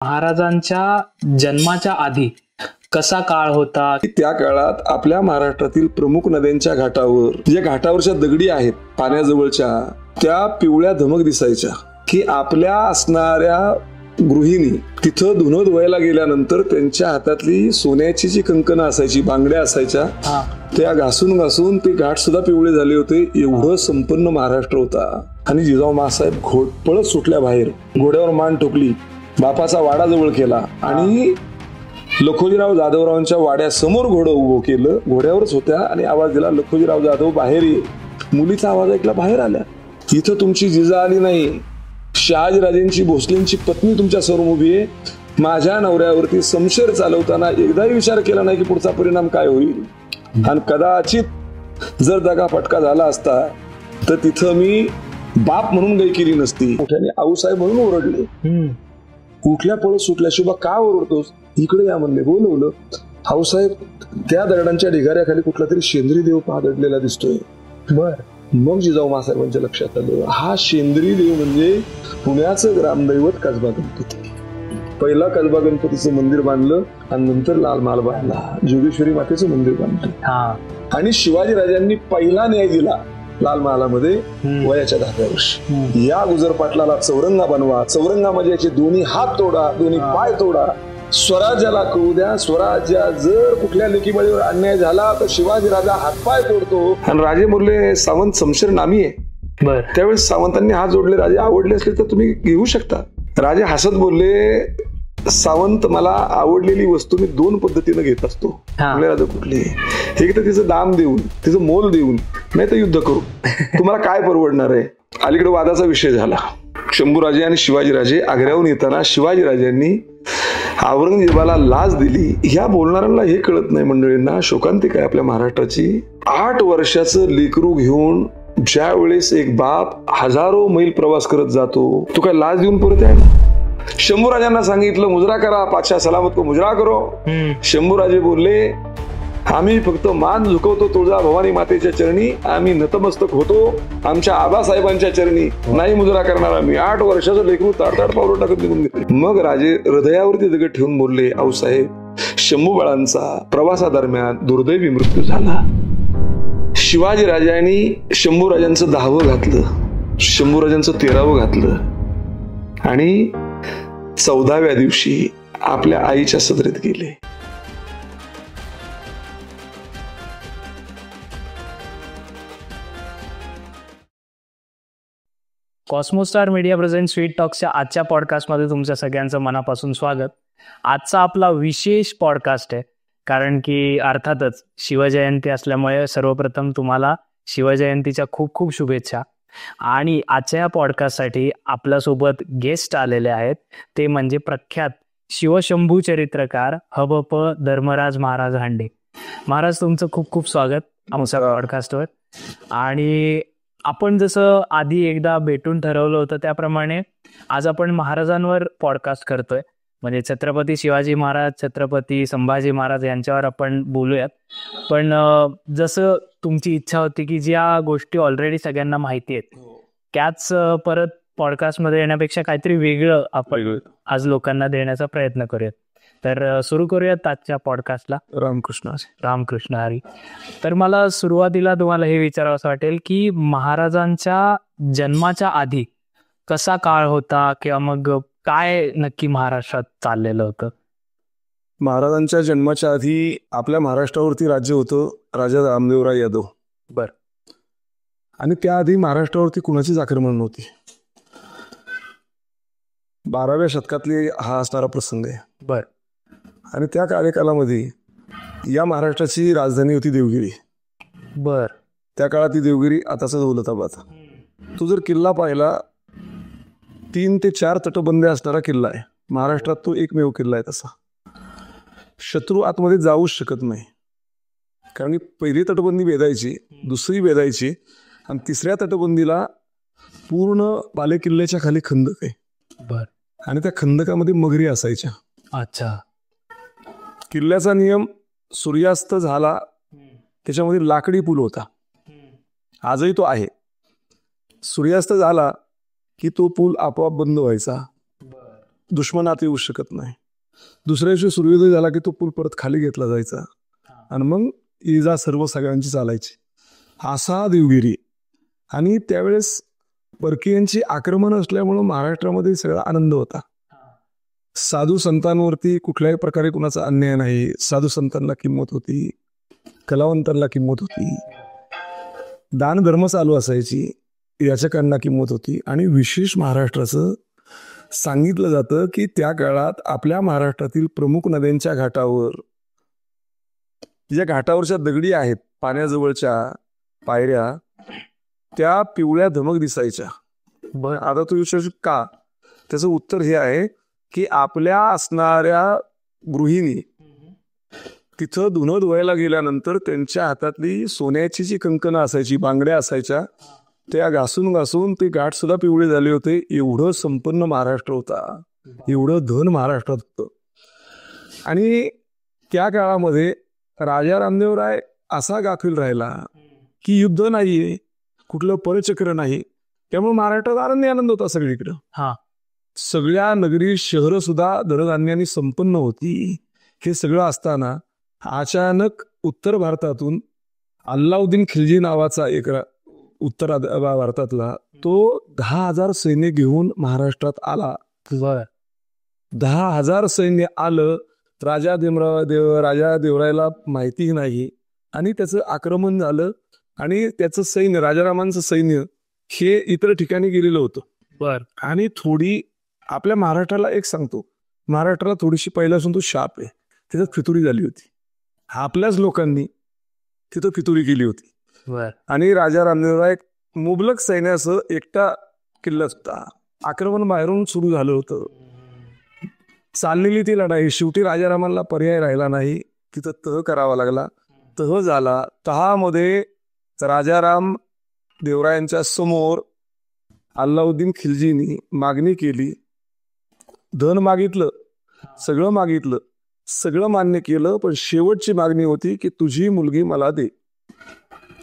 महाराजांच्या जन्माच्या आधी कसा काळ होता? त्या काळात आपल्या महाराष्ट्रातील प्रमुख नद्यांच्या घाटावर, ज्या घाटावरच्या दगडी आहेत पाण्याजवळच्या, त्या पिवळ्या धमक दिसायच्या की आपल्या असणाऱ्या गृहिणी तिथं धुणं धुवायला गेल्यानंतर त्यांच्या हातातली सोन्याची जी कंकणं असायची, बांगड्या असायच्या, त्या घासून घासून ते घाट सुद्धा पिवळे झाले होते. एवढं संपन्न महाराष्ट्र होता. आणि जिजाऊ मासाहेब पळत सुटल्या बाहेर, घोड्यावर मान ठोकली, बापाचा वाडा जवळ केला आणि लखोजीराव जाधवरावांच्या वाड्यासमोर घोडं उभं केलं. घोड्यावरच होत्या आणि आवाज दिला, लखोजीराव जाधव बाहेर ये. मुलीचा आवाज ऐकला, बाहेर आल्या. इथं तुमची जिजा आली नाही, शहाजीराजेंची भोसलेंची पत्नी तुमच्या समोर उभी आहे. माझ्या नवऱ्यावरती समशेर चालवताना एकदाही विचार केला नाही की पुढचा परिणाम काय होईल. आणि कदाचित जर दगा फटका झाला असता तर तिथं मी बाप म्हणून गाय केली नसती. मोठ्याने आऊसाहेब म्हणून ओरडले. कुठल्या पळत सुटल्या, शुभा का ओरडतोस, इकडे या म्हणले. बोलवलं. आऊसाहेब त्या दगडांच्या ढिगाऱ्याखाली कुठला तरी शेंद्री देव पादडलेला दिसतोय. बर. मग जिजाऊ मासाहेबांच्या लक्षात आलं, हा शेंद्री देव म्हणजे पुण्याचं ग्रामदैवत कसबा गणपती. पहिला कसबा गणपतीचं मंदिर बांधलं आणि नंतर लाल महाल बांधला, जोगेश्वरी मातेचं मंदिर बांधलं. आणि शिवाजी राजांनी पहिला न्याय दिला लाल महालामध्ये वयाच्या 10व्या वर्षी. या गुजर पाटलाला चौरंगा बनवा, चौरंगा म्हणजे याचे दोन्ही हात तोडा, दोन्ही पाय तोडा, स्वराज्याला कळू द्या. स्वराज्या जर कुठल्या लेकीबळीवर अन्याय झाला तर शिवाजी राजा हातपाय तोडतो. आणि राजे बोलले, सावंत समशेर नामी आहे. त्यावेळेस सावंतांनी हात जोडले, राजे आवडले असले तर तुम्ही घेऊ शकता. राजे हसत बोलले, सावंत मला आवडलेली वस्तू मी 2 पद्धतीने घेत असतो. राजा कुठली? एक तर तिचं दाम देऊन, तिचं मोल देऊन, नाही तर युद्ध करू. तुम्हाला काय परवडणार आहे? अलीकडे वादाचा विषय झाला. शंभूराजे आणि शिवाजीराजे आग्र्याहून येताना शिवाजीराजांनी औरंगजेबाला लाच दिली. ह्या बोलणाऱ्यांना हे कळत नाही मंडळींना, शोकांतिक आहे आपल्या महाराष्ट्राची. 8 वर्षाचं लेकरू घेऊन ज्या वेळेस एक बाप हजारो मैल प्रवास करत जातो, तो काय लाच देऊन परत आहे? शंभूराजांना सांगितलं, मुजरा करा, पातशाह सलामत को मुजरा करो. शंभूराजे बोलले, आम्ही फक्त मान झुकवतो तुळजा भवानी मातेच्या चरणी, आम्ही नतमस्तक होतो आमच्या आबासाहेबांच्या चरणी, नाही मुजरा करणार आम्ही. 8 वर्षाचं लेकरू ताडताड पावलं टाकत निघून गेले. मग राजे हृदयावरती दगड ठेवून बोलले, आऊसाहेब, शंभू बाळांचा प्रवासादरम्यान दुर्दैवी मृत्यू झाला. शिवाजीराजांनी शंभूराजांचं 10वं घातलं, शंभूराजांचं 13वं घातलं आणि 14व्या दिवशी आपल्या आईच्या सदरेत गेले. कॉस्मोस्टार मीडिया प्रेझेंट स्वीट टॉक्सच्या आजच्या पॉडकास्टमध्ये तुमच्या सगळ्यांचं मनापासून स्वागत. आजचा आपला विशेष पॉडकास्ट आहे, कारण की अर्थातच शिवजयंती असल्यामुळे सर्वप्रथम तुम्हाला शिवजयंतीच्या खूप खूप शुभेच्छा. आणि आजच्या या पॉडकास्टसाठी आपल्यासोबत गेस्ट आलेले आहेत, ते म्हणजे प्रख्यात शिवशंभू चरित्रकार हबप धर्मराज महाराज हांडे. महाराज, तुमचं खूप खूप स्वागत आमच्या पॉडकास्टवर. आणि आपण जसं आधी एकदा भेटून ठरवलं होतं त्याप्रमाणे आज आपण महाराजांवर पॉडकास्ट करतोय. म्हणजे छत्रपती शिवाजी महाराज, छत्रपती संभाजी महाराज यांच्यावर आपण बोलूयात. पण जसं तुमची इच्छा होती की ज्या गोष्टी ऑलरेडी सगळ्यांना माहिती आहेत त्याच परत पॉडकास्टमध्ये येण्यापेक्षा काहीतरी वेगळं आपण आज लोकांना देण्याचा प्रयत्न करूयात. तर सुरू करूयात आजच्या पॉडकास्टला. रामकृष्ण हरी. तर मला सुरुवातीला तुम्हाला हे विचारावं असं वाटेल की महाराजांच्या जन्माच्या आधी कसा काळ होता, किंवा मग काय नक्की महाराष्ट्रात चाललेलं होतं? महाराजांच्या जन्माच्या आधी आपल्या महाराष्ट्रावरती राज्य होतं राजा रामदेवराय यादव. बर. आणि त्याआधी महाराष्ट्रावरती कुणाचीच आक्रमण नव्हती. 12व्या शतकातली हा असणारा प्रसंग आहे. बर. आणि त्या कार्यकालामध्ये या महाराष्ट्राची राजधानी होती देवगिरी. बर. त्या काळात ती देवगिरी, आताचा दौलताबाद. तो जर किल्ला पाहिला, 3 ते 4 तटबंदी असणारा किल्ला आहे. महाराष्ट्रात तो एकमेव किल्ला आहे तसा. शत्रू आतमध्ये जाऊच शकत नाही, कारण की पहिली तटबंदी वेधायची, दुसरी वेधायची, आणि 3ऱ्या तटबंदीला पूर्ण बालेकिल्ल्याच्या खाली खंदक आहे. बर. आणि त्या खंदकामध्ये मगरी असायच्या. अच्छा. किल्ल्याचा नियम, सूर्यास्त झाला त्याच्यामध्ये लाकडी पूल होता, आजही तो आहे. सूर्यास्त झाला की तो पूल आपोआप बंद व्हायचा. दुश्मनात येऊ शकत नाही. दुसऱ्या दिवशी सूर्योदय झाला की तो पूल परत खाली घेतला जायचा आणि मग इजा सर्व सगळ्यांची चालायची. असा देवगिरी. आणि त्यावेळेस परकीयांची आक्रमण असल्यामुळं महाराष्ट्रामध्ये सगळा आनंद होता. साधू संतांवरती कुठल्याही प्रकारे कुणाचा अन्याय नाही. साधू संतांना किंमत होती, कलावंतांना किंमत होती, दान धर्म चालू असायची, याचकांना किंमत होती. आणि विशेष महाराष्ट्राचं सांगितलं जातं की त्या काळात आपल्या महाराष्ट्रातील प्रमुख नद्यांच्या घाटावर, ज्या घाटावरच्या दगडी आहेत पाण्याजवळच्या पायऱ्या, त्या पिवळ्या धमक दिसायच्या. आता तू विचारशील का? त्याचं उत्तर हे आहे की आपल्या असणाऱ्या गृहिणी तिथं धुणं धुवायला गेल्यानंतर त्यांच्या हातातली सोन्याची जी कंकणं असायची, बांगड्या असायच्या, त्या घासून घासून ते घाट सुद्धा पिवळे झाले होते. एवढं संपन्न महाराष्ट्र होता, एवढं धन महाराष्ट्रात होतं. आणि त्या काळामध्ये राजा रामदेवराय असा गाफील राहिला की युद्ध नाहीये, कुठलं परचक्र नाही, त्यामुळे महाराष्ट्रात आनंद होता सगळीकडं. सगळ्या नगरी शहरं सुद्धा धनधान्याने संपन्न होती. हे सगळं असताना अचानक उत्तर भारतातून अल्लाउद्दीन खिल्जी नावाचा एक उत्तर भारतातला तो 10,000 सैन्य घेऊन महाराष्ट्रात आला. 10,000 सैन्य आलं. राजा देवरायला माहिती नाही आणि त्याचं आक्रमण झालं. आणि त्याचं सैन्य, राजारामांचं सैन्य हे इतर ठिकाणी गेलेलं होतं. आणि थोडी आपल्या महाराष्ट्राला एक सांगतो, महाराष्ट्राला थोडीशी पहिल्यापासून तो शाप आहे, तिथं फितुरी झाली होती. आपल्याच लोकांनी तिथं फितुरी केली होती. आणि राजा रामदेवराय मुबलक सैन्यासह एकटा किल्ल्यात होता. आक्रमण बाहेरून सुरू झालं होतं. चाललेली ती लढाई, शेवटी राजारामांना पर्याय राहिला नाही, तिथं तह करावा लागला. तह झाला. तहामध्ये राजाराम देवरायांच्या समोर अल्लाउद्दीन खिल्जींनी मागणी केली. धन मागितलं, सगळं मागितलं, सगळं मान्य केलं, पण शेवटची मागणी होती की तुझी मुलगी मला दे.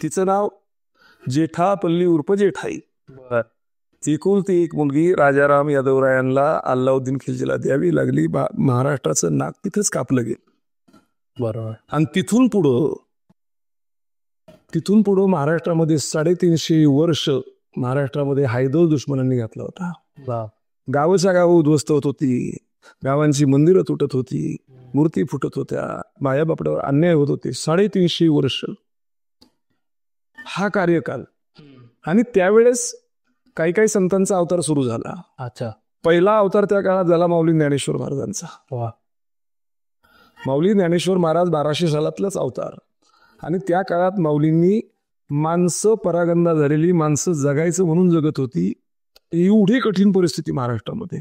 तिचं नाव जेठापल्ली उर्फ जेठाई. एकुलती एक मुलगी राजाराम यादवरायांना अल्लाउद्दीन खिल्जीला द्यावी लागली. महाराष्ट्राचं नाक तिथंच कापलं गेलं. आणि तिथून पुढं महाराष्ट्रामध्ये 350 वर्ष महाराष्ट्रामध्ये हायदोल दुश्मनांनी घातला होता. गावच्या गाव उद्ध्वस्त होत होती, गावांची मंदिरं तुटत होती, मूर्ती फुटत होत्या, मायाबापडावर अन्याय होत होते. 350 वर्ष हा कार्यकाल. आणि त्यावेळेस काही काही संतांचा अवतार सुरू झाला. पहिला अवतार त्या काळात झाला माऊली ज्ञानेश्वर महाराजांचा. माऊली ज्ञानेश्वर महाराज 1200 सालातलाच अवतार. आणि त्या काळात माऊलींनी माणसं, परागंदा झालेली माणसं जगायचं म्हणून जगत होती, एवढी कठीण परिस्थिती महाराष्ट्रामध्ये.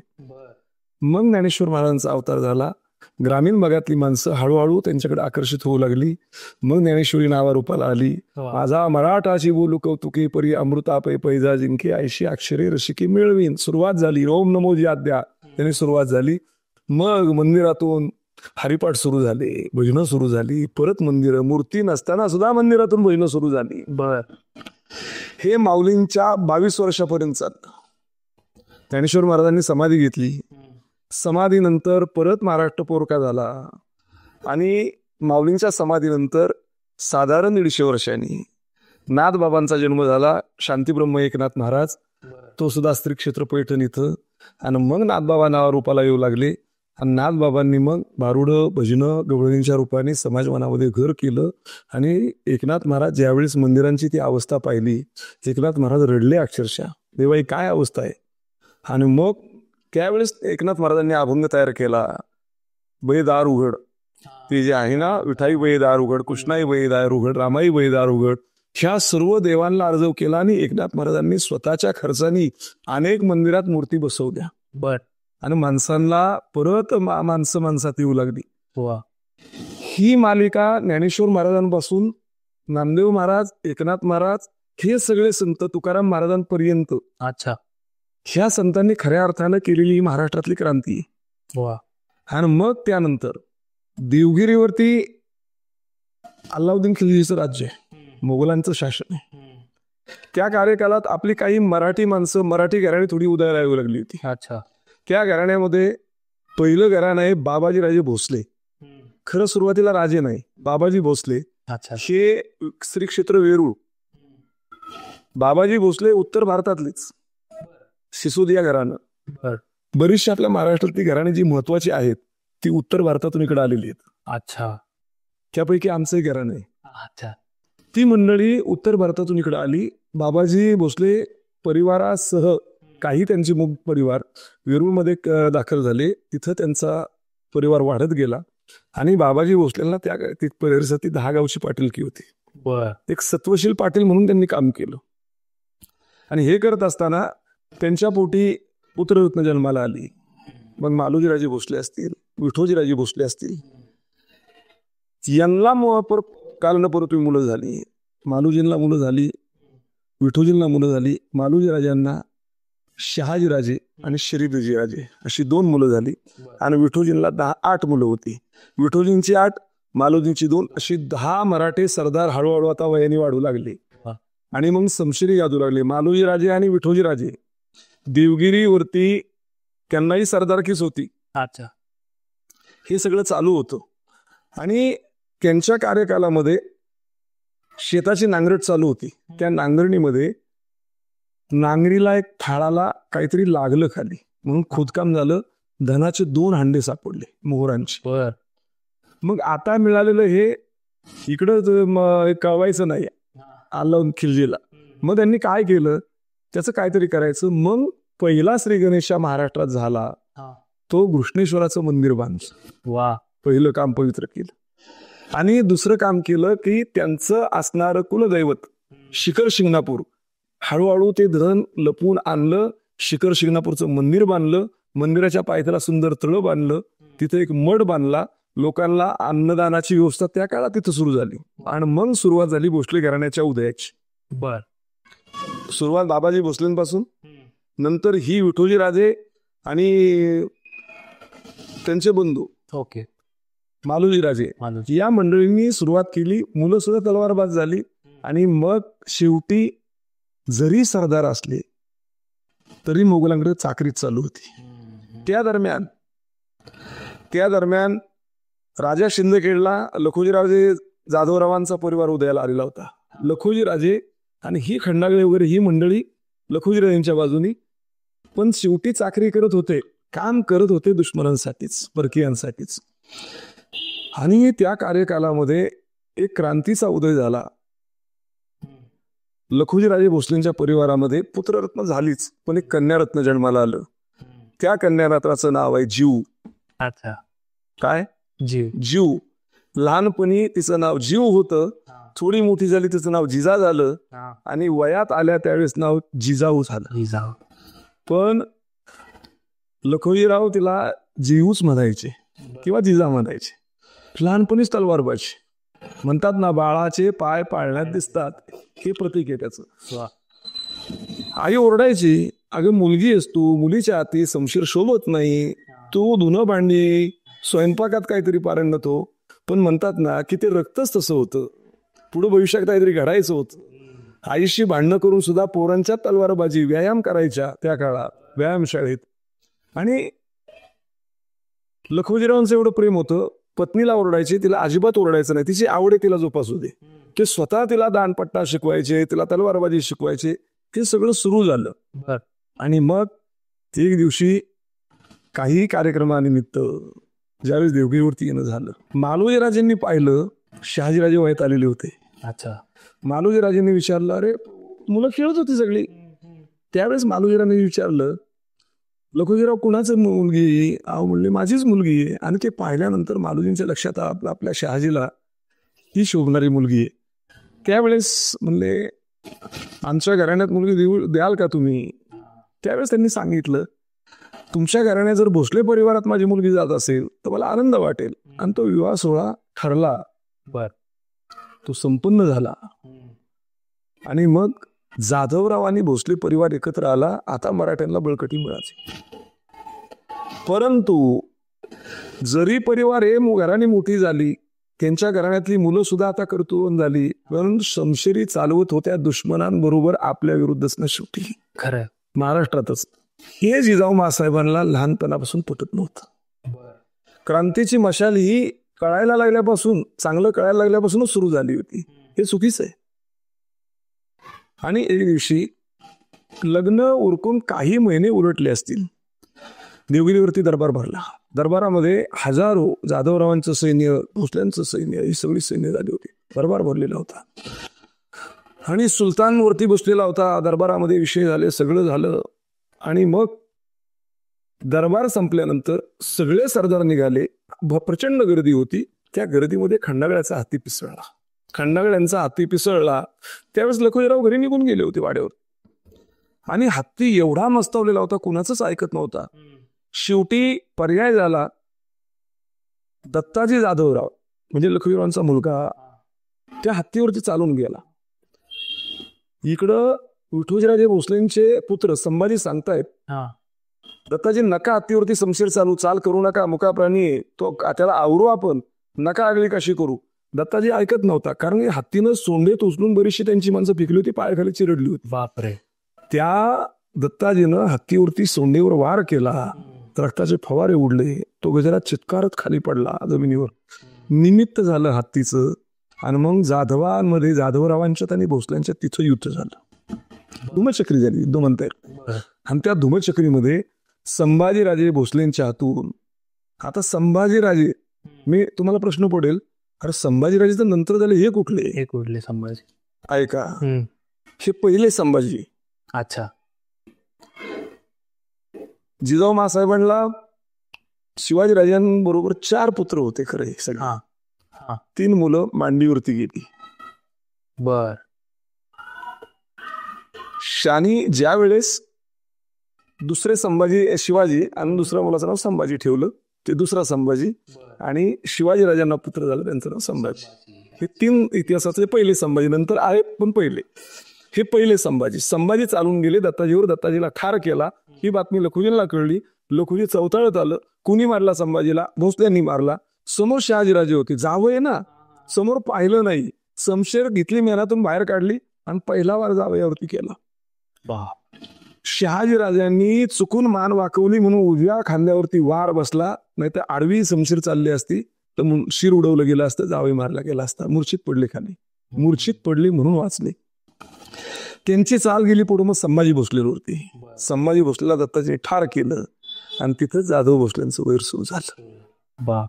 मग ज्ञानेश्वर महाराजांचा अवतार झाला. ग्रामीण भागातली माणसं हळूहळू त्यांच्याकडे आकर्षित होऊ लागली. मग ज्ञानेश्वरी नावारूपाला आली. माझा मराठाची बोलू कौतुके परी अमृता पै पैजा जिंके ऐशी अक्षरे रसिके मिळवीन. सुरुवात झाली. ओम नमो जी आद्या त्यांनी सुरुवात झाली. मग मंदिरातून हरिपाठ सुरू झाले, भजनं सुरू झाली. परत मंदिरं, मूर्ती नसताना सुद्धा मंदिरातून भजनं सुरू झाली. हे माऊलींच्या 22 वर्षापर्यंत चाललं. ज्ञानेश्वर महाराजांनी समाधी घेतली. समाधीनंतर परत महाराष्ट्र पोरका झाला. आणि माऊलींच्या समाधीनंतर साधारण 150 वर्षांनी नाथबाबांचा जन्म झाला. शांतीब्रह्म एकनाथ महाराज, तो सुद्धा श्री क्षेत्र पैठण इथं. आणि मग नाथबाबा नावारूपाला येऊ लागले. आणि नाथबाबांनी मग भारुडं, भजनं, गवळणींच्या रूपाने समाजमनामध्ये घर केलं. आणि एकनाथ महाराज ज्यावेळेस मंदिरांची ती अवस्था पाहिली, एकनाथ महाराज रडले अक्षरशः, देवा ही काय अवस्था आहे. आणि मग त्यावेळेस एकनाथ महाराजांनी अभंग तयार केला. बैदार उघड, ते जे आहे ना, विठाई बैदार उघड, कृष्णाई बैदार उघड, रामाई बैदार उघड, ह्या सर्व देवांना अर्ज केला. आणि एकनाथ महाराजांनी स्वतःच्या खर्चानी अनेक मंदिरात मूर्ती बसवल्या. आणि माणसांना परत माणसं माणसात येऊ लागली. ही मालिका ज्ञानेश्वर महाराजांपासून नामदेव महाराज, एकनाथ महाराज, हे सगळे संत तुकाराम महाराजांपर्यंत ह्या संतांनी खऱ्या अर्थानं केलेली महाराष्ट्रातली क्रांती. आणि मग त्यानंतर देवगिरीवरती अल्लाउद्दीन खिल्जीचं राज्य आहे, मोगलांचं शासन आहे. त्या कार्यकालात आपली काही मराठी माणसं, मराठी घराणी थोडी उदयाला येऊ लागली होती. त्या घराण्यामध्ये पहिलं घराणं आहे बाबाजीराजे भोसले. खरं सुरुवातीला राजे नाही, बाबाजी भोसले. हे श्री क्षेत्र वेरूळ. बाबाजी भोसले उत्तर भारतातलीच सिसोदिया घराणं. बरीचशी आपल्या महाराष्ट्रातली घराणी जी महत्वाची आहेत ती उत्तर भारतातून इकडे आलेली आहेत. अच्छा. त्यापैकी आमचं घराणं आहे. अच्छा. ती मंडळी उत्तर भारतातून इकडे आली. बाबाजी भोसले परिवारासह काही त्यांचे मुग परिवार वेरूळमध्ये दाखल झाले. तिथं त्यांचा परिवार वाढत गेला आणि बाबाजी भोसलेंना त्या परिसरात 10 गावची पाटीलकी होती. एक सत्वशील पाटील म्हणून त्यांनी काम केलं. आणि हे करत असताना त्यांच्या पोटी पुत्ररत्न जन्माला आली. मग मालोजीराजे भोसले असतील, विठोजीराजे भोसले असतील, यांना कालनपरत्वे मुलं झाली. मालोजींना मुलं झाली, विठोजींना मुलं झाली. मालोजीराजांना शहाजीराजे आणि शरीफजीराजे अशी 2 मुलं झाली. आणि विठोजींना 8 मुलं होती. विठोजींची 8, मालोजींची 2 अशी 10 मराठे सरदार हळूहळू आता वयाने वाढू लागले. आणि मग समशिरी यादू लागले. मालोजीराजे आणि विठोजीराजे देवगिरीवरती त्यांनाही सरदारकीच होती. अच्छा. हे सगळं चालू होतं. आणि त्यांच्या कार्यकालामध्ये शेताची नांगरट चालू होती. त्या नांगरणीमध्ये नांगरीला एक थाळाला काहीतरी लागलं खाली, म्हणून खोदकाम झालं. धनाचे 2 हांडे सापडले मोहरांचे. मग आता मिळालेलं हे इकडं कळवायचं नाही, आलं खिलजीला. मग त्यांनी काय केलं, त्याचं काहीतरी करायचं. मग पहिला श्री गणेश महाराष्ट्रात झाला तो घृष्णेश्वराचं मंदिर बांधलं. पहिलं काम पवित्र केलं. आणि दुसरं काम केलं की त्यांचं असणारं कुलदैवत शिखर शिंगणापूर हळूहळू ते धन लपून आणलं. शिखर शिंगणापूरचं मंदिर बांधलं. मंदिराच्या पायथ्याला सुंदर तळं बांधलं. तिथे एक मठ बांधला. लोकांना अन्नदानाची व्यवस्था त्या काळात तिथं सुरू झाली. आणि मग सुरुवात झाली भोसले घराण्याच्या उदयाची. सुरुवात बाबाजी भोसलेंपासून, नंतर ही विठोजीराजे आणि त्यांचे बंधू मालोजीराजे या मंडळींनी सुरुवात केली. मुलं सुद्धा तलवारबाज झाली. आणि मग शेवटी जरी सरदार असले तरी मोगलांकडे चाकरीत चालू होती. त्या दरम्यान राजा शिंदखेडला लखोजीराजे जाधवरावांचा परिवार उदयाला आलेला होता. लखोजीराजे आणि ही खंडागळे वगैरे ही मंडळी लखोजीराजेंच्या बाजूनी, पण शेवटी चाकरी करत होते, काम करत होते दुश्मनांसाठीच, परकीयांसाठीच. आणि त्या कार्यकालामध्ये एक क्रांतीचा उदय झाला. लखोजीराजे भोसलेंच्या परिवारामध्ये पुत्ररत्न झालीच, पण एक कन्यारत्न जन्माला आलं. त्या कन्यारत्नाचं नाव आहे जीव. अच्छा. काय? जीव. लहानपणी तिचं नाव जीव होतं. थोडी मोठी झाली तिचं नाव जिजा झालं. आणि वयात आल्या त्यावेळेस नाव जिजाऊ झालं. पण लखोजीराव तिला जीवच म्हणायचे किंवा जिजा म्हणायचे. लहानपणीच तलवारबाजी. म्हणतात ना, बाळाचे पाय पाळण्यात दिसतात, हे प्रतीक आहे त्याचं. आई ओरडायची, अगं मुलगी आहेस तू, मुलीच्या हाती समशीर शोभत नाही, तू धुणं भांडी स्वयंपाकात काहीतरी पारंगत हो. पण म्हणतात ना की ते रक्तच तसं होतं, पुढे भविष्यात काहीतरी घडायचं होतं. आईशी भांडणं करून सुद्धा पोरांच्या तलवारबाजी व्यायाम करायच्या त्या काळात व्यायामशाळेत. आणि लखोजीरावांचं एवढं प्रेम होतं, पत्नीला ओरडायचे, तिला अजिबात ओरडायचं नाही, तिची आवडे तिला जोपासू दे. ते स्वतः तिला दानपट्टा शिकवायचे, तिला तलवारबाजी शिकवायचे. ते सगळं सुरू झालं. आणि मग एक दिवशी काही कार्यक्रमानिमित्त ज्यावेळेस देवगिरीवरती येणं झालं, मालोजीराजेंनी पाहिलं शहाजीराजे वयात आलेले होते. अच्छा. मालोजीराजेंनी विचारलं, अरे मुलं खेळत होती सगळी. त्यावेळेस मालोजीराजांनी विचारलं, लखोजीराव कुणाचं मुलगी? म्हणले माझीच मुलगी आहे. आणि ते पाहिल्यानंतर मालोजींच्या लक्षात आपल्या शहाजीला ही शोभणारी मुलगी आहे. त्यावेळेस म्हणले, आमच्या घराण्यात मुलगी द्याल का तुम्ही? त्यावेळेस त्यांनी सांगितलं, तुमच्या घराण्यात जर भोसले परिवारात माझी मुलगी जात असेल तर मला आनंद वाटेल. आणि तो विवाह सोहळा ठरला. तो संपन्न झाला. आणि मग जाधवराव आणि भोसले परिवार एकत्र आला. आता मराठ्यांना बळकटी मिळाली. परंतु जरी परिवार घराणी मोठी झाली, त्यांच्या घराण्यातली मुलं सुद्धा आता कर्तृत्ववान झाली, पण शमशेरी चालवत होत्या दुश्मनांबरोबर आपल्या विरुद्धच न शेवटी. खरं महाराष्ट्रातच हे जिजाऊ मासाहेबांना लहानपणापासून पटत नव्हतं. क्रांतीची मशाल ही कळायला लागल्यापासून, चांगलं कळायला लागल्यापासूनच सुरू झाली होती. हे चुकीचं आहे. आणि एक दिवशी लग्न उरकून काही महिने उलटले असतील, देवगिरीवरती दरबार भरला. दरबारामध्ये हजारो जाधवरावांचं सैन्य, भोसल्यांचं सैन्य, ही सगळी सैन्य झाली होती. दरबार भरलेला होता आणि सुलतान वरती बसलेला होता. दरबारामध्ये विषय झाले, सगळं झालं. आणि मग दरबार संपल्यानंतर सगळे सरदार निघाले. प्रचंड गर्दी होती. त्या गर्दीमध्ये खंडागळ्याचा हाती पिसळला. खंडागळ्यांचा हाती पिसळला त्यावेळेस लखुजीराव घरी निघून गेले होते वाड्यावर. आणि हत्ती एवढा मस्तावलेला होता, कुणाचंच ऐकत नव्हता. शेवटी पर्याय झाला, दत्ताजी जाधवराव म्हणजे लखुजीरावांचा मुलगा त्या हत्तीवरती चालून गेला. इकडं विठोजीराजे भोसलेंचे पुत्र संभाजी सांगतायत, दत्ताजी नका हत्तीवरती शमशीर चालू, चाल करू नका, मुका प्राणी तो, त्याला आवरू आपण, नका आगळी कशी करू. दत्ताजी ऐकत नव्हता, कारण हत्तीनं सोंडेत उचलून बरीचशी त्यांची माणसं फेकली होती, पायाखाली चिरडली होती. बापरे. त्या दत्ताजीनं हत्तीवरती सोंडेवर वार केला, रक्ताचे फवारे उडले, तो गजरा चित्कारत खाली पडला जमिनीवर. निमित्त झालं हत्तीचं. आणि मग जाधवांमध्ये, जाधवरावांच्यात आणि भोसल्यांच्यात तिथं युद्ध झालं. धुमचक्री झाली, युद्ध म्हणतायत. आणि त्या धुमचक्रीमध्ये संभाजीराजे भोसलेंच्या हातून, आता संभाजीराजे, मी तुम्हाला प्रश्न पडेल, अरे संभाजीराजे तर नंतर झाले, हे कुठले? हे कुठले संभाजी? ऐका, हे पहिले संभाजी. अच्छा. जिजाऊ मासाहेबांना शिवाजीराजांबरोबर 4 पुत्र होते खरे सगळे. 3 मुलं मांडीवरती गेली. बर. शानी ज्या वेळेस दुसरे संभाजी, शिवाजी आणि दुसऱ्या मुलाचं नाव संभाजी ठेवलं, ते दुसरा संभाजी. आणि शिवाजी राजांना पुत्र झालं, त्यांचं नाव संभाजी. हे 3 इतिहासाचे पहिले संभाजी. नंतर आहेत पण पहिले, हे पहिले संभाजी. संभाजी चालून गेले दत्ताजीवर, दत्ताजीला ठार केला. ही बातमी लखुजींना कळली. लखुजी चौताळत आलं. कुणी मारला संभाजीला? भोसल्यांनी मारला. समोर शहाजीराजे होते, जावई ना, समोर पाहिलं नाही. शमशेर घेतली, मेनातून बाहेर काढली आणि पहिला वार जावयावरती केला. शहाजीराजांनी चुकून मान वाकवली म्हणून उजव्या खांद्यावरती वार बसला, नाही तर आडवी शमशीर चालली असती तर शिर उडवलं गेलं असतं, जावई मारला गेला असता. मूर्छित पडले खाली, मूर्छित पडली म्हणून वाचले. त्यांची चाल गेली पुढे. मग संभाजी भोसलेवरती, संभाजी भोसलेला दत्ताजीने ठार केलं आणि तिथं जाधव भोसल्यांचं वैर सुरू झालं.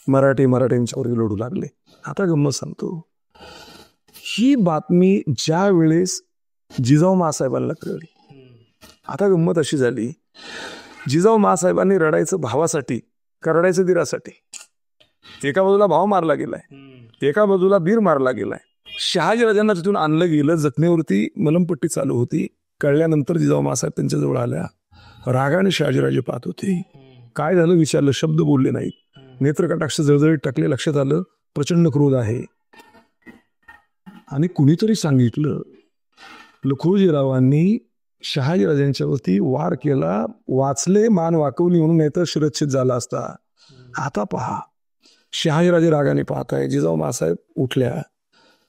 मराठ्यांच्यावर लढू लागले. आता गंमत सांगतो, ही बातमी ज्या वेळेस जिजाऊ मासाहेबांना कळली, आता गंमत अशी झाली, जिजाऊ मासाहेबांनी रडायचं भावासाठी का रडायचं दिरासाठी? एका बाजूला भाव मारला गेलाय, एका बाजूला बीर मारला गेलाय. शहाजीराजांना तिथून आणलं गेलं. जखमेवरती मलमपट्टी चालू होती. कळल्यानंतर जिजाऊ मासाहेब त्यांच्या जवळ आल्या. रागाने शहाजीराजे पाहत होते. काय झालं विचारलं, शब्द बोलले नाहीत. नेत्रकटाक्ष जळजळीत टाकले. लक्षात आलं प्रचंड क्रोध आहे. आणि कुणीतरी सांगितलं, लखुजीरावांनी शहाजीराजांच्यावरती वार केला, वाचले, मान वाकवली म्हणून, नाही तर शिरच्छेद झाला असता. आता पहा, शहाजीराजे रागाने पाहत आहे. जिजाऊ मासाहेब उठल्या,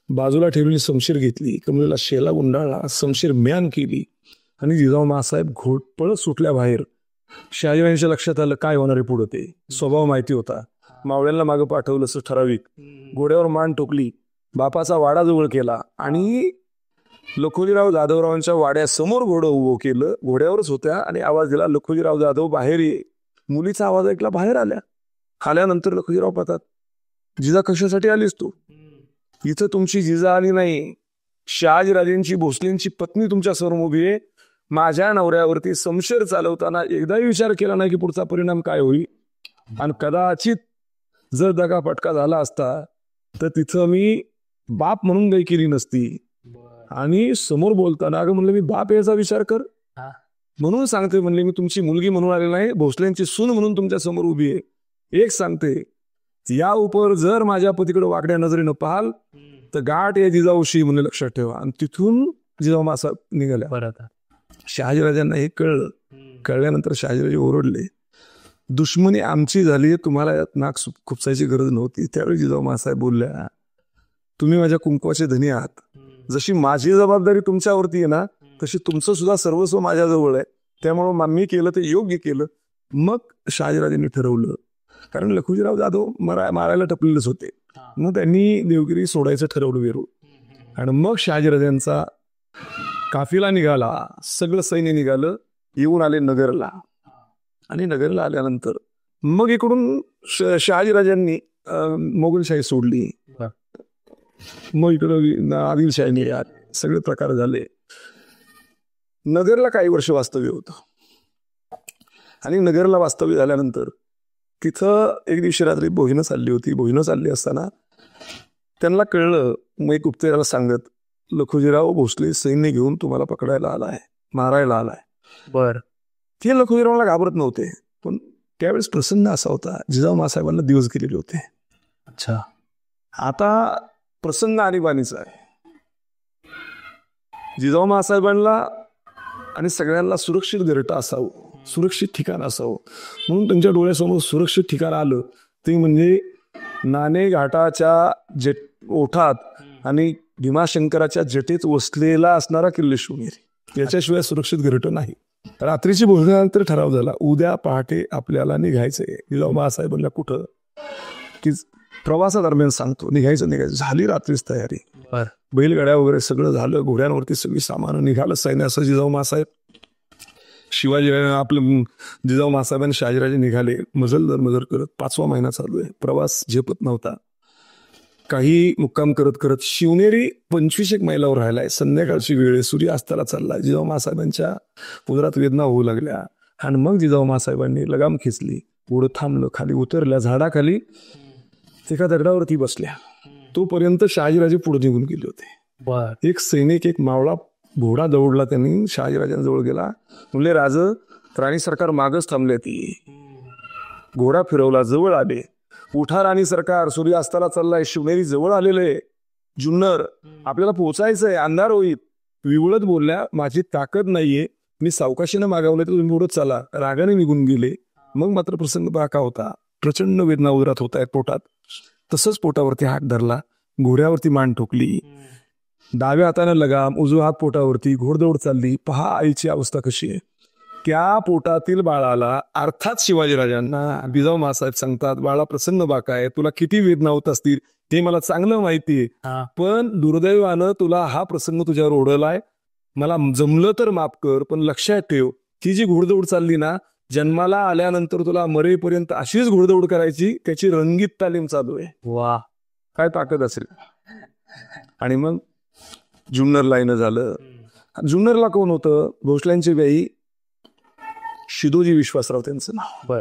बाजूला ठेवलेली शमशीर घेतली, कमरेला शेला गुंडाळला, शमशीर म्यान केली आणि जिजाऊ मासाहेब घोटपळत सुटल्या बाहेर. शहाजीराजांच्या लक्षात आलं काय होणार आहे पुढं. ते स्वभाव माहिती होता. मावळ्यांना मागं पाठवलं असं ठराविक. घोड्यावर मान टोकली, बापाचा वाडा जवळ केला आणि लखुजीराव जाधवरावांच्या वाड्यासमोर घोडं उभं केलं. घोड्यावरच होत्या आणि आवाज दिला, लखुजीराव जाधव बाहेर ये. मुलीचा आवाज ऐकला, बाहेर आल्या. आल्यानंतर लखुजीराव पाहतात, जिजा कशासाठी आलीस तू? इथं तुमची जिजा आली नाही, शहाजीराजेंची भोसलेंची पत्नी तुमच्या समोर उभी आहे. माझ्या नवऱ्यावरती शमशेर चालवताना एकदाही विचार केला नाही की पुढचा परिणाम काय होईल. आणि कदाचित जर दगाफटका झाला असता तर तिथं मी बाप म्हणून काही केली नसती. आणि समोर बोलताना अगं म्हणलं, मी बाप याचा विचार कर म्हणून सांगते, म्हणले मी तुमची मुलगी म्हणून आले नाही, भोसल्यांची सून म्हणून तुमच्या समोर उभी आहे. एक सांगते, या उपर जर माझ्या पतीकडे वाकड्या नजरेनं पाहाल तर गाठ या जिजाऊशी म्हणून लक्षात ठेवा. आणि तिथून जिजाऊ मासाहेब निघाल्या. परत शहाजीराजांना हे कळलं. कळल्यानंतर शहाजीराजे ओरडले, दुश्मनी आमची झाली, तुम्हाला यात नाक खुपसायची गरज नव्हती. त्यावेळी जिजाऊ मासाहेब बोलल्या, तुम्ही माझ्या कुंकवाचे धनी आहात. जशी माझी जबाबदारी तुमच्यावरती आहे ना, तशी तुमचं सुद्धा सर्वस्व माझ्याजवळ आहे. त्यामुळं मी केलं ते योग्य केलं. मग शहाजीराजांनी ठरवलं, कारण लखुजीराव जाधव मारायला टपलेलेच होते. मग त्यांनी देवगिरी सोडायचं ठरवलं वेरूळ. आणि मग शहाजीराजांचा काफिला निघाला, सगळं सैन्य निघालं, येऊन आले नगरला. आणि नगरला आल्यानंतर मग इकडून शहाजीराजांनी मोगलशाही सोडली. मग इकडं आदिलशाही आले, सगळे प्रकार झाले. नगरला काही वर्ष वास्तव्य होतं. आणि नगरला वास्तव्य झाल्यानंतर तिथं एक दिवशी रात्री भोजनं चालली होती. भोजनं चालली असताना त्यांना कळलं, मग एक गुप्तहेराला सांगत, लखुजीराव भोसले सैन्य घेऊन तुम्हाला पकडायला आलाय, मारायला आलाय. बर. ते लखुजीरावला घाबरत नव्हते, पण त्यावेळेस प्रसंग असा होता, जिजाऊ मासाहेबांना दिवस गेलेले होते. अच्छा. आता प्रसंग आणीबाणीचा आहे. जिजाऊ मासाहेबांना आणि सगळ्यांना सुरक्षित घरटं असावं, सुरक्षित ठिकाण असावं, म्हणून त्यांच्या डोळ्यासमोर सुरक्षित ठिकाण आलं ते म्हणजे नाणे घाटाच्या ओठात आणि भीमाशंकराच्या जटेत वसलेला असणारा किल्ले शिवनेरी. याच्याशिवाय सुरक्षित घरटं नाही. रात्रीची भोजनानंतर ठराव झाला, उद्या पहाटे आपल्याला निघायचंय. जिजाऊ मासाहेबांना कुठं की प्रवासादरम्यान सांगतो, निघायचं. झाली रात्रीच तयारी. बैलगाड्या वगैरे सगळं झालं, घोड्यांवरती सगळी सामान निघालं सैन्याचं. जिजाऊ मासाहेब शिवाजी आपलं जिजाऊ मासाहेब आणि शहाजीराजे निघाले मजल करत. 5वा महिना चालू आहे, प्रवास झेपत नव्हता. काही मुक्काम करत करत शिवनेरी 25 मैलावर राहिलाय. संध्याकाळची वेळ, सूर्य अस्ताला चाललाय. जिजाऊ मासाहेबांच्या उदरात वेदना होऊ लागल्या. आणि मग जिजाऊ मासाहेबांनी लगाम खेचली, पुढं थांबलं, खाली उतरल्या, झाडाखाली एका दगडावरती बसल्या. तोपर्यंत शहाजीराजे पुढे निघून गेले होते. एक सैनिक, एक मावळा घोडा दौडला, त्यांनी शहाजीराजांजवळ गेला, म्हणले, राज राणी सरकार मागच थांबले. ती घोडा फिरवला, जवळ आले. उठा राणी सरकार, सूर्य अस्ताला चाललाय, शिवनेरी जवळ आलेले, जुन्नर आपल्याला पोहोचायचंय, अंधार होईल. विवळत बोलल्या, माझी ताकद नाहीये, मी सावकाशीनं मागवले तर तुम्ही पुढे चला. रागाने निघून गेले. मग मात्र प्रसंग बाका होता. प्रचंड वेदना उदरात होत आहेत पोटात. तसंच पोटावरती हात धरला, घोड्यावरती मान ठोकली, डाव्या हाताने लगाम, उजवा हात पोटावरती, घोडदौड चालली. पहा आईची अवस्था कशी आहे. त्या पोटातील बाळाला, अर्थात शिवाजीराजांना जिजाऊ मासाहेब सांगतात, बाळा प्रसन्न बाका आहे, तुला किती वेदना होत असतील ते मला चांगलं माहितीये, पण दुर्दैवानं तुला हा प्रसंग तुझ्यावर ओढलाय. मला जमलं तर माफ कर, पण लक्षात ठेव, ती जी घोडदौड चालली ना, जन्माला आल्यानंतर तुला मरेपर्यंत अशीच घोडदौड करायची, त्याची रंगीत तालीम चालू आहे. वा, काय ताकद असेल. आणि मग जुन्नरला येणं झालं. जुन्नरला कोण होतं? भोसल्यांची बाई शिदोजी विश्वासराव त्यांचं नाव.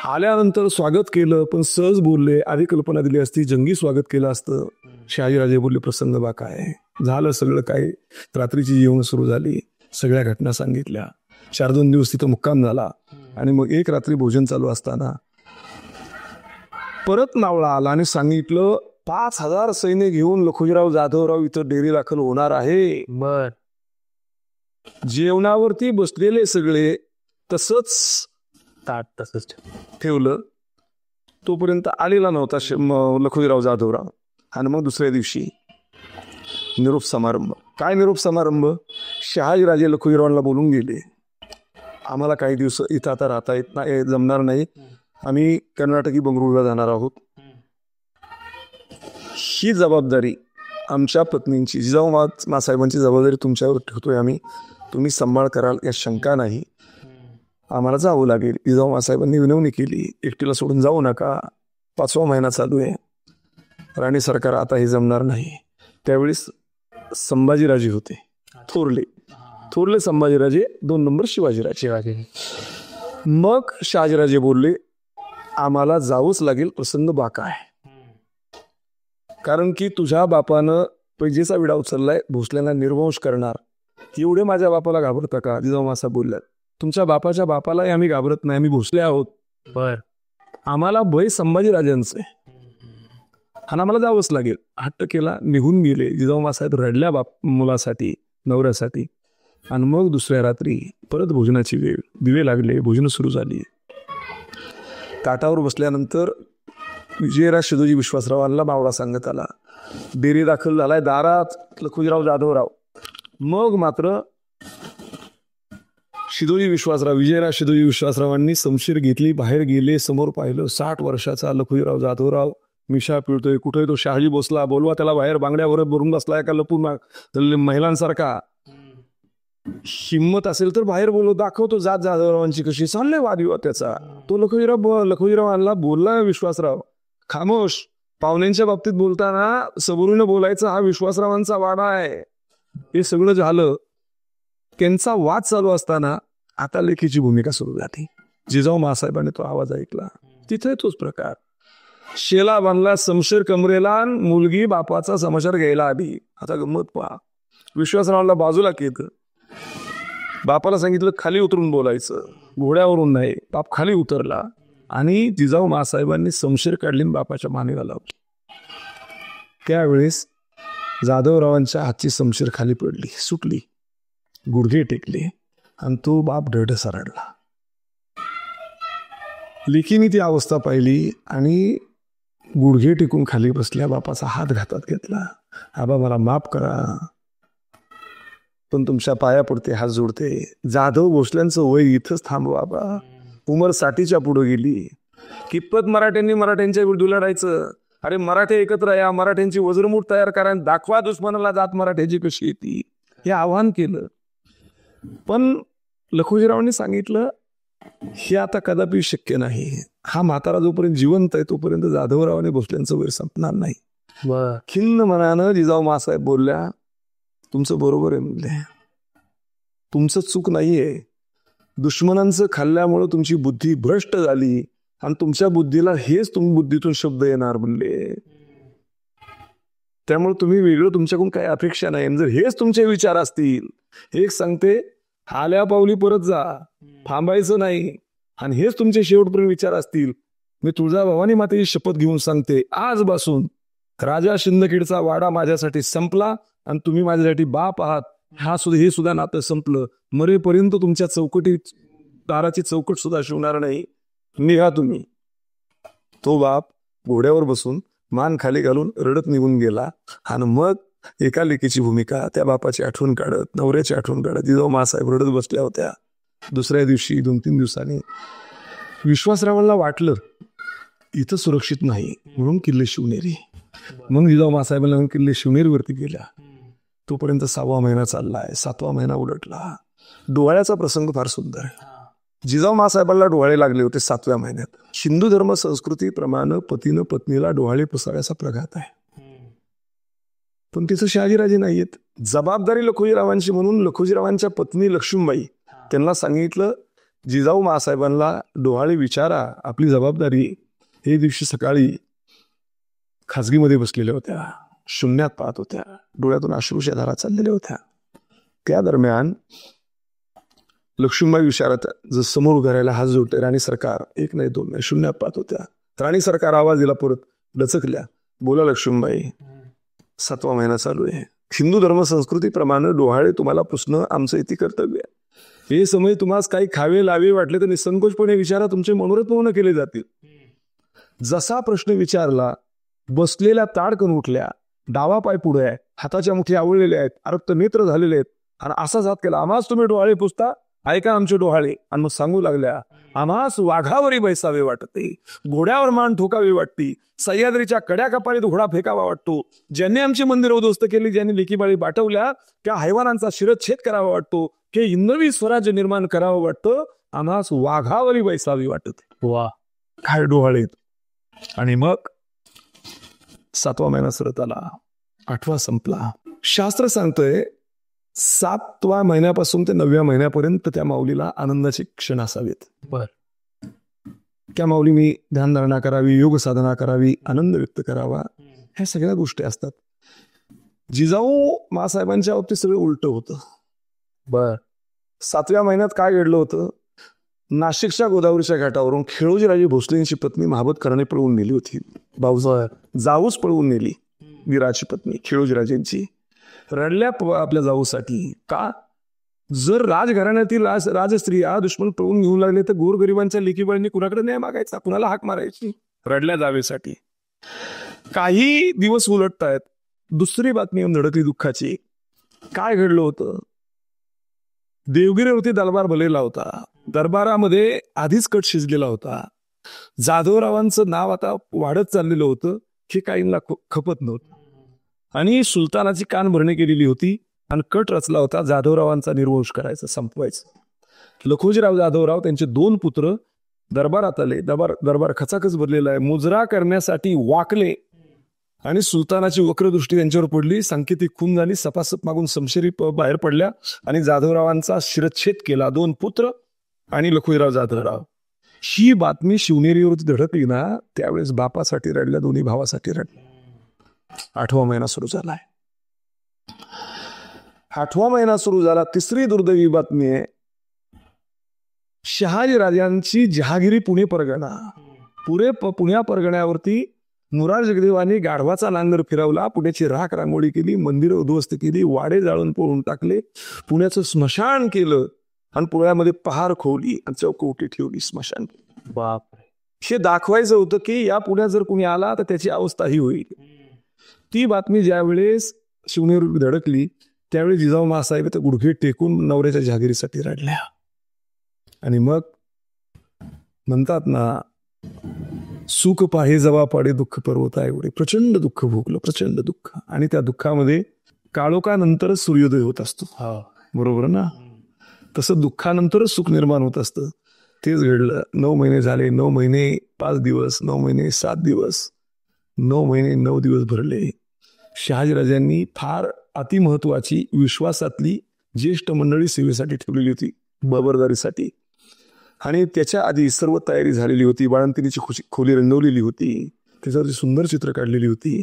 आल्यानंतर स्वागत केलं, पण सहज बोलले. आधी कल्पना दिली असती, जंगी स्वागत केलं असतं. शहाजीराजे बोलले, प्रसंग बाका आहे. झालं सगळं काही. रात्रीची जेवण सुरू झाली, सगळ्या घटना सांगितल्या. 4-2 दिवस तिथं मुक्काम झाला. आणि मग एक रात्री भोजन चालू असताना परत नावळा आला आणि सांगितलं, 5,000 सैन्य घेऊन लखुजीराव जाधवराव इथं डेरी दाखल होणार आहे. जेवणावरती बसलेले सगळे तसंच ताट तसंच ठेवलं. तोपर्यंत आलेला नव्हता लखुजीराव जाधवराव. आणि मग दुसऱ्या दिवशी निरोप समारंभ. काय निरोप समारंभ? शहाजीराजे लखुजीरावांना बोलून गेले, आम्हाला काही दिवस इथं आता राहता येत नाही, जमणार नाही, आम्ही कर्नाटकी बंगळुरूला जाणार आहोत. ही जबाबदारी आमच्या पत्नींची, जिजाऊ मासाहेबांची जबाबदारी तुमच्यावर ठेवतोय आम्ही, तुम्ही सांभाळ कराल या शंका नाही. आम्हाला जावं लागेल. जिजाऊ मासाहेबांनी विनवणी केली, एकटीला सोडून जाऊ नका, 5वा महिना चालू आहे, राणी सरकार आता हे जमणार नाही. त्यावेळेस संभाजीराजे होते, थोरले संभाजीराजे, 2 नंबर शिवाजीराजे. मग शहाजीराजे बोलले, आम्हाला जावंच लागेल, प्रसंग बाका आहे. कारण की तुझ्या बापानं पैजेचा विडा उचललाय, भोसल्यांना निर्वंश करणार, एवढे माझ्या बापाला घाबरता का? जिजाऊ मासाहेब बोलल्यात, तुमच्या बापाच्या बापालाही आम्ही घाबरत नाही, आम्ही भोसले आहोत. आम्हाला भय संभाजीराजांचं आहे आणि आम्हाला जावंच लागेल. हट्ट केला, निघून गेले. जिजाऊ मासाहेब रडल्या मुलासाठी, नवऱ्यासाठी. आणि मग दुसऱ्या रात्री परत भोजनाची वेळ, दिवे लागले, भोजन सुरू झाली. ताटावर बसल्यानंतर विजयराज शिदोजी विश्वासरावांना मावळा सांगत आला, डेरी दाखल झालाय दारात लखुजीराव जाधवराव. मग मात्र शिदोजी विश्वासराव, विजयराव शिदोजी विश्वासरावांनी शमशीर घेतली, बाहेर गेले, समोर पाहिलं 60 वर्षाचा लखुजीराव जाधवराव मिशा पिळतोय. कुठे तो शहाजी बसला, बोलवा त्याला बाहेर, बांगड्यावर भरून बसलाय का लपून महिलांसारखा. हिंमत असेल तर बाहेर बोलव, दाखवतो जात जाधवरावांची कशी. चाललंय वादविवाद त्याचा. तो लखुजीरावांना बोलला विश्वासराव, खामोश. पाहुण्यांच्या बाबतीत बोलताना सबुरीनं बोलायचं, हा विश्वासरावांचा वाडा आहे. हे सगळं झालं. त्यांचा वाद चालू असताना आता लेखीची भूमिका सुरू झाली. जिजाऊ मासाहेबांनी तो आवाज ऐकला. तिथे तोच प्रकार. शेला बांधला शमशेर कमरेला, मुलगी बापाचा समाचार घ्यायला आली. आता गंमत पहा. विश्वासरावांना बाजूला केलं, बापाला सांगितलं खाली उतरून बोलायचं, घोड्यावरून नाही. बाप खाली उतरला आणि जिजाऊ मासाहेबांनी शमशेर काढली, बापाच्या मानेला लावली. त्यावेळेस जाधवरावांच्या हातची शमशेर खाली पडली, सुटली, गुडघे टेकले आणि तो बाप ढळढळला. लेकीने ती अवस्था पाहिली आणि गुडघे टेकून खाली बसल्या बापाचा हात घातात घेतला. आबा मला माफ करा, पण तुमच्या पाया पडते, हात जोडते. जाधव भोसल्यांचं वय इथंच थांबवा बाबा. उमर 60च्या पुढे गेली. कितपत मराठ्यांच्या विरुद्ध लढायचं. अरे मराठे एकत्र या, मराठ्यांची वज्रमूठ तयार करा, दाखवा दुश्मनाला जात मराठ्याची कशी येते. हे आव्हान केलं. पण लखुजीरावांनी सांगितलं हे आता कदापि शक्य नाही. हा म्हातारा जोपर्यंत जिवंत आहे तोपर्यंत जाधवरावाने भोसल्यांचं वैर संपणार नाही. खिन्न मनानं जिजाऊ मासाहेब बोलल्या, तुमचं बरोबर आहे म्हणले, तुमचं चूक नाहीये. दुश्मनांचं खाल्ल्यामुळे तुमची बुद्धी भ्रष्ट झाली आणि तुमच्या बुद्धीला हेच तुम्ही बुद्धीतून शब्द येणार म्हणले. त्यामुळे तुम्ही वेगळं तुमच्याकडून काही अपेक्षा नाही. जर हेच तुमचे विचार असतील, एक सांगते आल्या पावली परत जा, थांबायचं नाही, आणि हेच तुमचे शेवटपर्यंत विचार असतील, मी तुळजाभवानी मातेची शपथ घेऊन सांगते आजपासून राजा शिंदखेडचा वाडा माझ्यासाठी संपला आणि तुम्ही माझ्यासाठी बाप आहात. हे सुद्धा नातं संपलं. मरेपर्यंत तुमच्या दाराची चौकट सुद्धा शिवणार नाही, निघा तुम्ही. तो बाप घोड्यावर बसून मान खाली घालून रडत निघून गेला. आणि मग एका लेकीची भूमिका, त्या बापाची आठवण काढत, नवऱ्याची आठवण काढत जिजाऊ मासाहेब रडत बसल्या होत्या. दुसऱ्या दिवशी 2-3 दिवसांनी विश्वासरावांना वाटलं इथं सुरक्षित नाही, म्हणून किल्ले शिवनेरी. मग जिजाऊ मासाहेबांना किल्ले शिवनेरीवरती गेल्या. तोपर्यंत 6वा महिना चाललाय, 7वा महिना उलटला. डोहाळ्याचा प्रसंग फार सुंदर आहे. जिजाऊ मासाहेबांना डोहाळे लागले होते 7व्या महिन्यात. हिंदू धर्म संस्कृतीप्रमाणे पतीनं पत्नीला डोहाळे पुसाव्याचा प्रघात आहे. पण तिथं शहाजीराजे नाहीयेत. जबाबदारी लखुजीरावांची म्हणून लखुजीरावांच्या पत्नी लक्ष्मीबाई त्यांना सांगितलं, जिजाऊ मासाहेबांना डोहाळे विचारा, आपली जबाबदारी. हे दिवशी सकाळी खाजगीमध्ये बसलेल्या होत्या, शून्यात पाहत होत्या, डोळ्यातून अश्रूच्या धारा चाललेल्या होत्या. त्या दरम्यान लक्ष्मीबाई विचारत जर समोर उभं राहायला हात जोडते, राणी सरकार, 1 नाही 2 नाही, शून्यात पाहत होत्या. राणी सरकार आवाज दिला, परत डचकल्या. बोला लक्ष्मीबाई, 7वा महिना चालू आहे. हिंदू धर्म संस्कृतीप्रमाणे डोहाळे तुम्हाला पुसणं आमचं इथे कर्तव्य आहे. हे समय तुम्हाला काही खावे लावे वाटले तर निसंकोचपणे विचारा, तुमचे मनोरथ पूर्ण केले जातील. जसा प्रश्न विचारला, बसलेल्या ताडकन उठल्या, डावा पाय पुढे आहे, हाताच्या मुठी आवळलेल्या आहेत, अरक्त नेत्र झालेले आहेत, आणि असाच हात केला, आम्हाच तुम्ही डोहाळे पुसता, ऐका आमचे डोहाळे. आणि मग सांगू लागल्या, आम्हास वाघावरी बैसावे वाटते, घोड्यावर मान ठोकावी वाटती, सह्याद्रीच्या कड्या कपारीत घोडा फेकावा वाटतो, ज्यांनी आमची मंदिर उद्ध्वस्त केली, ज्यांनी लेकीबाळी बाटवल्या, त्या हैवानांचा शिरच्छेद करावा वाटतो, की हिंदवी स्वराज्य निर्माण करावं वाटतं, आम्हास वाघावरी बैसावी वाटते. वा, काय डोहाळे. आणि मग 7वा महिना सरत आला, 8वा संपला. शास्त्र सांगतंय 7व्या महिन्यापासून ते 9व्या महिन्यापर्यंत त्या माऊलीला आनंदाचे क्षण असावेत. त्या माऊलीने ध्यानधारणा करावी, योग साधना करावी, आनंद व्यक्त करावा, ह्या सगळ्या गोष्टी असतात. जिजाऊ मासाहेबांच्या बाबतीत सगळं उलट होतं. 7व्या महिन्यात काय घडलं होतं, नाशिकच्या गोदावरीच्या घाटावरून खेळोजीराजे भोसलेंची पत्नी महाबत कराने पळवून नेली होती. जाऊच पळवून नेली वीराची पत्नी खेळोजीराजेंची. रडल्या आपल्या जाऊसाठी. का? जर राजघराण्यातील राजस्त्रिया दुश्मन पळवून घेऊन लागले तर गोरगरिबांच्या लेकीबाळींनी कुणाकडे न्याय मागायचा, कुणाला हाक मारायची रडल्या जावेसाठी. काही दिवस उलटतायत, दुसरी बातमी येऊन धडकली दुःखाची. काय घडलं होतं, देवगिरीवरती दरबार भरलेला होता. दरबारामध्ये आधीच कट शिजलेला होता. जाधवरावांचं नाव आता वाढत चाललेलं होतं, हे काहींना खपत नव्हतं. आणि सुलतानाची कान भरणी केलेली होती आणि कट रचला होता जाधवरावांचा निर्वंश करायचा, संपवायचं. लखोजीराव जाधवराव त्यांचे 2 पुत्र दरबारात आले. दरबार खचाखच भरलेला आहे. मुजरा करण्यासाठी वाकले आणि सुलतानाची वक्रदृष्टी त्यांच्यावर पडली. सांकेतिक खून झाली. सपासप मागून समशेरी बाहेर पडल्या आणि जाधवरावांचा शिरच्छेद केला. 2 पुत्र आणि लखोजीराव जाधवराव. ही बातमी शिवनेरीवरती धडकली ना, त्यावेळेस बापासाठी रडल्या, दोन्ही भावासाठी रडल्या. 8वा महिना सुरू झालाय. 8वा महिना सुरू झाला. तिसरी दुर्दैवी बातमी आहे. शहाजी राजांची जहागिरी पुणे परगणा. पुण्या परगण्यावरती मुरार जगदेवानी गाढवाचा नांगर फिरवला. पुण्याची राख रांगोळी केली, मंदिरं उद्ध्वस्त केली, वाडे जाळून पळून टाकले, पुण्याचं स्मशान केलं आणि पुण्यामध्ये पहार खोवली आणि चौकवटी ठेवली, स्मशान. बाप, हे दाखवायचं होतं की या पुण्यात जर कुणी आला तर त्याची अवस्था ही होईल. ती बातमी ज्यावेळेस शिवनेरीवर धडकली त्यावेळी जिजाऊ मासाहेब तर गुडघे टेकून नवऱ्याच्या जहागिरीसाठी रडल्या. आणि मग म्हणतात ना, सुख पाहे जवा पाडे दुःख पर्वत आहे एवढे. प्रचंड दुःख भोगलं, प्रचंड दुःख. आणि त्या दुःखामध्ये काळोखानंतरच सूर्योदय होत असतो. बरोबर ना? तसं दुःखानंतरच सुख निर्माण होत असतं. तेच घडलं. 9 महिने झाले. 9 महिने 5 दिवस, 9 महिने 7 दिवस, 9 महिने 9 दिवस भरले. शहाजीराजांनी फार अतिमहत्वाची विश्वासातली ज्येष्ठ मंडळी सेवेसाठी ठेवलेली होती, खबरदारीसाठी. आणि त्याच्या आधी सर्व तयारी झालेली होती. बाळंतिणीची खोली रंगवलेली होती, त्याच्यावरती सुंदर चित्र काढलेली होती.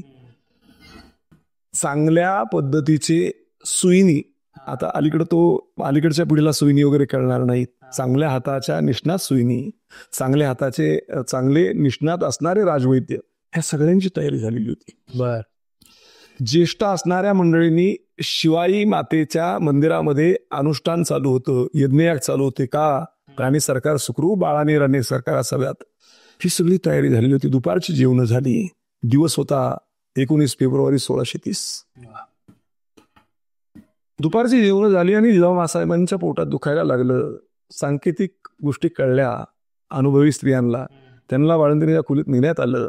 चांगल्या पद्धतीचे सुईणी, आता अलीकडच्या पिढीला सुईणी वगैरे करणार नाहीत. चांगल्या हाताच्या निष्णात सुईणी, चांगल्या हाताचे चांगले निष्णात असणारे राजवैद्य, ह्या सगळ्यांची तयारी झालेली होती. बर. ज्येष्ठ असणाऱ्या मंडळींनी शिवाई मातेच्या मंदिरामध्ये अनुष्ठान चालू होतं, यज्ञयाग चालू होते. का? राणी सरकार सुखरू, बाळाने राणी सरकार असाव्यात, ही सगळी तयारी झालेली होती. दुपारची जेवण झाली. दिवस होता 19 फेब्रुवारी 1630. दुपारची जेवण झाली आणि जिजाऊ मासाहेबांच्या पोटात दुखायला लागलं. सांकेतिक गोष्टी कळल्या अनुभवी स्त्रियांना. त्यांना बाळंतिणीच्या खोलीत नेण्यात आलं.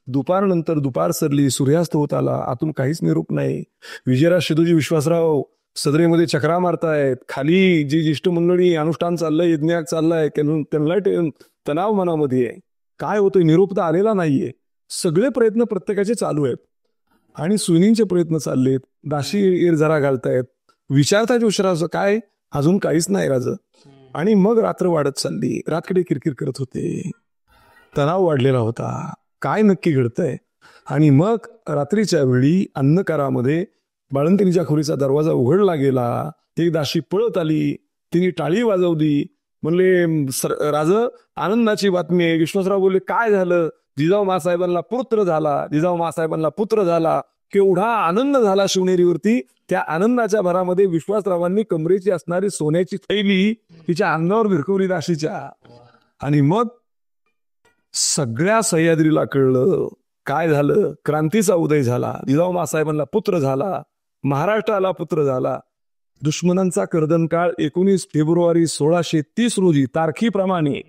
दुपारनंतर दुपार सरली, सूर्यास्त होत आला. आतून काहीच निरूप नाही. विजयराज शिदोजी विश्वासराव सदरेमध्ये चक्रा मारतायत. खाली जी ज्येष्ठ मंडळी अनुष्ठान चाललंय, यज्ञयाग चाललाय, त्यांना तणाव मनामध्ये आहे. काय होतंय? निरोप तर आलेला नाहीये. सगळे प्रयत्न प्रत्येकाचे चालू आहेत आणि सुईणींचे प्रयत्न चाललेत. दाशी जरा घालतायत. विचारतायत उशिराचं, काय? अजून काहीच नाही राज. आणि मग रात्र वाढत चालली. रातकडे किरकिर करत होते. तणाव वाढलेला होता. काय नक्की घडतंय? आणि मग रात्रीच्या वेळी अंधकारामध्ये बाळंतिणीच्या खोलीचा दरवाजा उघडला गेला. एक दाशी पळत आली. तिने टाळी वाजवली. म्हणले, राज, आनंदाची बातमी आहे. विश्वासराव बोलले, काय झालं? जिजाऊ मासाहेबांना पुत्र झाला. जिजाऊ मासाहेबांना पुत्र झाला. केवढा आनंद झाला शिवनेरीवरती. त्या आनंदाच्या भरामध्ये विश्वासरावांनी कमरेची असणारी सोन्याची थैली तिच्या अंगावर भिरकवली दाशीच्या. आणि मग सगळ्या सह्याद्रीला कळलं काय झालं. क्रांतीचा उदय झाला. जिजाऊ मासाहेबांना पुत्र झाला. महाराष्ट्राला पुत्र झाला. दुश्मनांचा कर्दनकाळ 19 फेब्रुवारी 1630 रोजी तारखीप्रमाणे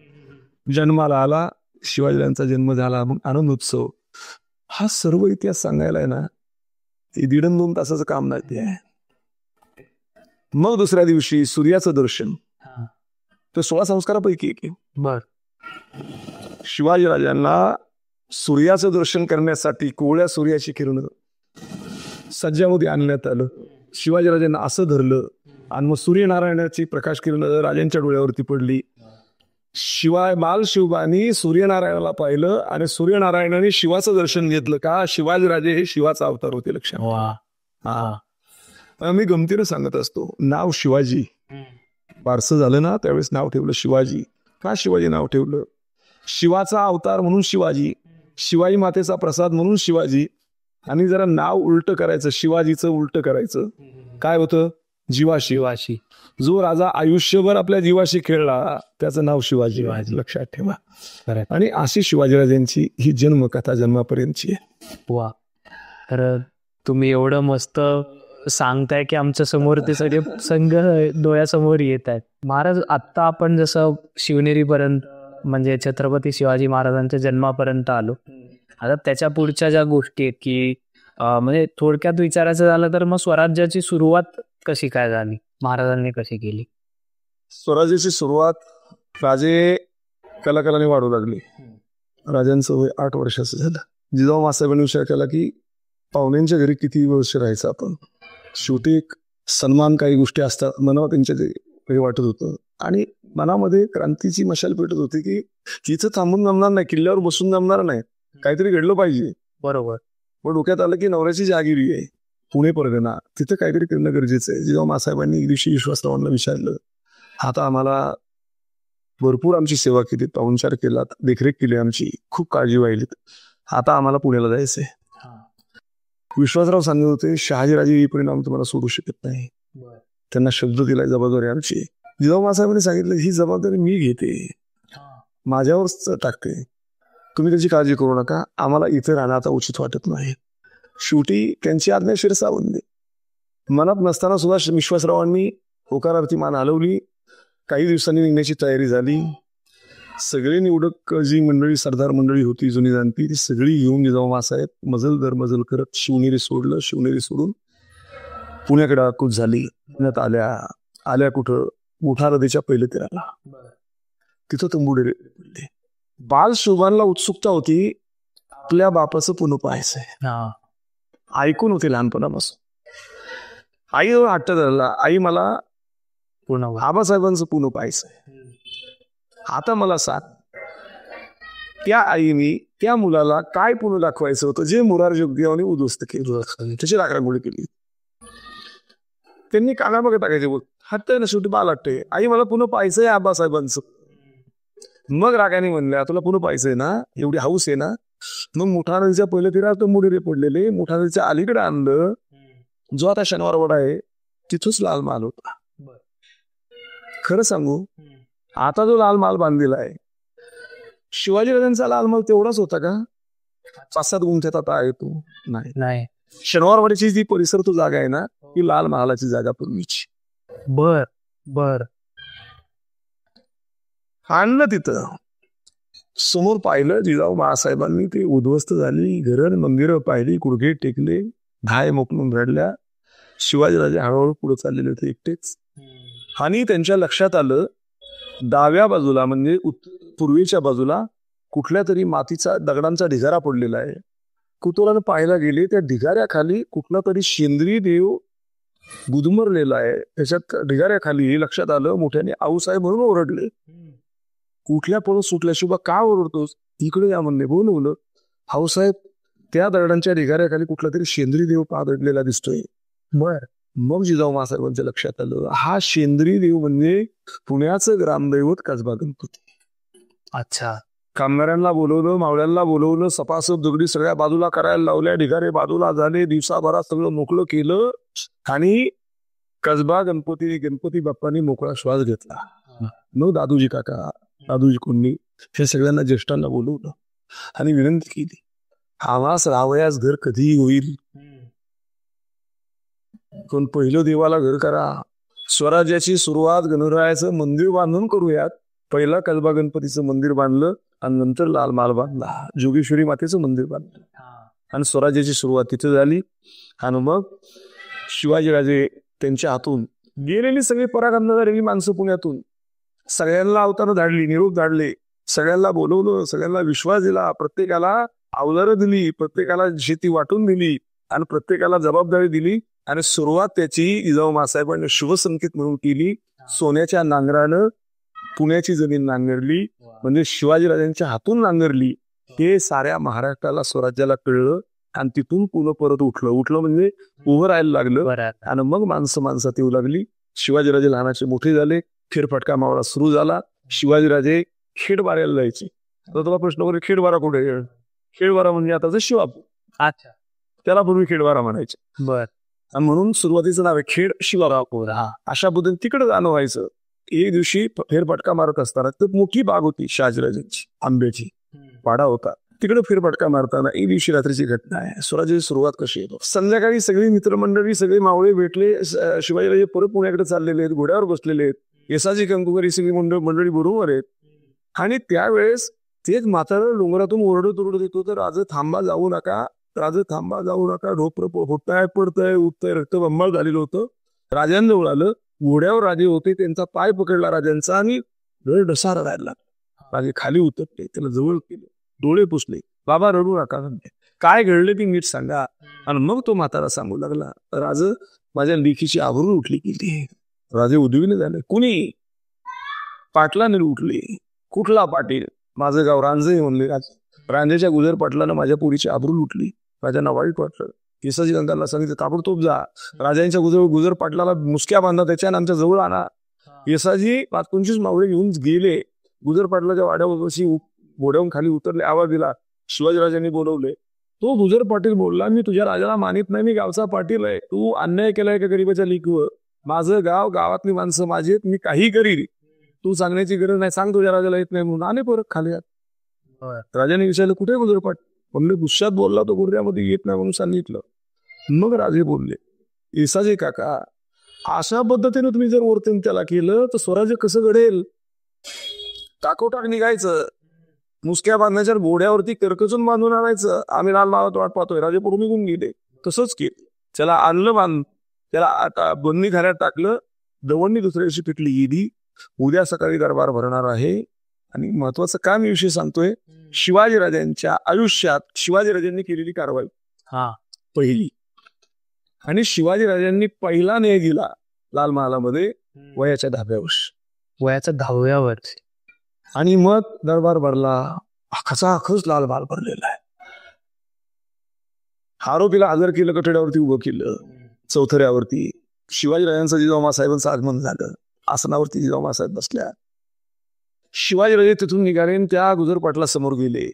जन्माला आला. शिवाजीराजांचा जन्म झाला. मग आनंद उत्सव. हा सर्व इतिहास सांगायला आहे ना, 1.5-2 तासाचं काम नाही ते आहे. मग दुसऱ्या दिवशी सूर्याचं दर्शन. तर 16 संस्कारापैकी एक आहे. बर. शिवाजीराजांना सूर्याचं दर्शन करण्यासाठी कोवळ्या सूर्याची किरण सज्जामध्ये आणण्यात आलं. शिवाजीराजांना असं धरलं आणि मग सूर्यनारायणाची प्रकाश किरण राजांच्या डोळ्यावरती पडली. बाल शिवबानी सूर्यनारायणाला पाहिलं आणि सूर्यनारायणाने शिवाचं दर्शन घेतलं. का? शिवाजीराजे हे शिवाचा अवतार होते. लक्षात. मी गमतीनं सांगत असतो, नाव शिवाजी बारसं झालं ना, त्यावेळेस नाव ठेवलं शिवाजी. का शिवाजी नाव ठेवलं? शिवाचा अवतार म्हणून शिवाजी, शिवाई मातेचा प्रसाद म्हणून शिवाजी. आणि जरा नाव उलट करायचं, शिवाजीचं उलट करायचं. काय होतं? जीवाशी. जो राजा आयुष्यभर आपल्या जीवाशी खेळला त्याचं नाव शिवाजी. लक्षात ठेवा. आणि अशी शिवाजीराजांची ही जन्मकथा जन्मापर्यंतची आहे. वा. तर तुम्ही एवढं मस्त सांगताय की आमच्या समोर ते सगळे संघ डोळ्यासमोर येत आहेत. महाराज, आत्ता आपण जसं शिवनेरीपर्यंत म्हणजे छत्रपती शिवाजी महाराजांच्या जन्मापर्यंत आलो. आता त्याच्या पुढच्या ज्या गोष्टी आहेत की म्हणजे थोडक्यात विचारायचं झालं तर मग स्वराज्याची सुरुवात कशी काय झाली, महाराजांनी कशी केली? स्वराज्याची सुरुवात राजे कलाकाराने वाढू लागले. राजांचं वय 8 वर्षाचं झालं. जिजाऊ मासाहेबांनी विचार केला की पाहुण्यांच्या घरी किती वर्ष राहायचं आपण. शेवटी एक सन्मान, काही गोष्टी असतात मनावर त्यांच्या ते वाटत होतं आणि मनामध्ये क्रांतीची मशाल पेटत होती की तिथं थांबून जमणार नाही, किल्ल्यावर बसून जमणार नाही, काहीतरी घडलं पाहिजे. बरोबर. पण डोक्यात आलं की नवऱ्याची जहागिरी आहे पुणे परगणा, तिथं काहीतरी करणं गरजेचं आहे. जिजाऊ मासाहेबांनी दिवशी विश्वासरावांना विचारलं, आता आम्हाला भरपूर आमची सेवा केली, पाहुणचार केला, देखरेख केली, आमची खूप काळजी वाहिली, आता आम्हाला पुण्याला जायचंय. विश्वासराव सांगत होते, शहाजीराजे येईपर्यंत आम्ही तुम्हाला सोडू शकत नाही. त्यांना शब्द दिलाय, जबाबदारी आमची. जिजाऊ मासाहेबांनी सांगितलं, ही जबाबदारी मी घेते, माझ्यावरच टाकते, तुम्ही त्याची काळजी करू नका, आम्हाला इथे राहणं आता उचित वाटत नाही. शेवटी त्यांची आज्ञा शिरसावली. मनात नसताना सुद्धा विश्वासरावांनी होकारार्थी मान हलवली. काही दिवसांनी निघण्याची तयारी झाली. सगळे निवडक जी मंडळी, सरदार मंडळी होती जुनी जाणती, ती सगळी घेऊन जिजाऊ मासाहेब मजल दर मजल करत शिवनेरी सोडलं. शिवनेरी सोडून पुण्याकडे कूच झाली. पुण्यात आल्या कुठं, मोठा नदीच्या पहिल्या तीराला. तिथं तंबू पडले. बाल शोभानला उत्सुकता होती, आपल्या बापाचं पुन्हा पाहायचंय. ऐकून होते लहानपणापासून. आई हट्ट धरला, आई मला आबासाहेबांचं पुन्हा पाहायचंय. आता मला सांग, त्या आईने त्या मुलाला काय पुन्हा दाखवायचं होतं जे मोरारजी देवाने उद्ध्वस्त केलं, त्याची राखरांगोळी केली. त्यांनी कानामागे टाकायचे, बोल हट्ट ना, शेवटी बाल हट्टे, आई मला पुन्हा पाहायचंय आबासाहेबांचं. मग रागाने म्हणल्या, तुला पुन्हा पाहायचंय ना, एवढी हाऊस आहे ना, मग मोठा नदीच्या पहिल्या तीरात मुडेरे पडलेले मोठा नदीच्या अलीकडे आणलं, जो आता शनिवार वाडा आहे तिथंच लाल महाल होता. खरं सांगू, आता जो लाल महाल बांधलेला आहे, शिवाजीराजांचा लाल महाल तेवढाच होता का? 5-7 गुंठ्यात आता आहे तो? नाही. शनिवारवाडीची जी परिसर तो जागा आहे ना, ती लाल महालाची जागा पूर्वीची. बर. आणलं तिथं, समोर पाहिलं जिजाऊ मासाहेबांनी, ते उद्ध्वस्त झाली. घरं मंदिरं पाहिली, गुडघे टेकले, धाय मोकलून रडल्या. शिवाजीराजे हळूहळू पुढे चाललेले होते एकटेच. आणि त्यांच्या लक्षात आलं, डाव्या बाजूला म्हणजे पूर्वेच्या बाजूला कुठल्या तरी मातीचा दगडांचा ढिगारा पडलेला आहे. कुतूहलानं पाहायला गेले, त्या ढिगाऱ्याखाली कुठला तरी शेंद्री देव गुदमरलेला आहे. त्याच्यात ढिगाऱ्याखाली लक्षात आलं, मोठ्याने आऊसाहेब म्हणून ओरडले. कुठल्या पळून सुटल्या, शुभा का ओरडतोस, इकडे या म्हणले. बोलवलं, आऊसाहेब त्या दगडांच्या ढिगाऱ्याखाली कुठला तरी शेंद्री देव पादडलेला दिसतोय. मग जिजाऊ मासाहेबांच्या लक्षात आलं, हा शेंद्री देव म्हणजे पुण्याचं ग्रामदैवत कसबा गणपती. अच्छा. कामगारांना बोलवलं, मावळ्यांना बोलवलं, सपासप दगडी सगळ्या बाजूला करायला लावल्या, ढिगारे बाजूला झाले, दिवसाभरात सगळं मोकळं केलं आणि कसबा गणपती बाप्पांनी मोकळा श्वास घेतला. मग दादूजी काका, दादूजी कोणी, हे सगळ्यांना ज्येष्ठांना बोलवलं आणि विनंती केली, आवास रावयास घर कधी होईल, पण पहिलं देवाला घर करा. स्वराज्याची सुरुवात गणरायाचं मंदिर बांधून करूयात. पहिला कसबा गणपतीचं मंदिर बांधलं आणि नंतर लाल महाल बांधला, जोगेश्वरी मातेचं मंदिर बांधलं आणि स्वराज्याची सुरुवात तिथे झाली. आणि मग शिवाजीराजे त्यांच्या हातून गेलेली सगळी पराक्रम झालेली माणसं पुण्यातून सगळ्यांना अवतार धाडली, निरोप धाडले, सगळ्यांना बोलवलं, सगळ्यांना विश्वास दिला, प्रत्येकाला अवजारं दिली, प्रत्येकाला शेती वाटून दिली आणि प्रत्येकाला जबाबदारी दिली. आणि सुरुवात त्याची जिजाऊ मासाहेबांनी शुभसंकेत म्हणून केली. सोन्याच्या नांगरानं पुण्याची जमीन नांगरली, म्हणजे शिवाजीराजांच्या हातून नांगरली. हे साऱ्या महाराष्ट्राला, स्वराज्याला कळलं आणि तिथून पुन्हा परत उठलं म्हणजे उभं राहायला लागलं. आणि मग माणसात येऊ लागली. शिवाजीराजे लहानाचे मोठे झाले, फेरफटका मावळा सुरू झाला. शिवाजीराजे खेडबाऱ्याला जायचे. तर तुला प्रश्न वगैरे, खेडबारा कुठे? खेडबारा म्हणजे आताचं शिवापूर. अच्छा. त्याला पूर्वी खेडबारा म्हणायचे. आणि म्हणून सुरुवातीचं नाव आहे खेड शिवापूर. अशा पद्धतीने तिकडे जाणं व्हायचं. एक दिवशी फेरफटका मारत असताना तर मोठी बाग होती शहाजीराजांची, आंब्याची वाडा होता. तिकडे फेरफटका मारताना एक दिवशी रात्रीची घटना आहे. स्वराज्याची सुरुवात कशी येतो. संध्याकाळी सगळी मित्रमंडळी, सगळे मावळे भेटले. शिवाजीराजे परत पुण्याकडे चाललेले आहेत, घोड्यावर बसलेले आहेत. येसाजी कंकुवरी सगळी मंडळी बरोबर आहेत. आणि त्यावेळेस तेच म्हातारं डोंगरातून ओरडत येतो तर राजे थांबा, जाऊ नका, राजे थांबा, जाऊ नका, ढोपर होताय, पडतंय, उठतंय, रक्तबंबाळ झालेलं होतं. राजांजवळ आलं. घोड्यावर राजे होते, त्यांचा पाय पकडला राजांचा आणि डसारा राहिला. राजे खाली उतरले, त्याला जवळ केले, डोळे पुसले. बाबा रडू नका, काय घडले ती नीट सांगा. आणि मग तो म्हातारा सांगू लागला, राज माझ्या लेखीची आबरू उठली गेली. राजे उद्विग्न झाले. कुणी? पाटलाने उठले. कुठला पाटील? माझं गाव रांजे म्हणले. रांजेच्या गुजर पाटलानं माझ्या पोरीची आबरू लुटली. राजांना वाईट वाटलं. येसाजी गंगाला सांगितलं, ताबडतोब जा, राजांच्या गुजर पाटलाला मुसक्या बांधा, त्याच्या आमच्या जवळ आणा. येसाजी 25 मावळे घेऊन गेले. गुजर पाटलाच्या वाड्यावरशी घोड्यावरून खाली उतरले. आवाज दिला. शिवाजीराजांनी बोलवले. तो गुजर पाटील बोलला, मी तुझ्या राजाला मानित नाही, मी गावचा पाटील आहे. तू अन्याय केलाय का गरीबाच्या लेकीवर? माझं गाव, गावातली माणसं माझी आहेत, मी काही करील. तू सांगण्याची गरज नाही, सांग तुझ्या राजाला येत नाही म्हणून. आणि परत खाली राजाने विचारलं, कुठे गुजर पाटील? म्हणजे गुस्सात बोलला तो, गुर्द्यामध्ये येत नाही म्हणून सांगितलं. मग राजे बोलले, येसाजी काका, अशा पद्धतीने तुम्ही जर वर्तन त्याला केलं तर स्वराज्य कसं घडेल? टाकोटाक निघायचं, मुसक्या बांधण्याच्या घोड्यावरती करकचून बांधून आणायचं. आम्ही लाल मावत वाट पाहतोय. राजे पडून निघून गेले. तसंच केलं. त्याला आणलं बांध, त्याला आता बंदी घाण्यात टाकलं. दवंडी दुसऱ्या दिवशी पिटली गेली. उद्या सकाळी दरबार भरणार आहे. आणि महत्वाचं काम विषय सांगतोय, शिवाजीराजांच्या आयुष्यात शिवाजीराजांनी केलेली कारवाई पहिली. आणि शिवाजीराजांनी पहिला न्याय दिला लाल महालामध्ये वयाच्या 10व्या वर्षी. वयाच्या 10व्या वर्षी. आणि मग दरबार भरला. अखाचा अखच लाल महाल भरलेला आहे. आरोपीला हजर केलं, कठड्यावरती उभं केलं, चौथऱ्यावरती. शिवाजीराजांचं जिजाऊमासाहेबांचं आगमन झालं. आसनावरती जिजाऊमासाहेब बसल्या. शिवाजीराजे तिथून निघाले, त्या गुजर पाटला समोर गेले.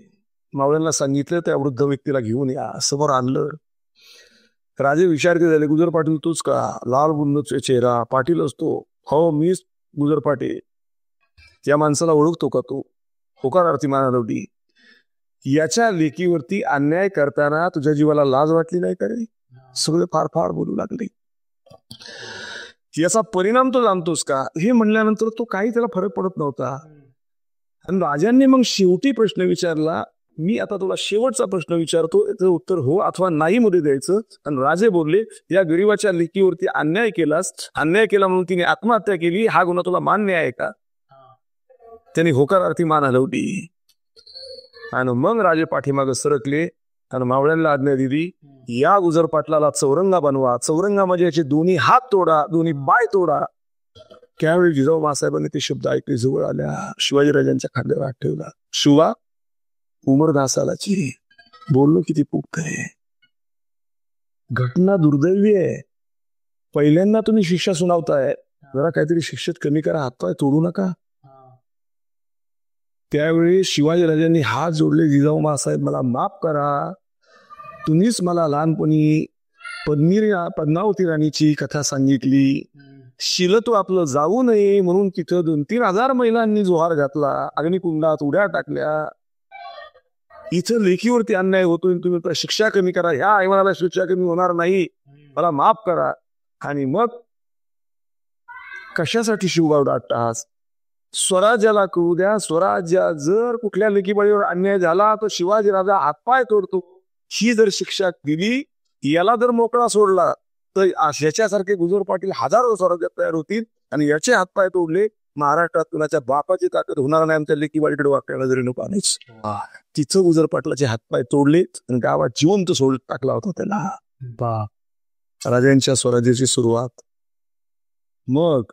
मावळ्यांना सांगितलं त्या वृद्ध व्यक्तीला घेऊन या. समोर आणलं. राजे विचारते झाले, गुजर पाटील तूच का? लाल बुंद चेहरा, पाटील असतो. हो मीच गुजर पाटील. या माणसाला ओळखतो का तू? होकारार्थी मानवली. याच्या लेकीवरती अन्याय करताना तुझ्या जीवाला लाज वाटली नाही का रे? सगळे फार फार बोलू लागले. याचा परिणाम तो जाणतोस का? हे म्हणल्यानंतर तो काही त्याला फरक पडत नव्हता. आणि राजांनी मग शेवटी प्रश्न विचारला, मी आता तुला शेवटचा प्रश्न विचारतो, याचं उत्तर हो अथवा नाही मध्ये द्यायचं. आणि राजे बोलले, या गरीबाच्या लेकीवरती अन्याय केलास, अन्याय केला म्हणून तिने आत्महत्या केली, हा गुन्हा तुला मान्य आहे का? त्यांनी होकारार्थी मान हलवली. आणि मग राजे पाठीमागे सरकले आणि मावळ्यांना आज्ञा दिली, या गुजर पाटलाला चौरंगा बनवा. चौरंगा म्हणजे याचे दोन्ही हात तोडा, दोन्ही पाय तोडा. त्यावेळी जिजाऊ मासाहेबांनी ते शब्द ऐकले. जवळ आल्या, शिवाजीराजांच्या खांद्यावर हात ठेवला. शिवा, उमर 10 सालाची, बोललो किती पुक्त आहे. घटना दुर्दैवी आहे. पहिल्यांदा तुम्ही शिक्षा सुनावताय, जरा काहीतरी शिक्षेत कमी करा, हातपाय तोडू नका. त्यावेळी शिवाजीराजांनी हात जोडले, जिजाऊ मासाहेब मला माफ करा. तुम्हीच मला लहानपणी पद्मावती राणीची कथा सांगितली. शिलतो आपलं जाऊ नये म्हणून तिथं 2-3 हजार महिलांनी जोहार घातला, अग्निकुंडात उड्या टाकल्या. इथं लेखीवरती अन्याय होतोय, तुम्ही शिक्षा कमी करा. ह्या आईमानाला शिक्षा कमी होणार नाही, मला माफ करा. आणि मग कशासाठी शिवगाव दाटतास? स्वराज्याला करू द्या. स्वराज्या जर कुठल्या लेकीबाळीवर अन्याय झाला तर शिवाजी राजा हातपाय तोडतो. ही जर शिक्षा दिली, याला जर मोकळा सोडला तर याच्यासारखे गुजर पाटील हजारो स्वराज्यात तयार होतील. आणि याचे हातपाय तोडले, महाराष्ट्रात कुणाच्या बापाची ताकद होणार नाही. आमच्या लेकीबाळीकडे वाकायला जरी नको आणायच. तिथं गुजर पाटलाचे हातपाय तोडलेत आणि गावात जिवंत सोडत टाकला होता त्याला. राजांच्या स्वराज्याची सुरुवात. मग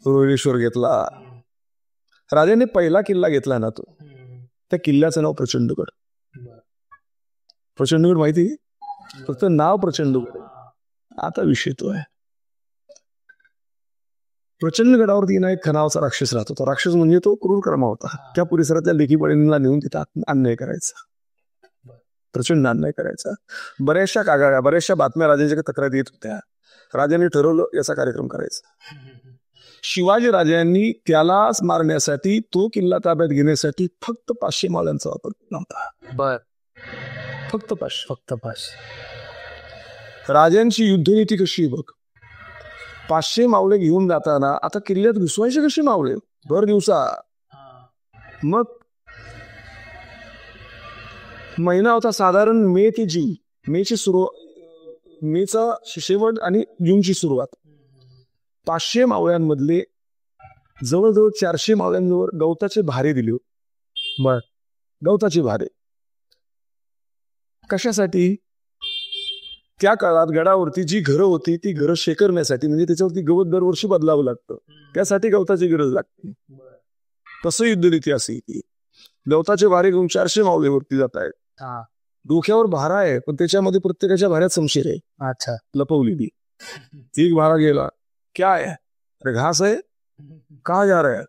रोहिलेश्वर घेतला. राजाने पहिला किल्ला घेतला ना, तो त्या किल्ल्याचं नाव प्रचंडगड. प्रचंडगड माहिती? फक्त नाव प्रचंडगड. आता विषय तो आहे, प्रचंडगडावरती ना एक खनावचा राक्षस राहत होता. राक्षस म्हणजे तो क्रूरकर्मा होता. त्या परिसरातल्या लेकीबाळींना नेऊन तिथं अन्याय करायचा, प्रचंड अन्याय करायचा. बऱ्याचशा कागाळ्या, बऱ्याचशा बातम्या राजांच्या तक्रारी येत होत्या. राजाने ठरवलं याचा कार्यक्रम करायचा. शिवाजी राजांनी त्यालाच मारण्यासाठी, तो किल्ला ताब्यात घेण्यासाठी फक्त 500 मावळ्यांचा वापर केला होता. बर. फक्त 500. फक्त 500. राजांची युद्धनीती कशी बघ. 500 मावळे घेऊन जाताना आता किल्ल्यात घुसवायचे कसे मावळे भर दिवसा. मग महिना होता साधारण मे ते जून. मेची सुरुवात, मेचा शेवट आणि जूनची सुरुवात. 500 मावळ्यांमधले जवळजवळ 400 मावळ्यांवर गवताचे भारे दिले. बर. गवताचे भारे कशासाठी. त्या काळात गडावरती जी घरं होती ती घरं शेकरण्यासाठी, म्हणजे त्याच्यावरती गवत दरवर्षी बदलावं लागतं, त्यासाठी गवताची गरज लागते. तसं युद्धनीती असे की गवताचे भारे घेऊन 400 मावळे वरती जात आहेत. डोक्यावर भारा आहे पण त्याच्यामध्ये प्रत्येकाच्या भाऱ्यात शमशीर आहे. अच्छा. लपवलेली. एक भारा गेला. क्या है. अरे घास है. कहा जा रहा है.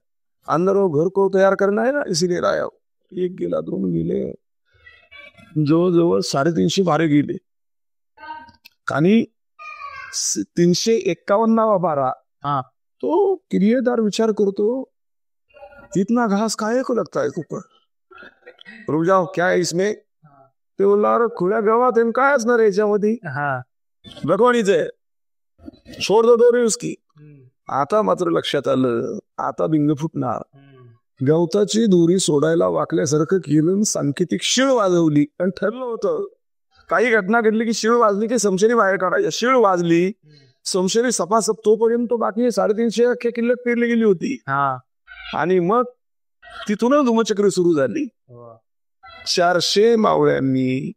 अंदर वो घर को तैयार करना है ना, इसीलिए लाया. एक गेला, 2 गेले, जवळजवळ 350 भारे गेले. आणि 351 बारा. तो किल्लेदार विचार करतो, इतना घास काहे को लगता है ऊपर, रुक जाओ क्या है इसमें. ते बोलला, अरे खुल्या गावात काय असणार याच्यामध्ये. भगवानीच आहे, सोड दो दोरी उसकी. आता मात्र लक्षात आलं, आता बिंग फुटणार. गवताची दोरी सोडायला वाकल्यासारखं केलं, सांकेतिक शिळ वाजवली आणि ठरलं होतं काही घटना घडली की शिळ वाजली की समशेरी बाहेर काढायच्या. शिळ वाजली, समशेरी सपासप, तोपर्यंत बाकी 350 अख्ख्या किल्ल्यात पेरली गेली होती. आणि मग तिथूनच धुमचक्री सुरू झाली. 400 मावळ्यांनी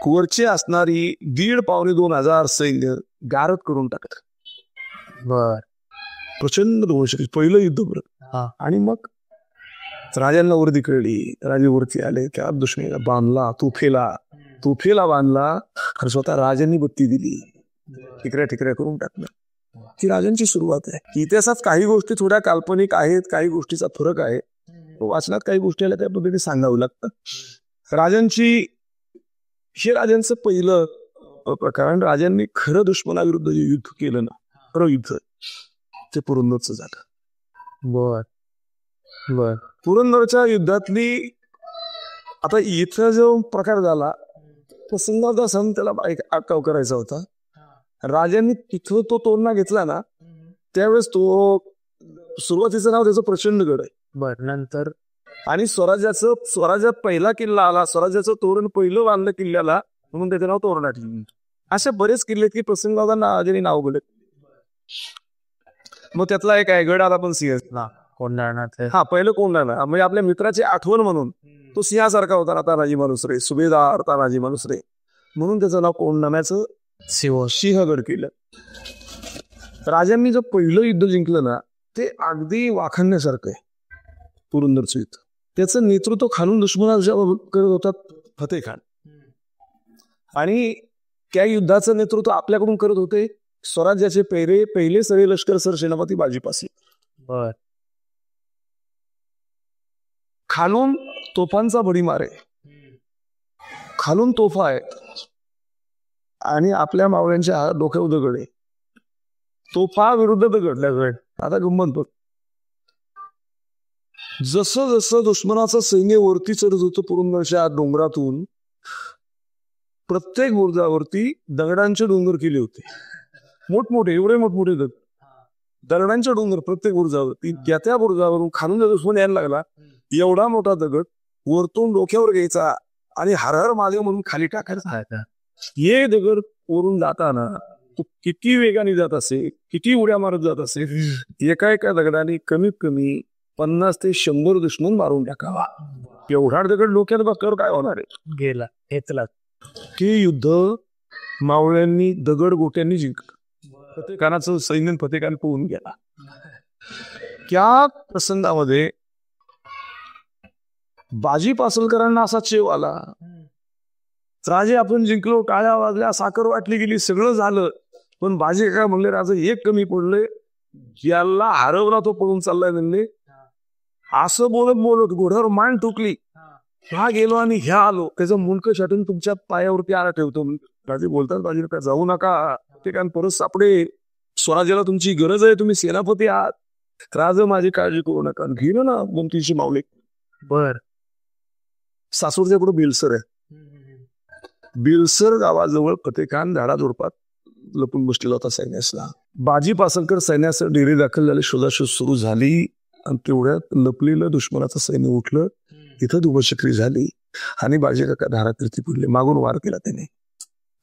वरची असणारी 1,500-2,000 सैन्य गारद करून टाकत. बर. प्रचंड धुमचक्री, पहिलं युद्ध परत. आणि मग राजांना वर्दी कळली, राजे वरती आले, त्या दुश्मनीला बांधला, तुफेला बांधला. आणि स्वतः राजांनी बत्ती दिली, ठिकऱ्या करून टाकलं. ही राजांची सुरुवात आहे. इतिहासात काही गोष्टी थोड्या काल्पनिक आहेत, काही गोष्टीचा फरक आहे. वाचनात काही गोष्टी आल्या त्या पद्धतीने सांगावं लागतं. हे राजांचं पहिलं प्रकरण. राजांनी खरं दुश्मनाविरुद्ध जे युद्ध केलं ना, खरं युद्ध, ते पुरंदरचं झालं. बर. बर. पुरंदरच्या युद्धातली आता इथं जो प्रकार झाला, प्रसंगाचा सण त्याला अटकाव करायचा होता. राजांनी तिथं तो तोरणा घेतला ना, त्यावेळेस तो सुरुवातीचं नाव त्याचं प्रचंडगड आहे. बर. नंतर आणि स्वराज्यात पहिला किल्ला आला, स्वराज्याचं तोरण पहिलं बांधलं किल्ल्याला, म्हणून त्याचं नाव तोरणा ठेवलं. असे बरेच किल्ले की प्रसंगाचा नाव गेले. मग त्यातला एक आहे गड आला पण सिंह. कोंढाण्यात. पहिलं कोंढाणा, म्हणजे आपल्या मित्राची आठवण म्हणून. तो सिंहासारखा होता तानाजी मालुसरे, सुभेदार तानाजी मालुसरे, म्हणून त्याचं नाव कोंढाण्याचं सिंहगड केलं. राजांनी जो पहिलं युद्ध जिंकलं ना, ते अगदी वाखाणण्यासारखं आहे. पुरंदरचं युद्ध, त्याचं नेतृत्व खालून दुश्मनाच्या करत होता फतेह खान. आणि त्या युद्धाचं नेतृत्व आपल्याकडून करत होते स्वराज्याचे पहिले सगळे लष्कर सरसेनापती बाजी पासी. बर. खालून तोफांचा भडीमार आहे, खालून तोफा आहे आणि आपल्या मावळ्यांच्या डोक्यावर दगड आहे. तोफा विरुद्ध दगड. आता गंमत बघ, जसं जसं दुश्मनाचं सैन्य वरती चढत होतं पुरंदरच्या डोंगरातून, प्रत्येक बुरुजावरती दगडांचे डोंगर केले होते, मोठमोठे, एवढे मोठमोठे दगडांचे डोंगर प्रत्येक बुरुजावरती. त्या बुरुजावरून खालून जर दुश्मन यायला लागला, एवढा मोठा दगड वरतून डोक्यावर घ्यायचा आणि हर हर महादेव म्हणून खाली टाकायचा. हे दगड वरून जाताना किती वेगाने जात असे, किती उड्या मारत जात असे, एका दगडाने कमीत कमी 50 ते 100 दुश्मन मारून टाकावा. एवढा दगड डोक्यात बसल्यावर काय होणार आहे. गेला हेतला. ते युद्ध मावळ्यांनी दगड गोट्यांनी जिंकलं. फतेखानाचं सैन्य फतेखान पोहून गेला. त्या प्रसंगामध्ये बाजी पासलकरांना असा चेव आला, राजे आपण जिंकलो, टाळ्या वाजल्या, साखर वाटली गेली, सगळं झालं, पण बाजी काय म्हणले, राजे एक कमी पडले, ज्याला हरवला तो पळून चाललाय म्हणले. असं बोलत घोड्यावर मान टुकली, ह्या गेलो आणि ह्या आलो, त्याचं मुंडकं छाटून तुमच्या पायावरती आला ठेवतो. राजे बोलतात, बाजी काय जाऊ नका, ते काय परत सापडे, स्वराज्याला तुमची गरज आहे, तुम्ही सेनापती आहात. राज माझी काळजी करू नका. घेणं ना 200-300 मावले. बर. सासूरच्या पुढे बिलसर आहे. बिलसर गावाजवळ फतेखान झाडाझुडपात लपून बसलेला होता सैन्यासला. बाजी पासलकर सैन्याचं डेरे दाखल झाले, शोधाशोध सुरू झाली आणि तेवढ्यात लपलेलं दुश्मनाचं सैन्य उठलं. तिथं धुमश्चक्री झाली आणि बाजी काका धारातीर्थी पडले. मागून वार केला त्याने.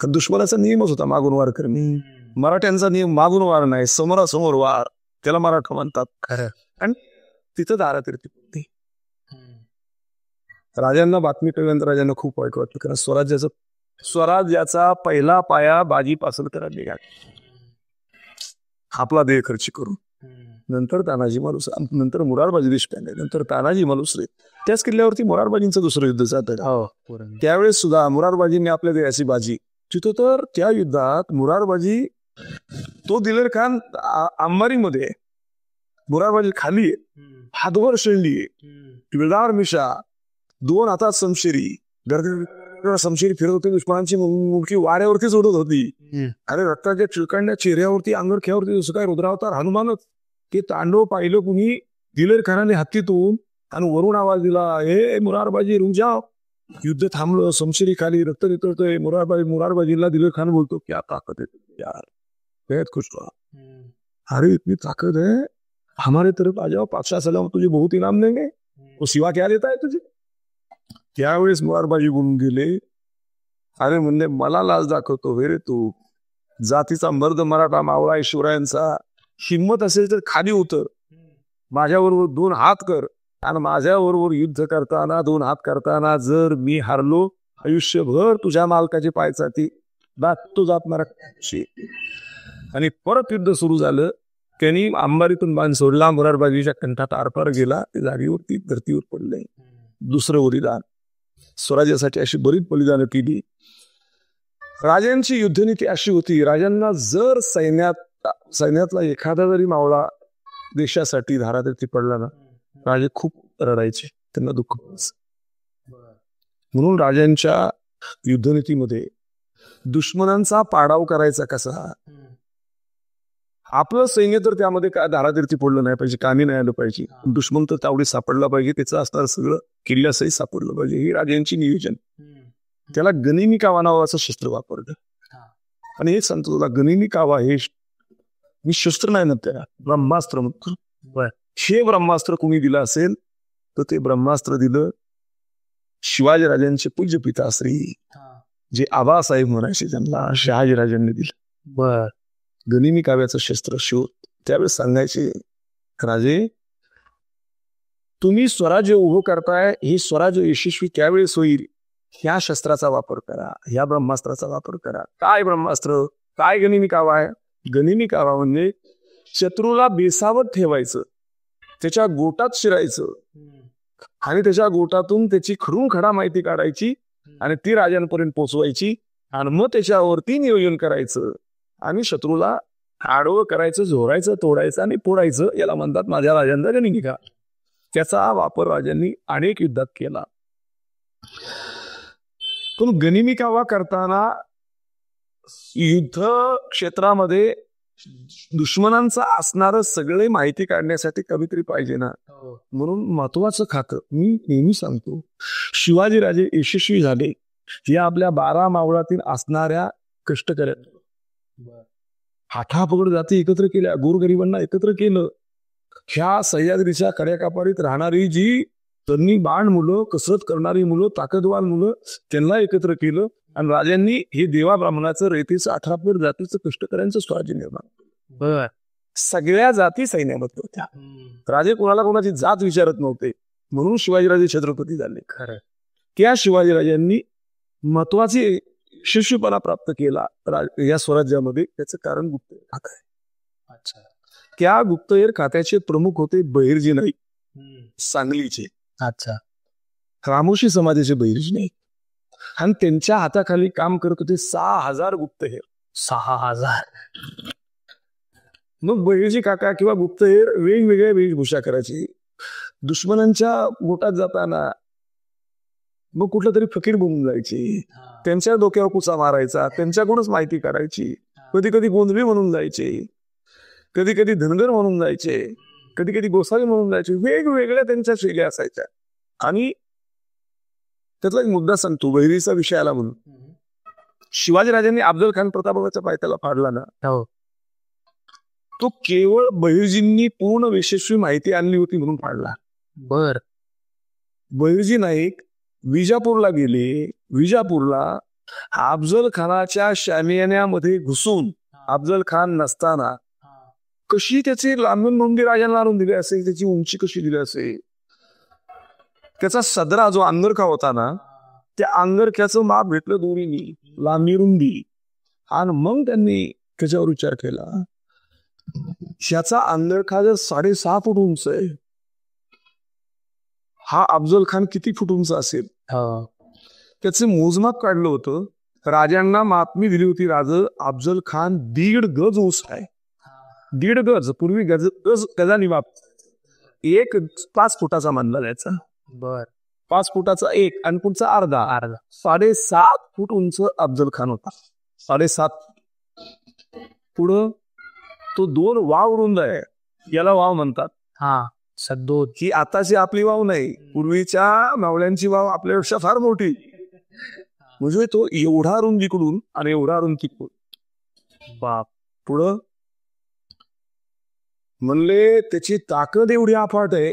कारण दुश्मनाचा नियमच होता मागून वार करणे. मराठ्यांचा नियम मागून वार नाही, समोरासमोर वार, त्याला मराठा म्हणतात. खरं. आणि तिथं धारातीर्थी पडली. राजांना बातमी कळल्यानंतर राजांना खूप वाईट वाटलं, कारण स्वराज्याचा पहिला पाया बाजी पासलकरांनी घातला. आपला देह खर्च करून. नंतर तानाजी मालुसरे, नंतर मुरारबाजी देशपांडे, नंतर तानाजी मालुसरे. त्याच किल्ल्यावरती मुरारबाजींचं दुसरं युद्ध जातं. त्यावेळेस सुद्धा मुरारबाजींनी आपल्या देहाची बाजी तिथं. तर त्या युद्धात मुरारबाजी तो दिलेर खान अंबारीमध्ये, मुरारबाजी खाली हातवर शेळली, टिळदार मिशा, 2 हातात समशेरी, समशेरी फिरत होती. दुश्मनांची मुलगी वाऱ्यावरतीच उडत होती. अरे रक्ताच्या चिळकांड्या चेहऱ्यावरती, अंगरख्यावरती जसं काय रुद्रावतार हनुमानच. ते तांडव पाहिलं कुणी दिलेर खानाने हत्तीतून आणि वरून आवाज दिला, हे मुरारबाजी रुक जाओ. युद्ध थांबलं, समशेरी खाली, रक्त नितळतंय. मुरारबाजीला दिलेर खान बोलतो, क्या ताकत है यार, बेहद खुश हुआ. अरे इतनी ताकत है, हमारे तरफ आ जाओ, पातशाह सलाम तुझे बहुत इनाम देंगे, वो सिवा क्या देता है तुझे. त्यावेळेस मुरारबाजी बोलून गेले, अरे म्हणजे मला लाज दाखवतो रे तू. जातीचा मर्द मराठा मावळा शिवरायांचा. हिंमत असेल तर खाली उतर, माझ्याबरोबर 2 हात कर. आणि माझ्याबरोबर युद्ध करताना 2 हात करताना जर मी हारलो, आयुष्यभर तुझ्या मालकाची पायचाती तो जात मराठी. आणि परत युद्ध सुरू झालं. त्यांनी अंबारीतून बाण सोडला, मुरारबाजीच्या कंठात आरपार गेला. ते जागेवरती धर्तीवर पडले. दुसरं बलिदान. स्वराज्यासाठी अशी बरीच बलिदानं केली. राजांची युद्धनीती अशी होती, राजांना जर सैन्यातला एखादा जरी मावळा देशासाठी धारातीर्थी पडला ना, राजे खूप रडायचे, त्यांना दुःख व्हायचं. म्हणून राजांच्या युद्धनीतीमध्ये दुश्मनांचा पाडाव करायचा कसा. आपलं सैन्य तर त्यामध्ये काय धारातीर्थी पडलं नाही पाहिजे, कामी नाही आलं पाहिजे. दुश्मन तर त्यावढी सापडला पाहिजे, त्याचं असणार सगळं किल्ल्यासही सापडलं पाहिजे. ही राजांची नियोजन. त्याला गनिमी कावा नावाचं शस्त्र वापरलं. आणि हे सांगतो तुला, गनिमी कावा हे मी शस्त्र नाही ना, त्याला ब्रह्मास्त्र म्हणतो. हे ब्रह्मास्त्र कुणी दिलं असेल तर ते ब्रह्मास्त्र दिलं शिवाजी राजांचे पूज्य पिताश्री, जे आबासाहेब म्हणायचे, त्यांना शहाजीराजांनी दिलं. बर. गनिमी काव्याचं शस्त्र शोध. त्यावेळेस सांगायचे, राजे तुम्ही स्वराज्य उभं करताय, हे स्वराज्य यशस्वी त्यावेळेस होईल, ह्या शस्त्राचा वापर करा, ह्या ब्रह्मास्त्राचा वापर करा. काय ब्रह्मास्त्र, काय गनिमी कावा आहे. गनिमी कावा म्हणजे शत्रूला बेसावत ठेवायचं, त्याच्या गोटात शिरायचं आणि त्याच्या गोटातून त्याची खडून खडा माहिती काढायची आणि ती राजांपर्यंत पोहोचवायची. आणि मग त्याच्यावरती नियोजन करायचं आणि शत्रूला आडवं करायचं, झोरायचं, तोडायचं आणि पोडायचं. याला म्हणतात माझ्या राजांचा गनिमी कावा. त्याचा वापर राजांनी अनेक युद्धात केला. पण गनिमी कावा करताना युद्ध क्षेत्रामध्ये दुश्मनांचं असणारं सगळे माहिती काढण्यासाठी कधीतरी पाहिजे ना. म्हणून महत्वाचं खातं मी नेहमी सांगतो, शिवाजीराजे यशस्वी झाले या आपल्या 12 मावळातील असणाऱ्या कष्टकऱ्यांनी. हाठापगड जाती एकत्र केल्या, गोरगरिबांना एकत्र केलं. ह्या सह्याद्रीच्या कड्याकापारीत राहणारी जी तरुणी बाण मुलं, कसरत करणारी मुलं, ताकदवार मुलं, त्यांना एकत्र केलं. आणि राजांनी हे देवा ब्राह्मणाचं, रेतीचं, 18 पगड जातीचं कष्टकऱ्यांचं स्वराज्य निर्माण. बर. सगळ्या जाती सैन्यामध्ये होत्या. राजे कोणाला कोणाची जात विचारत नव्हते. म्हणून शिवाजीराजे छत्रपती झाले. खरं. त्या शिवाजीराजांनी महत्वाची यशस्वीपणा प्राप्त केला या स्वराज्यामध्ये. त्याचं कारण गुप्तहेर खातं आहे. अच्छा. त्या गुप्तहेर खात्याचे प्रमुख होते बहिर्जी नाईक, सांगलीचे. अच्छा. रामोशी समाजाचे बहिर्जी नाईक. आणि त्यांच्या हाताखाली काम करत होते 6000 गुप्तहेर. 6000. मग बहिर्जी काका किंवा गुप्तहेर वेगवेगळ्या वेशभूषा करायची. दुश्मनांच्या गोटात जाताना मग कुठलं तरी फकीर बनून जायचे, त्यांच्या डोक्यावर कुचा मारायचा, त्यांच्याकडूनच माहिती करायची. कधी कधी गोंधळी म्हणून जायचे, कधी कधी धनगर म्हणून जायचे, कधी कधी गोसावी म्हणून जायचे, वेगवेगळ्या त्यांच्या शैल्या असायच्या. आणि त्यातला एक मुद्दा सांगतो, बहिरीचा विषय आला म्हणून. शिवाजीराजांनी अफजल खान प्रतापगडाच्या पायथ्याला फाडला ना, तो केवळ बहिर्जींनी पूर्ण यशस्वी माहिती आणली होती म्हणून फाडला. बर. बहिर्जी नाईक विजापूरला गेले. विजापूरला अफजल खानाच्या शामियान्यामध्ये घुसून अफजल खान नसताना कशी त्याचे लांबून रुंदी राजांना आणून दिले असेल, त्याची उंची कशी दिली असेल, त्याचा सदरा जो अंगरखा होता ना, त्या अंगरख्याचं माप भेटलं दोन्ही लांबी रुंदी. आणि मग त्यांनी त्याच्यावर विचार केला, ह्याचा अंगरखा जर 6.5 फूट उंच आहे, हा अफजल खान किती फूट उंच असेल. त्याचे मोजमाप काढलं होतं. राजांना मापणी दिली होती, अफजल खान 1.5 गज उंच आहे. 1.5 गज. पूर्वी गजानी माप 5 फुटाचा मानला जायचा. बर. 5 फुटाचा 1 आणि पुढचा अर्धा. 7.5 फूट उंच अफजल खान होता. 7.5 पुढं तो 2 वाव रुंद आहे, याला वाव म्हणतात. सद्दोत. ही आताची आपली वाव नाही, पूर्वीच्या मावळ्यांची वाव आपल्यापेक्षा फार मोठी. म्हणजे तो एवढा रुंद इकडून आणि एवढा रुंद तिकडून. बाप. पुढं म्हणले त्याची ताकद एवढी अफाट आहे,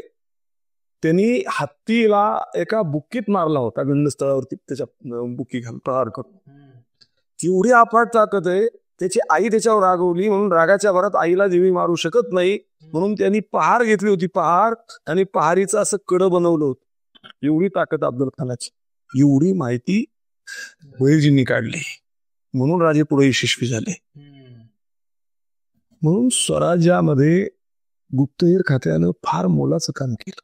त्यांनी हत्तीला एका बुक्कीत मारला होता, गंडस्थळावरती त्याच्या बुक्की घालून प्रहार करून. एवढी अफाट ताकद आहे. त्याची आई त्याच्यावर रागवली, म्हणून रागाच्या भरात आईला देवी मारू शकत नाही, म्हणून त्यांनी पहार घेतली होती. पहार आणि पहारीचं असं कडं बनवलं होतं. एवढी ताकद अफजल खानाची. एवढी माहिती बहिर्जींनी काढली, म्हणून राजे पुढे यशस्वी झाले. म्हणून स्वराज्यामध्ये गुप्तहेर खात्यानं फार मोलाचं काम केलं.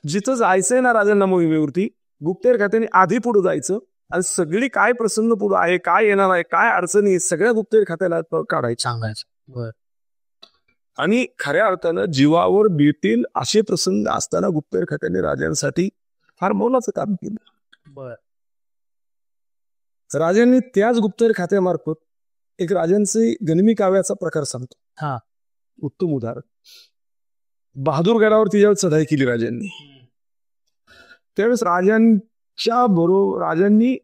जिथं जायचंय ना राजांना मोहिमेवरती, गुप्तहेर खात्याने आधी पुढे जायचं आणि सगळी काय प्रसंग पुढे आहे, काय येणार आहे, काय अडचणी, सगळ्या गुप्तहेर खात्याला काढायचं, सांगायचं. बर. आणि खऱ्या अर्थानं जीवावर बीतील असे प्रसंग असताना गुप्तहेर खात्याने राजांसाठी फार मोलाचं काम केलं. बर. राजांनी त्याच गुप्तहेर खात्यामार्फत एक राजांचे गनिमी काव्याचा प्रकार सांगतो. उत्तम उदाहरण. बहादूरगडावर तिच्यावर चढाई केली राजांनी. त्यावेळेस राजांनी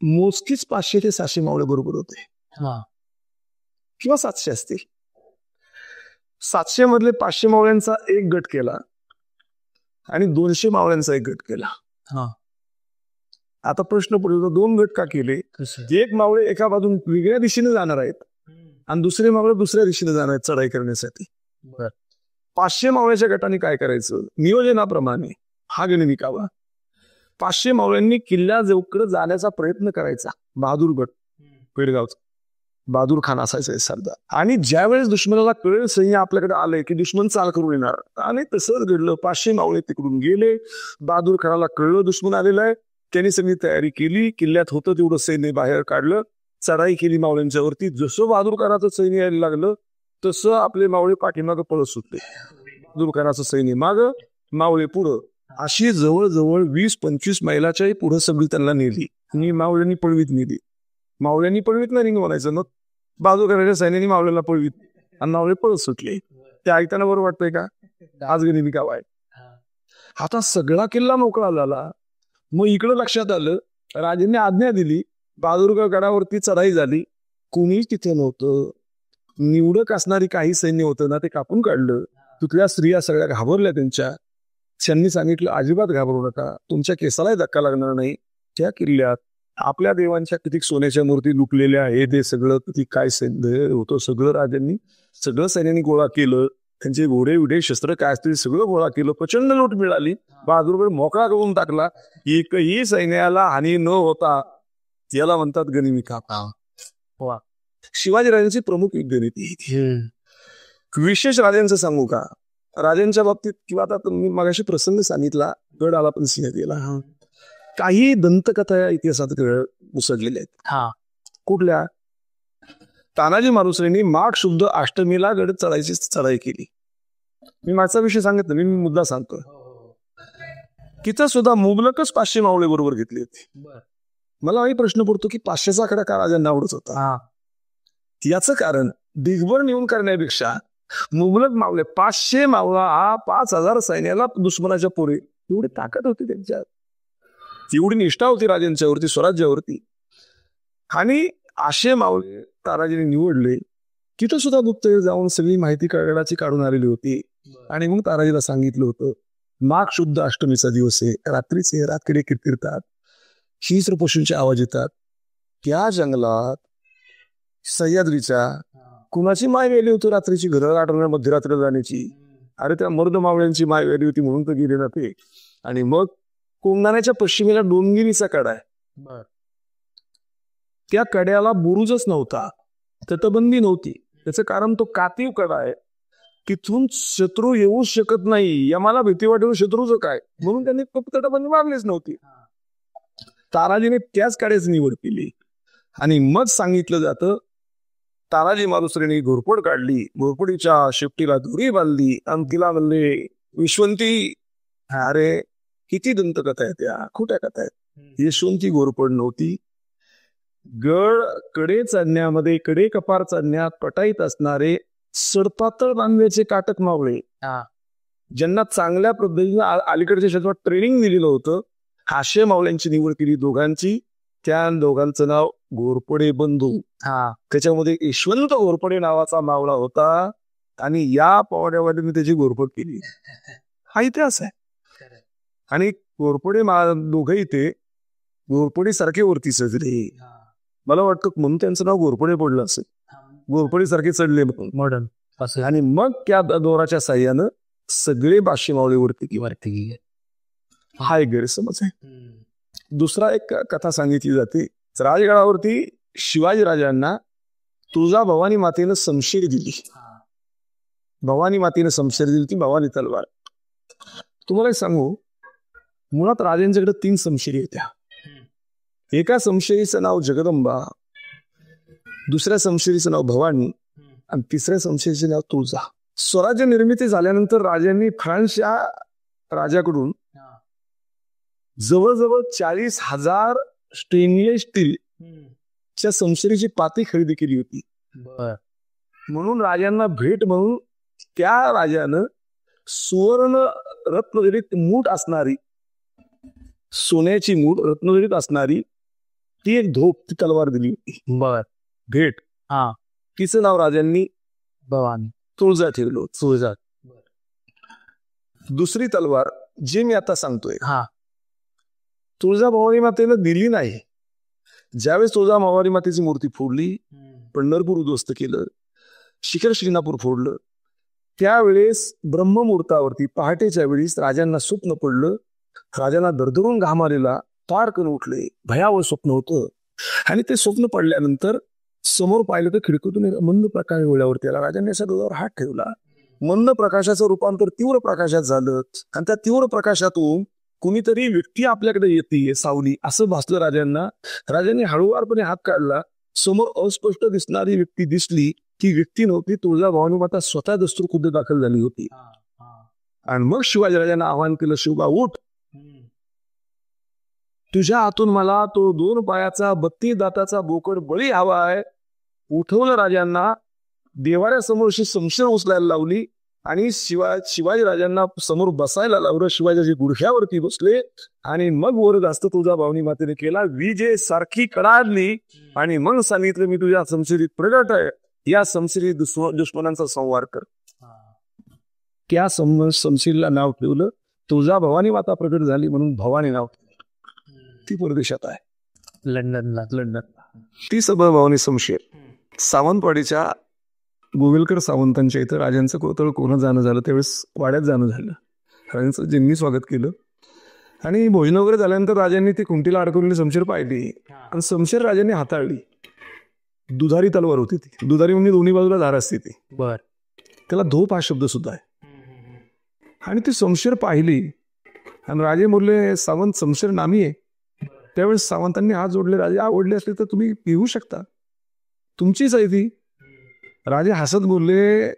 मोजकीच 500 ते 700 मावळे बरोबर होते, किंवा 700 असतील. 700 मधले 500 मावळ्यांचा एक गट केला आणि 200 मावळ्यांचा एक गट केला. आता प्रश्न पडतो, 2 गट का केले? एक मावळे एका बाजून वेगळ्या दिशेने जाणार आहेत आणि दुसरे मावळे दुसऱ्या दिशेने जाणार आहेत चढाई करण्यासाठी. 500 मावळ्याच्या गटाने काय करायचं? नियोजनाप्रमाणे हा गनिमी कावा. 500 मावळ्यांनी किल्ल्याजवळ जाण्याचा प्रयत्न करायचा. बहादूरगड पेडगावचा बहादूर खान असायचा सरदार. आणि ज्यावेळेस दुश्मनाला कळेल सैन्य आपल्याकडे आलंय की दुश्मन चाल करून येणार, आणि तसंच घडलं. 500 मावळे तिकडून गेले. बहादूर खानाला कळलं दुश्मन आलेला आहे. त्यांनी सगळी तयारी केली. किल्ल्यात होतं तेवढं सैन्य बाहेर काढलं, चढाई केली मावळ्यांच्यावरती. जसं बहादूर खानाचं सैन्य यायला लागलं तसं आपले मावळे पाठीमागं पळत सुटले. बहादूर खानाचं सैन्य मागं, मावळे पुढं. अशी जवळजवळ 20-25 मैलाच्याही पुढे सगळी त्यांना नेली आणि मावळ्यांनी पळवीत नेली. मावळ्यांनी पळवीत नाही म्हणायचं, मग बहादूर खानाच्या सैन्याने मावळ्याला पळवीत आणि मावळे पळत सुटले. ते ऐकताना बरं वाटतंय का? आज गनिमी कावा आहे. आता सगळा किल्ला मोकळा झाला. मग इकडं लक्षात आलं, राजांनी आज्ञा दिली, बहादूरगड गडावरती चढाई झाली. कोणीच तिथे नव्हतं. निवडक असणारी काही सैन्य होतं ना, ते कापून काढलं. तिथल्या स्त्रिया सगळ्या घाबरल्या. त्यांनी सांगितलं, अजिबात घाबरू नका, तुमच्या केसालाही धक्का लागणार नाही. त्या किल्ल्यात आपल्या देवांच्या किती सोन्याच्या मूर्ती लुकलेल्या आहेत, ते सगळं किती काय सैन्य होतं सगळं राजांनी, सगळं सैन्याने गोळा केलं. त्यांचे घोडे विडे शस्त्र काय असतील सगळं गोळा केलं. प्रचंड लूट मिळाली. बहादूरगड मोकळा करून टाकला. एकही सैन्याला हानी न होता. याला म्हणतात गनिमी कावा. शिवाजीराजांची प्रमुख युद्धनीती. विशेष राजांचं सांगू का? राजांच्या बाबतीत किंवा आता मी मगाशी प्रसंग सांगितला, गड आला पण सिंह गेला. काही दंतकथा या इतिहासात उसडलेल्या आहेत. कुठल्या? तानाजी मालुसरेंनी माघ शुद्ध अष्टमीला गड चढाई केली. मी मागचा विषय सांगितलं, मी मुद्दा सांगतो. तिथं सुद्धा मुबलकच 500 मावळे बरोबर घेतले होते. मला एक प्रश्न पडतो की 500चा आकडा का राजांना आवडत होता? याचं कारण दिग्भर नेऊन करण्यापेक्षा मुबलक मावळे, 500 मावळा हा 5,000 सैन्याला दुश्मनाच्या पुढे, एवढी ताकद होती त्यांच्यात, एवढी निष्ठा होती राजांच्यावरती, स्वराज्यावरती. आणि असे मावळे तानाजीने निवडले. तिथं सुद्धा गुप्तहेर जाऊन सगळी माहिती कळगडाची काढून आलेली होती. आणि मग तानाजीला सांगितलं होतं, माघ शुद्ध अष्टमीचा दिवस आहे, रात्रीचे रातकडे कीर्तिरतात, हिंस्र पशूंचे आवाज येतात. त्या जंगलात सह्याद्रीच्या कुणाची माय वेली होती रात्रीची घरं आठवण्या मध्यरात्र जाण्याची. अरे त्या मर्द मावळ्यांची माय वेली होती म्हणून तर गेले ना ते. आणि मग कोंढाण्याच्या पश्चिमेला डोंगिरीचा कडा आहे, त्या कड्याला बुरुजच नव्हता, तटबंदी नव्हती. त्याचं कारण तो कातीव कडा आहे, तिथून शत्रू येऊ शकत नाही. यमाला भीती वाटून शत्रूचं काय, म्हणून त्यांनी तटबंदी मारलीच नव्हती. तानाजीने त्याच कड्याची निवड केली. आणि मग सांगितलं जातं, तानाजी मालुसरेने घोरपड काढली, घोरपडीच्या शेपटीला दोरी बांधली आणि तिला म्हणले, विश्वंती. अरे किती दंतकथा आहेत त्या, खोट्या कथा आहेत. यशवंती घोरपड नव्हती. गड कडे चढण्यामध्ये, कडे कपार चढण्यात पटाईत असणारे सडपातळ बांधण्याचे काटक मावळे, ज्यांना चांगल्या पद्धतीने अलीकडच्या क्षेत्रात ट्रेनिंग दिलेलं होतं, अशा मावळ्यांची निवड केली दोघांची. त्या दोघांचं नाव घोरपडे बंधू. त्याच्यामध्ये यशवंत घोरपडे नावाचा मावळा होता आणि या पावड्यावाल्याने त्याची घोरपड केली. हा इतिहास आहे. आणि घोरपडे दोघही ते घोरपडे सारखे वरती सजले. मला वाटतं म्हणून त्यांचं नाव घोरपडे पडलं असेल, घोरपडे सारखे चढले मॉडर्न. आणि मग त्या दोराच्या साह्यानं सगळे बाशी मावळे वरती गेले. हा एक गैरसमज आहे. दुसरा एक कथा सांगितली जाते, राजगडावरती शिवाजी राजांना तुळजा भवानी मातेनं समशेर दिली. भवानी मातेनं समशेर दिली, ती भवानी तलवार. तुम्हाला एक सांगू, मुळात राजांच्याकडे 3 समशेरी होत्या. एका समशेरीचं नाव जगदंबा, दुसऱ्या समशेरीचं नाव भवानी आणि तिसऱ्या समशेरीचे नाव तुळजा. स्वराज्य निर्मिती झाल्यानंतर राजांनी फ्रान्सच्या राजाकडून जवळजवळ 40,000 स्टेनलेस स्टीलच्या समशेरीची पाती खरेदी केली होती. म्हणून राजांना भेट म्हणून त्या राजानं सुवर्ण रत्नजडित मूठ असणारी, सोन्याची मूठ रत्नजडित असणारी ती एक धोप, ती तलवार दिली होती भेट. तिचं नाव राजांनी भवानी तुळजा ठेवलं. तुळजा. दुसरी तलवार जे मी आता सांगतोय, तुळजा भवानी मातेनं दिली नाही. ज्यावेळेस तुळजा भवानी मातेची मूर्ती फोडली, पंढरपूर उद्ध्वस्त केलं, शिखर श्रीनापूर फोडलं, त्यावेळेस ब्रह्ममुहूर्तावरती पहाटेच्या वेळीस राजांना स्वप्न पडलं. राजांना दरदरून घाम आलेला, फार कण उठले, भयावह स्वप्न होतं. आणि ते स्वप्न पडल्यानंतर समोर पाहिलं तर खिडकीतून मंद प्रकाश डोळ्यावरती आला. राजांनी असा डोळ्यावर हात ठेवला. मंद प्रकाशाचं रूपांतर तीव्र प्रकाशात झालं आणि त्या तीव्र प्रकाशातून कुणीतरी व्यक्ती आपल्याकडे येते, सावली, असं भासलं राजांना. राजांनी हळूवारपणे हात काढला. समोर अस्पष्ट दिसणारी व्यक्ती दिसली. ती व्यक्ती नव्हती, तुळजा भवानी माता स्वतः दस्तूर खुद्द दाखल झाली होती. आणि मग शिवाजीराजांना आवाहन केलं, शिवबा उठ, तुझ्या हातून मला तो 2 पायाचा 32 दाताचा बोकड बळी हवा आहे. उठवलं राजांना, देवाऱ्यासमोर समशेर उचलायला लावली आणि शिवाजीराजांना समोर बसायला लावलं. शिवाजी गुडघ्यावरती बसले आणि मग वर जास्त तुझा भवानी मातेने केला, विजे सारखी कडाडली आणि मग सांगितलं, मी तुझ्या समशेरीत प्रगट आहे, या समशेरीत दुश्मनांचा संहार कर. त्या समशेरीला नाव ठेवलं, तुझा भवानी माता प्रगट झाली म्हणून भवानी नाव. ती परदेशात आहे, लंडनला. ती सभा भवानी समशेर. सावंतवाडीच्या गोविलकर सावंतांच्या इथं राजांचं कोतळ कोणं जाणं झालं, त्यावेळेस वाड्यात जाणं झालं. राजांचं ज्यांनी स्वागत केलं आणि भोजन वगैरे झाल्यानंतर राजांनी ती कुंटीला अडकवलेली समशेर पाहिली आणि समशेर राजांनी हाताळली. दुधारी तलवार होती ती. दुधारी म्हणजे दोन्ही बाजूला धार असते ती. त्याला धोप हा शब्द सुद्धा आहे. आणि ती समशेर पाहिली आणि राजे बोलले, सावंत समशेर नामी आहे. त्यावेळेस सावंतांनी हात जोडले, राजे आवडले असले तर तुम्ही घेऊ शकता, तुमचीच आहे ती. राजे हसत बोलले,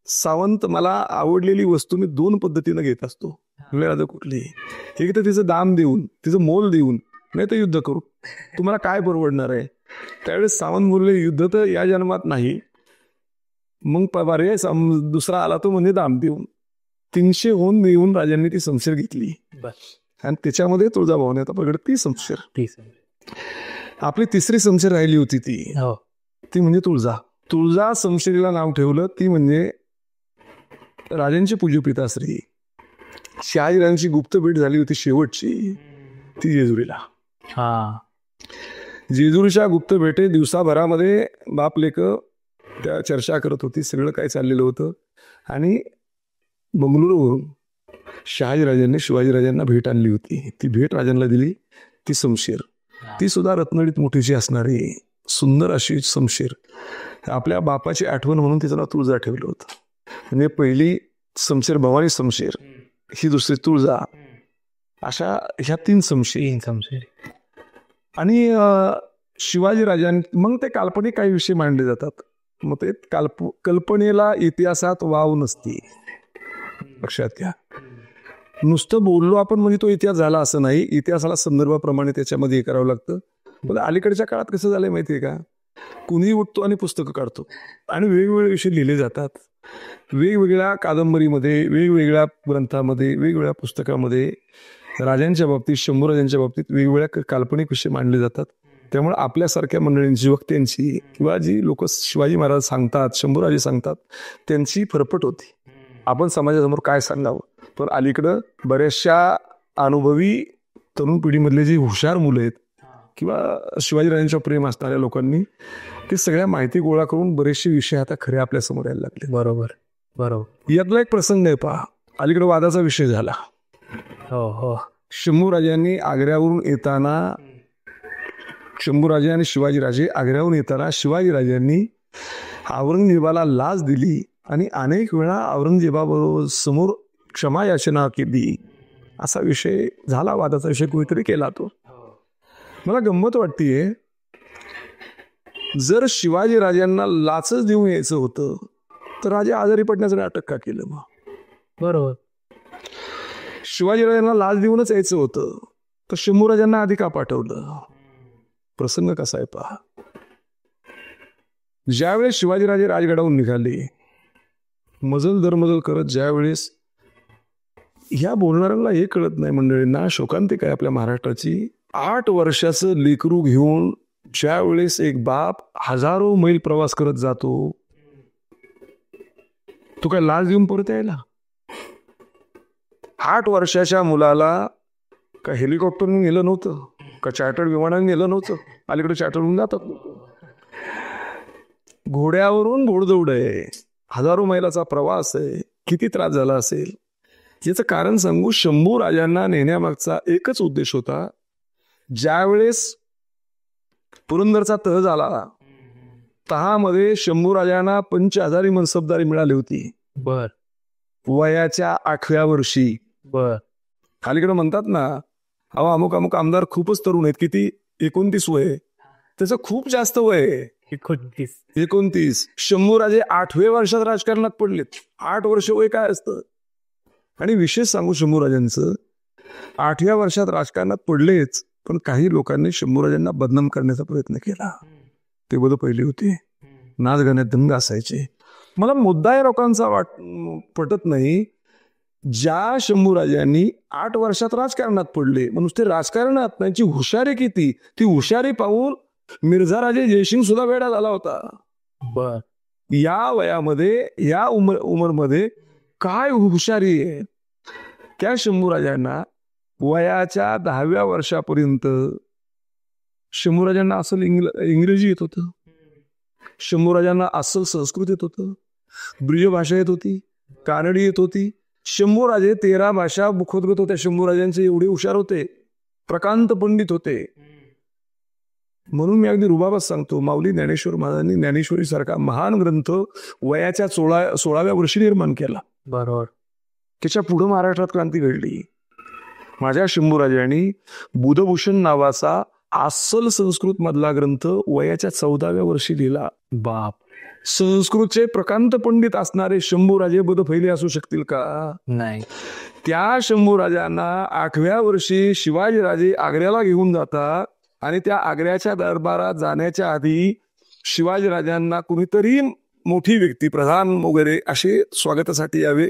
सावंत मला आवडलेली वस्तू मी 2 पद्धतीनं घेत असतो. म्हणले, राजा कुठली? एक तर तिचं दाम देऊन, तिचं मोल देऊन, नाही तर युद्ध करू. तुम्हाला काय परवडणार आहे? त्यावेळेस सावंत बोलले, युद्ध तर या जन्मात नाही, मग पर्याय दुसरा आला तो म्हणजे दामदेव. 300 होऊन येऊन राजांनी ती समशेर घेतली आणि त्याच्यामध्ये तुळजाभवानी आता प्रगट ती समशेर. आपली तिसरी समशेर राहिली होती ती म्हणजे तुळजा समशेरीला नाव ठेवलं. ती म्हणजे राजांची पूज्यपिताश्री शहाजीराजांची गुप्त भेट झाली होती शेवटची ती जेजुरीला. जेजुरीच्या गुप्त भेटे दिवसाभरामध्ये बाप लेक त्या चर्चा करत होती, सगळं काय चाललेलं होतं. आणि बंगळुरूवरून शहाजीराजांनी शिवाजीराजांना भेट आणली होती. ती भेट राजांना दिली ती समशेर. ती सुद्धा रत्नडीत मोठीची असणारी सुंदर अशी समशेर. आपल्या बापाची आठवण म्हणून तिचं नाव तुळजा ठेवलं होतं. म्हणजे पहिली समशेर भवानी समशेर, ही दुसरी तुळजा, अशा ह्या 3 समशेर. आणि शिवाजीराजांनी मग ते काल्पनिक काही विषय मांडले जातात. मग ते कल्पनेला इतिहासात वाव नसते, लक्षात घ्या. नुसतं बोललो आपण म्हणजे तो इतिहास झाला असं नाही. इतिहासाला संदर्भाप्रमाणे त्याच्यामध्ये हे करावं लागतं. पण अलीकडच्या काळात कसं झालंय माहितीये का, कुणीही उठतो आणि पुस्तकं काढतो आणि वेगवेगळे विषय लिहिले जातात. वेगवेगळ्या कादंबरीमध्ये, वेगवेगळ्या ग्रंथामध्ये, वेगवेगळ्या पुस्तकामध्ये राजांच्या बाबतीत, शंभूराजांच्या बाबतीत वेगवेगळ्या काल्पनिक विषय मांडले जातात. त्यामुळे आपल्यासारख्या मंडळींची, वक्त्यांची किंवा जी लोक शिवाजी महाराज सांगतात, शंभूराजे सांगतात, त्यांची फरफट होती. आपण समाजासमोर काय सांगावं. पण अलीकडं बऱ्याचशा अनुभवी तरुण पिढीमधले जी हुशार मुलं आहेत किंवा शिवाजीराजांच्या प्रेम असणाऱ्या लोकांनी ते सगळ्या माहिती गोळा करून बरेचसे विषय आता खरे आपल्या समोर यायला लागले. बरोबर. यातला एक प्रसंग आहे पहा. अलीकडे वादाचा विषय झाला. शंभूराजांनी आग्र्यावरून येताना, शंभूराजे आणि शिवाजीराजे आग्र्यावरून येताना शिवाजीराजांनी औरंगजेबाला लाच दिली आणि अनेक वेळा औरंगजेबाबरोबर समोर क्षमा याचना केली. असा विषय झाला, वादाचा विषय कोणीतरी केला. तो मला गंमत वाटतीये, जर शिवाजीराजांना लाचच देऊन यायचं होतं तर राजे आजारी पडण्याचं नाटक का केलं. मग बरोबर, शिवाजीराजांना लाच देऊनच यायचं होतं तर शंभूराजांना आधी का पाठवलं. प्रसंग कसा आहे पहा. ज्यावेळेस शिवाजीराजे राजगडावरून निघाले, मजल दरमजल करत, ज्यावेळेस ह्या बोलणाऱ्यांना हे कळत नाही मंडळींना, शोकांतिका आहे आपल्या महाराष्ट्राची. 8 वर्षाचं लेकरू घेऊन ज्या वेळेस एक बाप हजारो मैल प्रवास करत जातो, तो काय लाच देऊन परत यायला. 8 वर्षाच्या मुलाला का हेलिकॉप्टरने नेलं नव्हतं, का चार्टर्ड विमानाने नेलं नव्हतं. अलीकडे चार्टरवरून जातात. घोड्यावरून घोडदौड आहे, हजारो मैलाचा प्रवास आहे. किती त्रास झाला असेल. याचं कारण सांगू. शंभू राजांना नेण्यामागचा एकच उद्देश होता. ज्यावेळेस पुरंदरचा तह झाला, तहामध्ये शंभू राजांना 50,000 मनसबदारी मिळाली होती. वयाच्या 8व्या वर्षी. अलीकडे म्हणतात ना, अहो अमुक अमुक आमदार खूपच तरुण आहेत. किती? 29 वय. त्याचं खूप जास्त वय आहे. 29. शंभूराजे 8व्या वर्षात राजकारणात पडलेत. 8 वर्ष वय काय असतं. आणि विशेष सांगू, शंभूराजांचं 8व्या वर्षात राजकारणात पडलेच, पण काही लोकांनी शंभूराजांना बदनाम करण्याचा प्रयत्न केला. ते बदल पहिले होते, नाच गाण्यात दंग असायचे. मला मुद्दा या लोकांचा पटत नाही. ज्या शंभूराजांनी 8 वर्षात राजकारणात पडले, मग नुसते राजकारणात त्यांची हुशारी किती, ती हुशारी पाहून मिर्झा राजे जयसिंग सुद्धा वेडा झाला होता. या वयामध्ये, या उमरमध्ये काय हुशारी आहे. त्या शंभूराजांना वयाच्या 10व्या वर्षापर्यंत शंभूराजांना असल इंग्रजी येत होतं, शंभूराजांना असल संस्कृत येत होतं, ब्रिजभाषा येत होती, कानडी येत होती. शंभूराजे 13 भाषा मुखोद्गत होत्या. शंभूराजांचे एवढे हुशार होते, प्रकांत पंडित होते. म्हणून मी अगदी रुबाबात सांगतो, माऊली ज्ञानेश्वर महाराजांनी ज्ञानेश्वरी सारखा महान ग्रंथ वयाच्या 16व्या वर्षी निर्माण केला. बरोबर. त्याच्या पुढे महाराष्ट्रात क्रांती घडली. माझ्या शंभूराजांनी बुधभूषण नावाचा अस्सल संस्कृत मधला ग्रंथ वयाच्या 14व्या वर्षी लिहिला. बाप. संस्कृतचे प्रकांत पंडित असणारे शंभूराजे बद फैले असू शकतील का? नाही. त्या शंभूराजांना 8व्या वर्षी शिवाजीराजे आग्र्याला घेऊन जातात आणि त्या आग्र्याच्या दरबारात जाण्याच्या आधी शिवाजीराजांना कुणीतरी मोठी व्यक्ती, प्रधान वगैरे असे स्वागतासाठी यावे.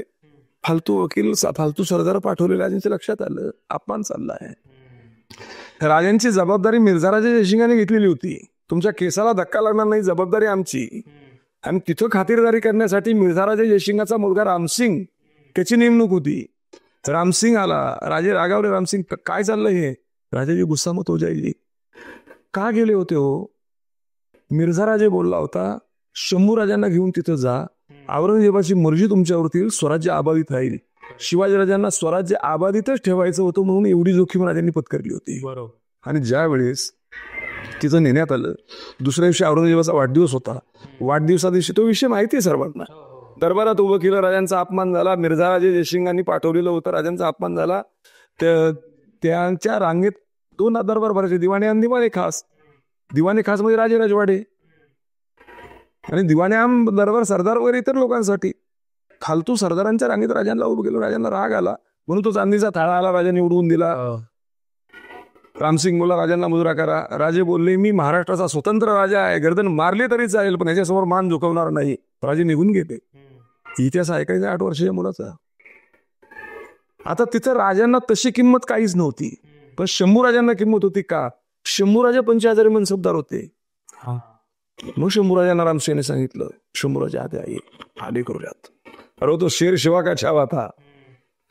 फालतू वकील, फालतू सरदार पाठवले. राजांच्या लक्षात आलं अपमान चालला आहे. राजांची जबाबदारी मिर्झा राजा जयसिंगाने घेतलेली होती. तुमच्या केसाला धक्का लागणार नाही, जबाबदारी आमची. आणि तिथं खातिरदारी करण्यासाठी मिर्झा राजा जयसिंगाचा मुलगा रामसिंग त्याची नेमणूक होती. रामसिंग आला. राजे रागावले. रामसिंग काय चाललंय हे? राजाजी गुस्सा मत हो जाईल. का गेले होते हो? मिर्झा राजे बोलला होता शंभू राजांना घेऊन तिथं जा, औरंगजेबाची मर्जी तुमच्यावरती येईल, स्वराज्य आबादित राहील. शिवाजीराजांना स्वराज्य आबादितच ठेवायचं होतं म्हणून एवढी जोखीम राजांनी पत्करली होती. बरोबर. आणि ज्या वेळेस तिथं नेण्यात आलं, दुसऱ्या दिवशी औरंगजेबाचा वाढदिवस होता. वाढदिवसा दिवशी तो विषय माहिती आहे सर्वांना. दरबारात उभं केलं, राजांचा अपमान झाला. मिर्झा राजे जयसिंगांनी पाठवलेलं होतं, राजांचा अपमान झाला. त्यांच्या रांगेत 2 दरबार भरायचे, दिवाणे आम, दिवाणे खास. दिवाणे खास म्हणजे राजे राजवाडे आणि दिवाणे आम दरबार सरदार वगैरे इतर लोकांसाठी. फालतू सरदारांच्या रांगेत राजांना उभं केलं. राजांना राग आला म्हणून तो चांदीचा थाळा आला, राजांनी उडवून दिला. रामसिंग बोला राजांना मुजरा करा. राजे बोलले मी महाराष्ट्राचा स्वतंत्र राजा आहे, गर्दन मारले तरी चालेल पण याच्यासमोर मान झुकवणार नाही. राजे निघून गेले. इतिहास ऐकायचा 8 वर्षाच्या मुलाचा. आता तिथं राजांना तशी किंमत काहीच नव्हती, पण शंभू राजांना किंमत होती. का? शंभू राजा 50,000 मनसबदार होते. मग शंभू राजांना रामसिंहने सांगितलं शंभू राजा आले करूयात. अरे तो शेर शिवा का छावा था.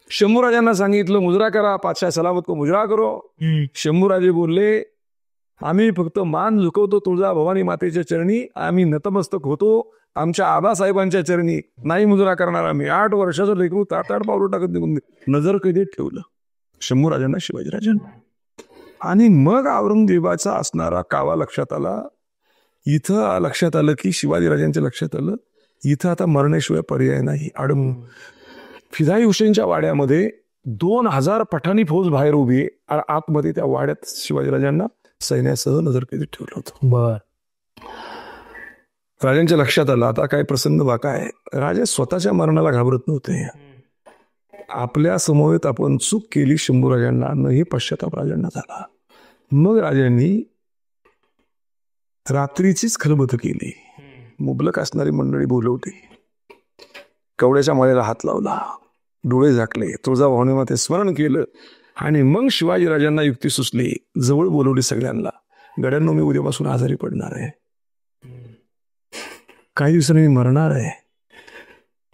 शंभू राजांना सांगितलं मुजरा करा, पातशाह सलामत को मुजरा करो. शंभू राजे बोलले आम्ही फक्त मान झुकवतो तुळजा भवानी मातेच्या चरणी, आम्ही नतमस्तक होतो आमच्या आबासाहेबांच्या चरणी, नाही मुजरा करणार आम्ही. 8 वर्षाचं लेकरू ताटाड पावलं टाकत निघून नजर कैदेत ठेवलं शंभू राजांना, शिवाजीराजांना. आणि मग औरंगजेबाचा असणारा कावा लक्षात आला. इथं लक्षात आलं की शिवाजीराजांच्या लक्षात आलं इथं आता मरण्याशिवाय पर्याय नाही. फिदाई हुसेनच्या वाड्यामध्ये 2000 पठाणी फौज बाहेर उभी आहे. आतमध्ये त्या वाड्यात शिवाजीराजांना सैन्यासह नजरकैदेत ठेवलं होतं. बर. राजांच्या लक्षात आलं आता काय प्रसंग बाका आहे. राजे स्वतःच्या मरणाला घाबरत नव्हते. आपल्या समवेत आपण चूक केली शंभू राजांना न हे पश्चाताप राजांना झाला. मग राजांनी रात्रीचीच खलबत केली. मुबलक असणारी मंडळी बोलवली, कवड्याच्या माळेला हात लावला, डोळे झाकले, तुळजाभवानी माते स्मरण केलं. आणि मग शिवाजीराजांना युक्ती सुचली, जवळ बोलवली सगळ्यांना. गड्यांनो मी उद्यापासून आजारी पडणार आहे, काही दिवसांनी मी मरणार आहे.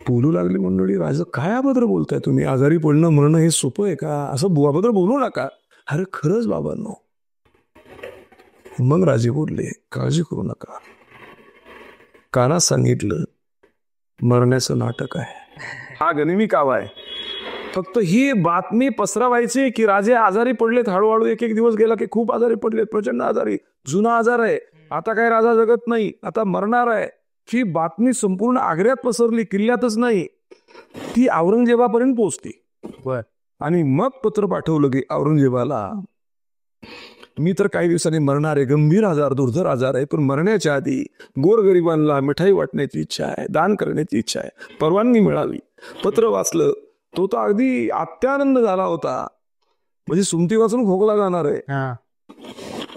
बोलू लागली मंडळी राजा काय अभद्र बोलताय तुम्ही, आजारी पडणं मरणं हे सोपं आहे का, असं अभद्र बोलू नका. अरे खरंच बाबांनो. मग राजे बोलले काळजी करू नका, काना सांगितलं मरण्याचं नाटक आहे, हा गनिमी कावा आहे. फक्त ही बातमी पसरवायची की राजे आजारी पडलेत. हळूहळू एक दिवस गेला की खूप आजारी पडलेत, प्रचंड आजारी, जुना आजार आहे, आता काय राजा जगत नाही, आता मरणार आहे. ही बातमी संपूर्ण आग्र्यात पसरली, किल्ल्यातच नाही, ती औरंगजेबापर्यंत पोहोचली. बर. आणि मग पत्र पाठवलं की औरंगजेबाला मी तर काही दिवसांनी मरणार आहे, गंभीर आजार, दुर्धर आजार आहे, पण मरण्याच्या आधी गोरगरिबांना मिठाई वाटण्याची इच्छा आहे, दान करण्याची इच्छा आहे, परवानगी मिळावी. पत्र वाचलं, तो तर अगदी अत्यानंद झाला होता, म्हणजे सुमती वाचून खोकला जाणार आहे.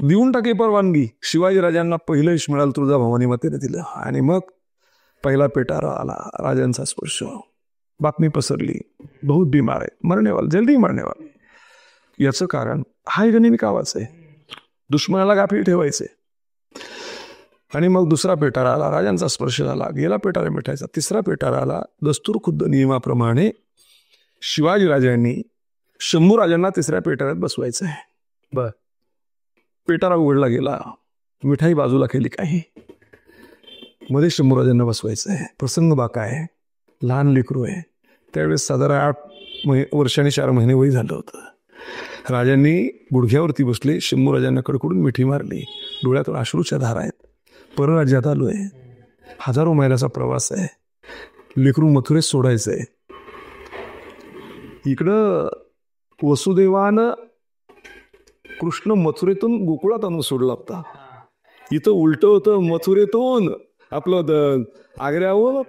देऊन टाके परवानगी. शिवाजीराजांना पहिलं यश मिळालं, तुळजाभवानी मातेने दिलं. आणि मग पहिला पेटारा आला, राजांचा स्पर्श. बातमी पसरली बहुत बीमार आहे, मरणेवाला, जल्दी मरणेवाला. याचं कारण हा गनिमी कावाच आहे, दुश्मनाला गाफील ठेवायचे. आणि मग दुसरा पेटारा आला, राजांचा स्पर्श झाला, गेला पेटारा मिठायचा. तिसरा पेटारा आला, दस्तूर खुद्द नियमाप्रमाणे शिवाजीराजांनी शंभू राजांना तिसऱ्या पेटाऱ्यात बसवायचं आहे. बर. पेटारा उघडला गेला, मिठाई बाजूला केली काही, मध्ये शंभू राजांना बसवायचं आहे. प्रसंग बाका आहे, लहान लेकरू आहे. त्यावेळेस साधारण 8 वर्षांनी 4 महिने वय झालं होतं. राजांनी गुडघ्यावरती बसले, शंभू राजांना कडकडून मिठी मारली, डोळ्यातून अश्रूच्या धारा आहेत. परराज्यात आलो आहे, हजारो मैलाचा प्रवास आहे, लेकरू मथुरेत सोडायचं आहे. इकडं वसुदेवानं कृष्ण मथुरेतून गोकुळात आणून सोडला होता. इथं उलट होतं, मथुरेतून आपलं आग्र्यावर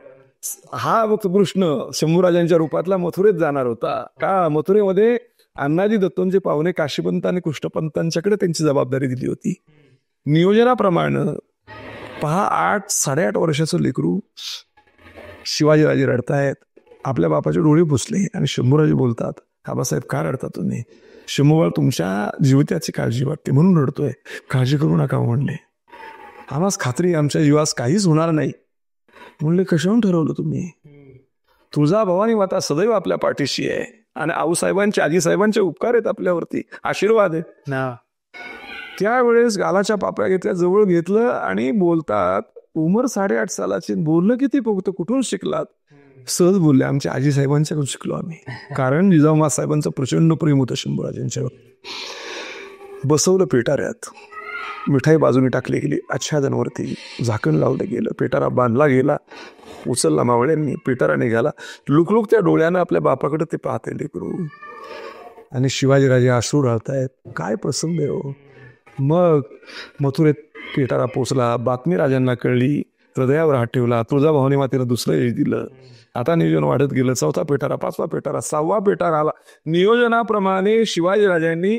हा कृष्ण शंभू राजांच्या रूपातला मथुरेत जाणार होता. का? मथुरेमध्ये अण्णाजी दत्तोंचे पाहुणे काशीपंत आणि कृष्णपंतांच्याकडे त्यांची जबाबदारी दिली होती. नियोजनाप्रमाणे पहा 8-8.5 वर्षाचं लेकरू, शिवाजीराजे रडतायत, आपल्या बापाचे डोळे पुसले आणि शंभूराजे बोलतात, आबासाहेब का रडता तुम्ही? शंभूबाळ तुमच्या जीविताची काळजी वाटते म्हणून रडतोय, काळजी करू नका म्हणले. आम्हास खात्री आमच्या जीवास काहीच होणार नाही म्हणले. कशावरून ठरवलं तुम्ही? तुळजा भवानी माता सदैव आपल्या पाठीशी आहे आणि आऊसाहेबांचे आजीसाहेबांचे उपकार आहेत आपल्यावरती, आशीर्वाद आहे. त्यावेळेस गालाच्या पापड्या घेतल्या, जवळ घेतलं आणि बोलतात, उमर 8.5 सालाची, बोलणं किती फक्त, कुठून शिकलात? सहज बोलले, आमच्या आजीसाहेबांच्याकडून शिकलो आम्ही. कारण जिजाऊ साहेबांचं प्रचंड प्रेम होतं शंभूराजांच्यावर. बसवलं पेटाऱ्यात, मिठाई बाजूने टाकली गेली, आच्छादनवरती झाकण लावलं गेलं, पेटारा बांधला गेला, उचलला मावळ्यांनी, पेटारा निघाला. लुकलुक त्या डोळ्यानं आपल्या बापाकडे ते पाहते लेकरू आणि शिवाजीराजे अश्रू राहतायत. काय प्रसंग आहे हो. मग मथुरेत पेटारा पोचला, बातमी राजांना कळली, हृदयावर हात ठेवला, तुळजाभवानी मातेला दुसरं यश दिलं. आता नियोजन वाढत गेलं, 4था पेटारा, 5वा पेटारा, 6वा पेटारा आला. नियोजनाप्रमाणे शिवाजीराजांनी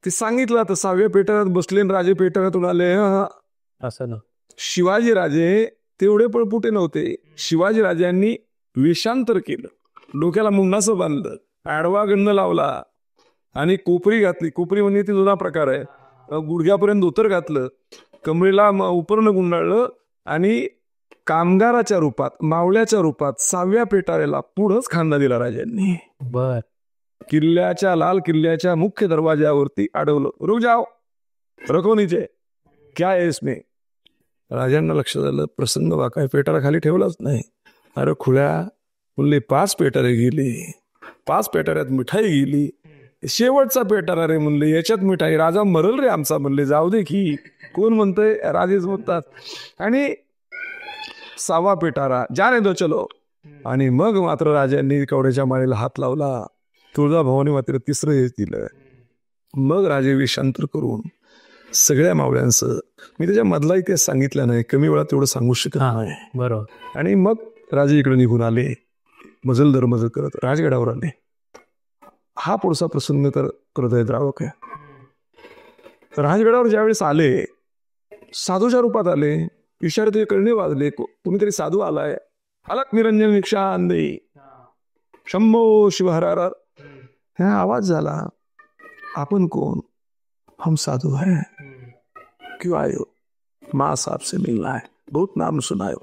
ते सांगितलं. तर 6व्या पेटारात बसले, राजे पेटारातून आले. असं ना, शिवाजीराजे तेवढे पळपुटे नव्हते. शिवाजीराजांनी वेषांतर केलं, डोक्याला मुंडासं बांधलं, आडवा गंध लावला आणि कोपरी घातली. कोपरी म्हणजे ती जुना प्रकार आहे. गुडघ्यापर्यंत धोतर घातलं, कमरेला उपरणं गुंडाळलं आणि कामगाराच्या रूपात, मावळ्याच्या रूपात 6व्या पेटाऱ्याला पुढंच खांदा दिला राजांनी. बर. किल्ल्याच्या, लाल किल्ल्याच्या मुख्य दरवाज्यावरती अडवलं. रुक जाओ, रखो नीचे, क्या है इसमें? राजांना लक्ष झालं, प्रसंग वाकाय, पेटारा खाली ठेवलाच नाही. अरे खुळ्या म्हणले, 5 पेटारे गेली, 5 पेटाऱ्यात मिठाई गेली, शेवटचा पेटारा रे म्हणले, याच्यात मिठाई, राजा मरल रे आमचा म्हणले. जाऊ दे की, कोण म्हणतंय? राजेच म्हणतात. आणि 6वा पेटारा, जाने दो चलो. आणि मग मात्र राजांनी कवड्याच्या माळेला हात लावला, तुळजाभवानी मात्र 3रं यश दिलं. मग राजे वेषांतर करून सगळ्या मावळ्यांचं, मी त्याच्या मधला इतिहास सांगितला नाही, कमी वेळात तेवढं सांगू शकत नाही. बरोबर. आणि मग राजे इकडे निघून आले, मजल दर मजल करत राजगडावर आले. हा पुढचा प्रसंग तर हृदयद्रावक आहे. राजगडावर ज्यावेळेस आले, साधूच्या रूपात आले, इशारे करणे वाजले, कुणीतरी साधू आलाय, अलक निरंजन निक्षा अंदे शंभो शिवहरार, हा आवाज झाला. आपण कोण? हम साधू है. क्यों आए हो? माँ साहब से मिलना है, बहुत नाम सुना है,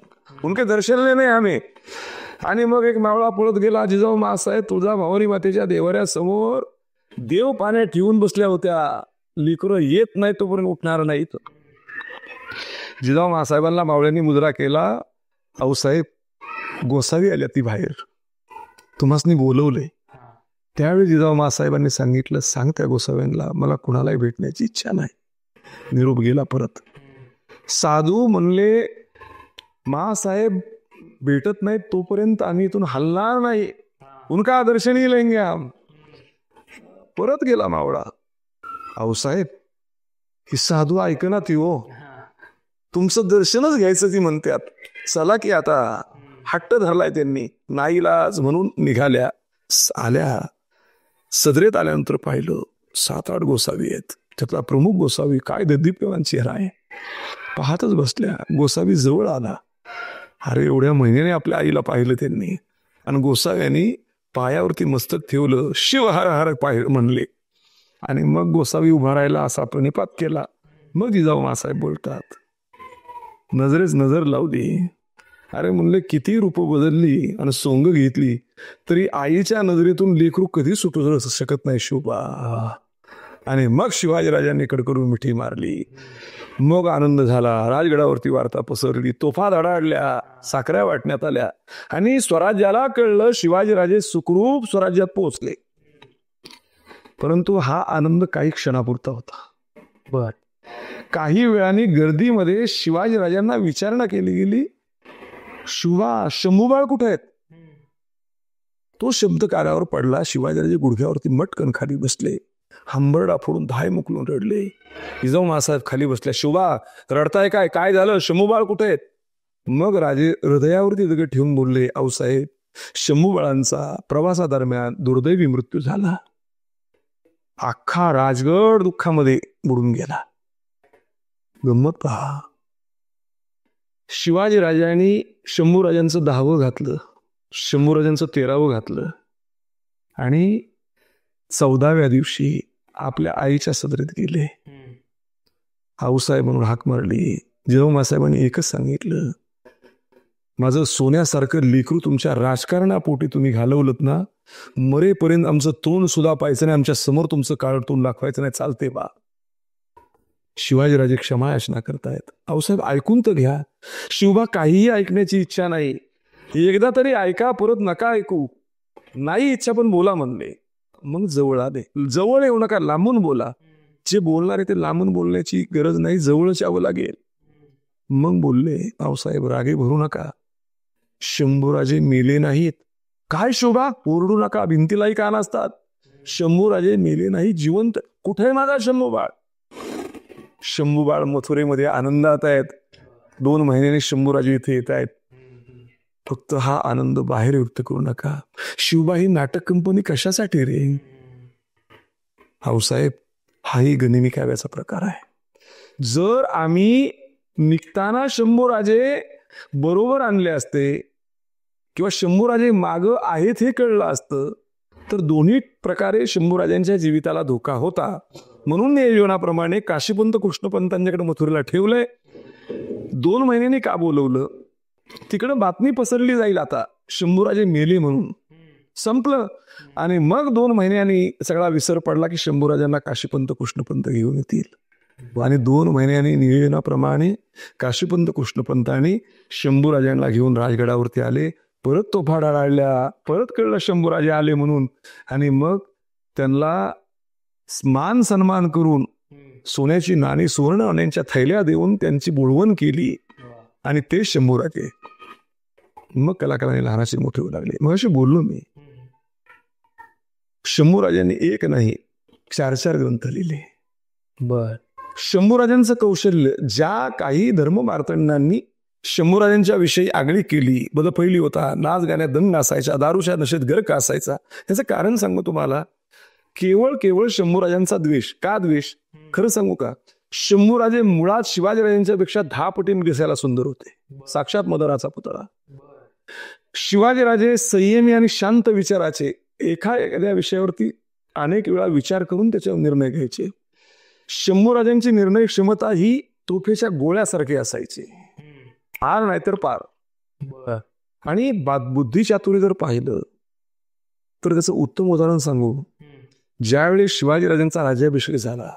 उनके दर्शन लेने हमें. आणि मग एक मावळा पळत गेला. जिजाऊ मासाहेब तुळजाभवानी मातेच्या देवाऱ्यासमोर देव पाण्यात ठेवून बसल्या होत्या. लेकरं येत नाही तोपर्यंत उठणार नाहीत. जिजाऊ मासाहेबांना मावळ्यांनी मुजरा केला. आऊसाहेब गोसावी आल्या ती बाहेर, तुम्हासनी बोलवले. त्यावेळी जिजाऊ मासाहेबांनी सांगितलं, सांग त्या गोसाव्यांना मला कुणालाही भेटण्याची इच्छा नाही. निरोप गेला परत. साधू म्हणले, मासाहेब भेटत नाही तोपर्यंत आम्ही इथून हलणार नाही, उनका दर्शनी लेंगे हम. परत गेला मावळा. आऊसाहेब ही साधू ऐकना ती हो, तुमचं दर्शनच घ्यायचं ती म्हणतात, चला की आता. हट्ट धरलाय त्यांनी, नाईलाज म्हणून निघाल्या. आल्या, सदरेत आल्यानंतर पाहिलं 7-8 गोसावी आहेत. त्यातला प्रमुख गोसावी काय दीप्यमान चेहरा आहे, पाहतच बसल्या. गोसावी जवळ आला. अरे एवढ्या महिन्याने आपल्या आईला पाहिलं त्यांनी. आणि गोसाव्यांनी पायावरती मस्तक ठेवलं, शिव हर हर पाय म्हणले. आणि मग गोसावी उभा राहिला, असा प्रणिपात केला. मग जिजाऊ मासाहेब बोलतात, नजरेच नजर लावली. अरे म्हणले, किती रूप बदलली आणि सोंग घेतली तरी आईच्या नजरेतून लेकरू कधी सुटू शकत नाही शोभा. आणि मग शिवाजीराजांनी कडकडून मिठी मारली. मग आनंद झाला. राजगडावरती वार्ता पसरली, तोफा धडाडल्या, साखऱ्या वाटण्यात आल्या आणि स्वराज्याला कळलं शिवाजीराजे सुखरूप स्वराज्यात पोहोचले. परंतु हा आनंद काही क्षणापुरता होता. बर. काही वेळाने गर्दीमध्ये शिवाजीराजांना विचारणा केली गेली, शंभूबाळ कुठे आहेत? तो शब्द कानावर पडला. शिवाजीराजे गुडघ्यावरती मटकन खाली बसले, हंबरडा फोडून धाय मुकलून रडले. जिजाऊ मासाहेब खाली बसल्या. शिवा रडताय काय? काय झालं? शंभूबाळ कुठे आहेत? मग राजे हृदयावरती दगड ठेवून बोलले, आऊसाहेब शंभूबाळांचा प्रवासादरम्यान दुर्दैवी मृत्यू झाला. अख्खा राजगड दुःखामध्ये बुडून गेला. गंमत पहा, शिवाजीराजांनी शंभूराजांचं 10वं घातलं, शंभूराजांचं 13वं घातलं आणि 14व्या दिवशी आपल्या आईच्या सदरीत गेले. आऊसाहेब म्हणून हाक मारली. जेव्हा एकच सांगितलं, माझं सोन्यासारखं लेकरू तुमच्या राजकारणापोटी तुम्ही घालवलत ना, मरेपर्यंत आमचं तोंड सुद्धा पाहायचं नाही, आमच्या समोर तुमचं काळ तोंड दाखवायचं नाही, चालते बा. शिवाजीराजे क्षमा याचना करतायत. आऊसाहेब ऐकून तर घ्या. शिवबा काहीही ऐकण्याची इच्छा नाही, एकदा तरी ऐका, परत नका ऐकू. नाही इच्छा पण बोला म्हणले. मग जवळ आले. जवळ येऊ नका, लांबून बोला. जे बोलणार आहे ते लांबून बोलण्याची गरज नाही, जवळच यावं लागेल. मग बोलले, आऊसाहेब रागे भरू नका, शंभूराजे मेले नाहीत. काय शोभा, ओरडू नका, भिंतीलाही कान असतात. शंभूराजे मेले नाही, जिवंत. कुठे माझा शंभूबाळ? शंभूबाळ मथुरेमध्ये आनंदात आहेत. 2 महिन्यांनी शंभूराजे इथे येत आहेत. फक्त हा आनंद बाहेर व्यक्त करू नका. शिवबा ही नाटक कंपनी कशासाठी रे? आऊसाहेब हाही गनिमी काव्याचा प्रकार आहे. जर आम्ही निघताना शंभूराजे बरोबर आणले असते किंवा शंभूराजे माग आहेत हे कळलं असतं तर दोन्ही प्रकारे शंभूराजांच्या जीविताला धोका होता. म्हणून नियोजनाप्रमाणे काशीपंत कृष्णपंतांच्याकडे मथुरेला ठेवलंय. 2 महिन्यांनी का बोलवलं? तिकडं बातमी पसरली जाईल आता शंभूराजे मेले म्हणून, संपलं. आणि मग 2 महिन्यांनी सगळा विसर पडला की शंभूराजांना काशीपंत कृष्णपंत घेऊन येतील. आणि 2 महिन्यांनी नियोजनाप्रमाणे काशीपंत कृष्णपंतांनी शंभूराजांना घेऊन राजगडावरती आले. परत तोफा डाळल्या, परत कळलं शंभूराजे आले म्हणून. आणि मग त्यांना मान सन्मान करून सोन्याची नाणी, सुवर्ण नाण्यांच्या थैल्या देऊन त्यांची बोळवण केली. आणि ते शंभूराजे मग कलाकारांनी लहानाचे मोठे होऊ लागले. मग अशी बोललो मी, शंभूराजांनी एक नाही 4 ग्रंथ लिहिले. बर. शंभूराजांचं कौशल्य, ज्या काही धर्ममार्तंडांनी शंभूराजांच्या विषयी आगळी केली, बदपैली होता, नाच गाण्यात दंग असायचा, दारूच्या नशेत गर्क असायचा, त्याचं कारण सांगू तुम्हाला. केवळ शंभूराजांचा द्वेष. का द्वेष? खरं सांगू का, शंभूराजे मुळात शिवाजीराजांच्या पेक्षा 10 पटीने दिसायला सुंदर होते. साक्षात मदराचा पुतळा. शिवाजीराजे संयमी आणि शांत विचाराचे, एखाद्या विषयावरती अनेक वेळा विचार करून त्याच्यावर निर्णय घ्यायचे. शंभूराजांची निर्णय क्षमता ही तोफेच्या गोळ्यासारखी असायची, पार नाहीतर पार. आणि बुद्धी चातुर्य जर पाहिलं तर त्याचं उत्तम उदाहरण सांगू. ज्यावेळी शिवाजीराजांचा राज्याभिषेक झाला,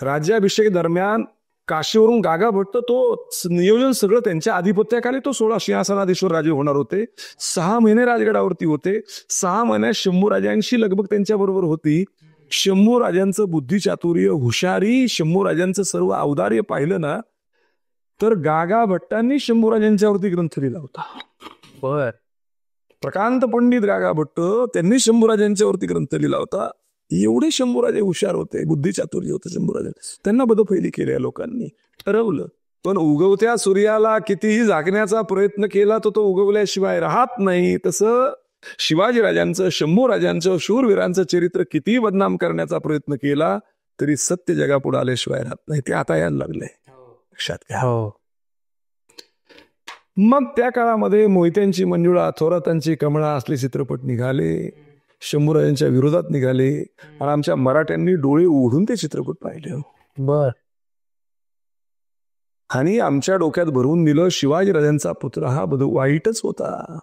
राज्याभिषेक दरम्यान काशीवरून गागा भट्ट, तो नियोजन सगळं त्यांच्या आधिपत्याखाली, तो 16 सिंहासनाधीश्वर राजे होणार होते. 6 महिने राजगडावरती होते. 6 महिन्यात शंभूराजांशी लगबग त्यांच्या बरोबर होती. शंभूराजांचं बुद्धिचातुर्य, हुशारी, शंभूराजांचं सर्व औदार्य पाहिलं ना तर गागा भट्टांनी शंभूराजांच्यावरती ग्रंथ लिहिला होता. बर. प्रकांत पंडित गागा भट्ट, त्यांनी शंभूराजांच्यावरती ग्रंथ लिहिला होता. एवढे शंभूराजे हुशार होते, बुद्धिचातुर्य होते शंभूराजे. त्यांना बदफैली केल्या लोकांनी. ठरवलं, पण उगवत्या सूर्याला कितीही झाकण्याचा प्रयत्न केला तर तो उगवल्याशिवाय राहत नाही. तसं शिवाजीराजांचं, शंभूराजांचं, शूरवीरांचं चरित्र कितीही बदनाम करण्याचा प्रयत्न केला तरी सत्य जगापुढे आल्याशिवाय राहत नाही. ते आता यायला लागलंय, लक्षात घ्या. मग त्या काळामध्ये मोहित्यांची मंजुळा, थोरातांची कमळा असले चित्रपट निघाले, शंभूराजांच्या विरोधात निघाले. आणि आमच्या मराठ्यांनी डोळे उघडून ते चित्रपट पाहिले. बर. आणि आमच्या डोक्यात भरवून दिलं शिवाजीराजांचा पुत्र हा वाईटच होता.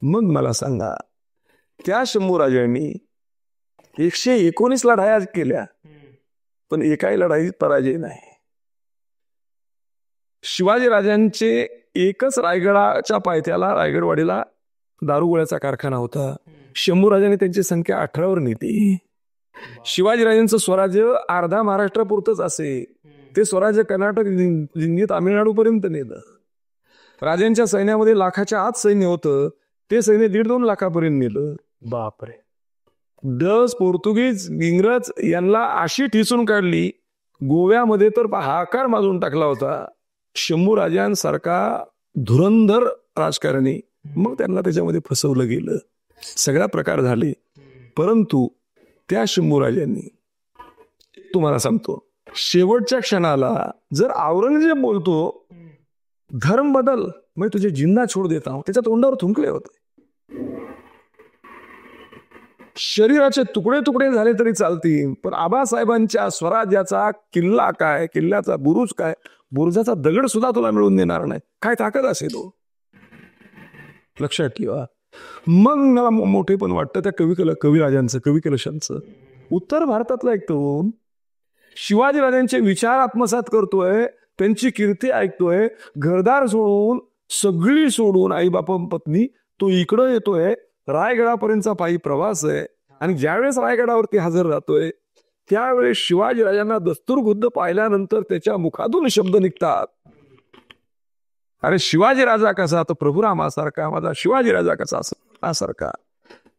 मग मला सांगा, त्या शंभूराजांनी 119 लढाया केल्या पण एकाही लढाईत पराजय नाही. शिवाजीराजांचे एकच रायगडाच्या पायथ्याला, रायगडवाडीला दारुगोळ्याचा कारखाना होता. शंभूराजांनी त्यांची संख्या 18वर नेली. शिवाजीराजांचं स्वराज्य अर्धा महाराष्ट्रापुरतच असे, ते स्वराज्य कर्नाटक, दिल्ली, तामिळनाडू पर्यंत नेलं. राजांच्या सैन्यामध्ये लाखाच्या आत सैन्य होतं, ते सैन्य 1.5-2 लाखापर्यंत नेलं. बापरे. डच, पोर्तुगीज, इंग्रज यांना अशी ठिसून काढली. गोव्यामध्ये तर हाकार माजून टाकला होता. शंभूराजांसारखा धुरंधर राजकारणी, मग त्यांना त्याच्यामध्ये फसवलं गेलं. सगळा प्रकार झाले. परंतु त्या शंभूराजांनी, तुम्हाला सांगतो, शेवटच्या क्षणाला जर औरंगजेब बोलतो धर्म बदल मी तुझे जिंदा छोड देता हूं त्याच्या तोंडावर थुंकले होते. शरीराचे तुकडे तुकडे झाले तरी चालतील, पण आबासाहेबांच्या स्वराज्याचा किल्ला काय, किल्ल्याचा बुरुज काय, बुरुजाचा दगड सुद्धा तुला मिळून देणार नाही. काय ताकद असेल तो, लक्षात ठेवा. मग मला मोठे पण वाटतं त्या कविराजांचं, कवी कलशांचं. उत्तर भारतातला एक तरुण शिवाजीराजांचे विचार आत्मसात करतोय, त्यांची कीर्ती ऐकतोय, घरदार सोडून, सगळी सोडून, आई बाप पत्नी, तो इकडं येतोय. रायगडापर्यंतचा पायी प्रवास आहे. आणि ज्यावेळेस रायगडावरती हजर राहतोय त्यावेळेस शिवाजीराजांना दस्तूरखुद्द पाहिल्यानंतर त्याच्या मुखातून शब्द निघतात, अरे शिवाजी राजा कसा, तर प्रभुरामासारखा माझा शिवाजी राजा कसा सारखा.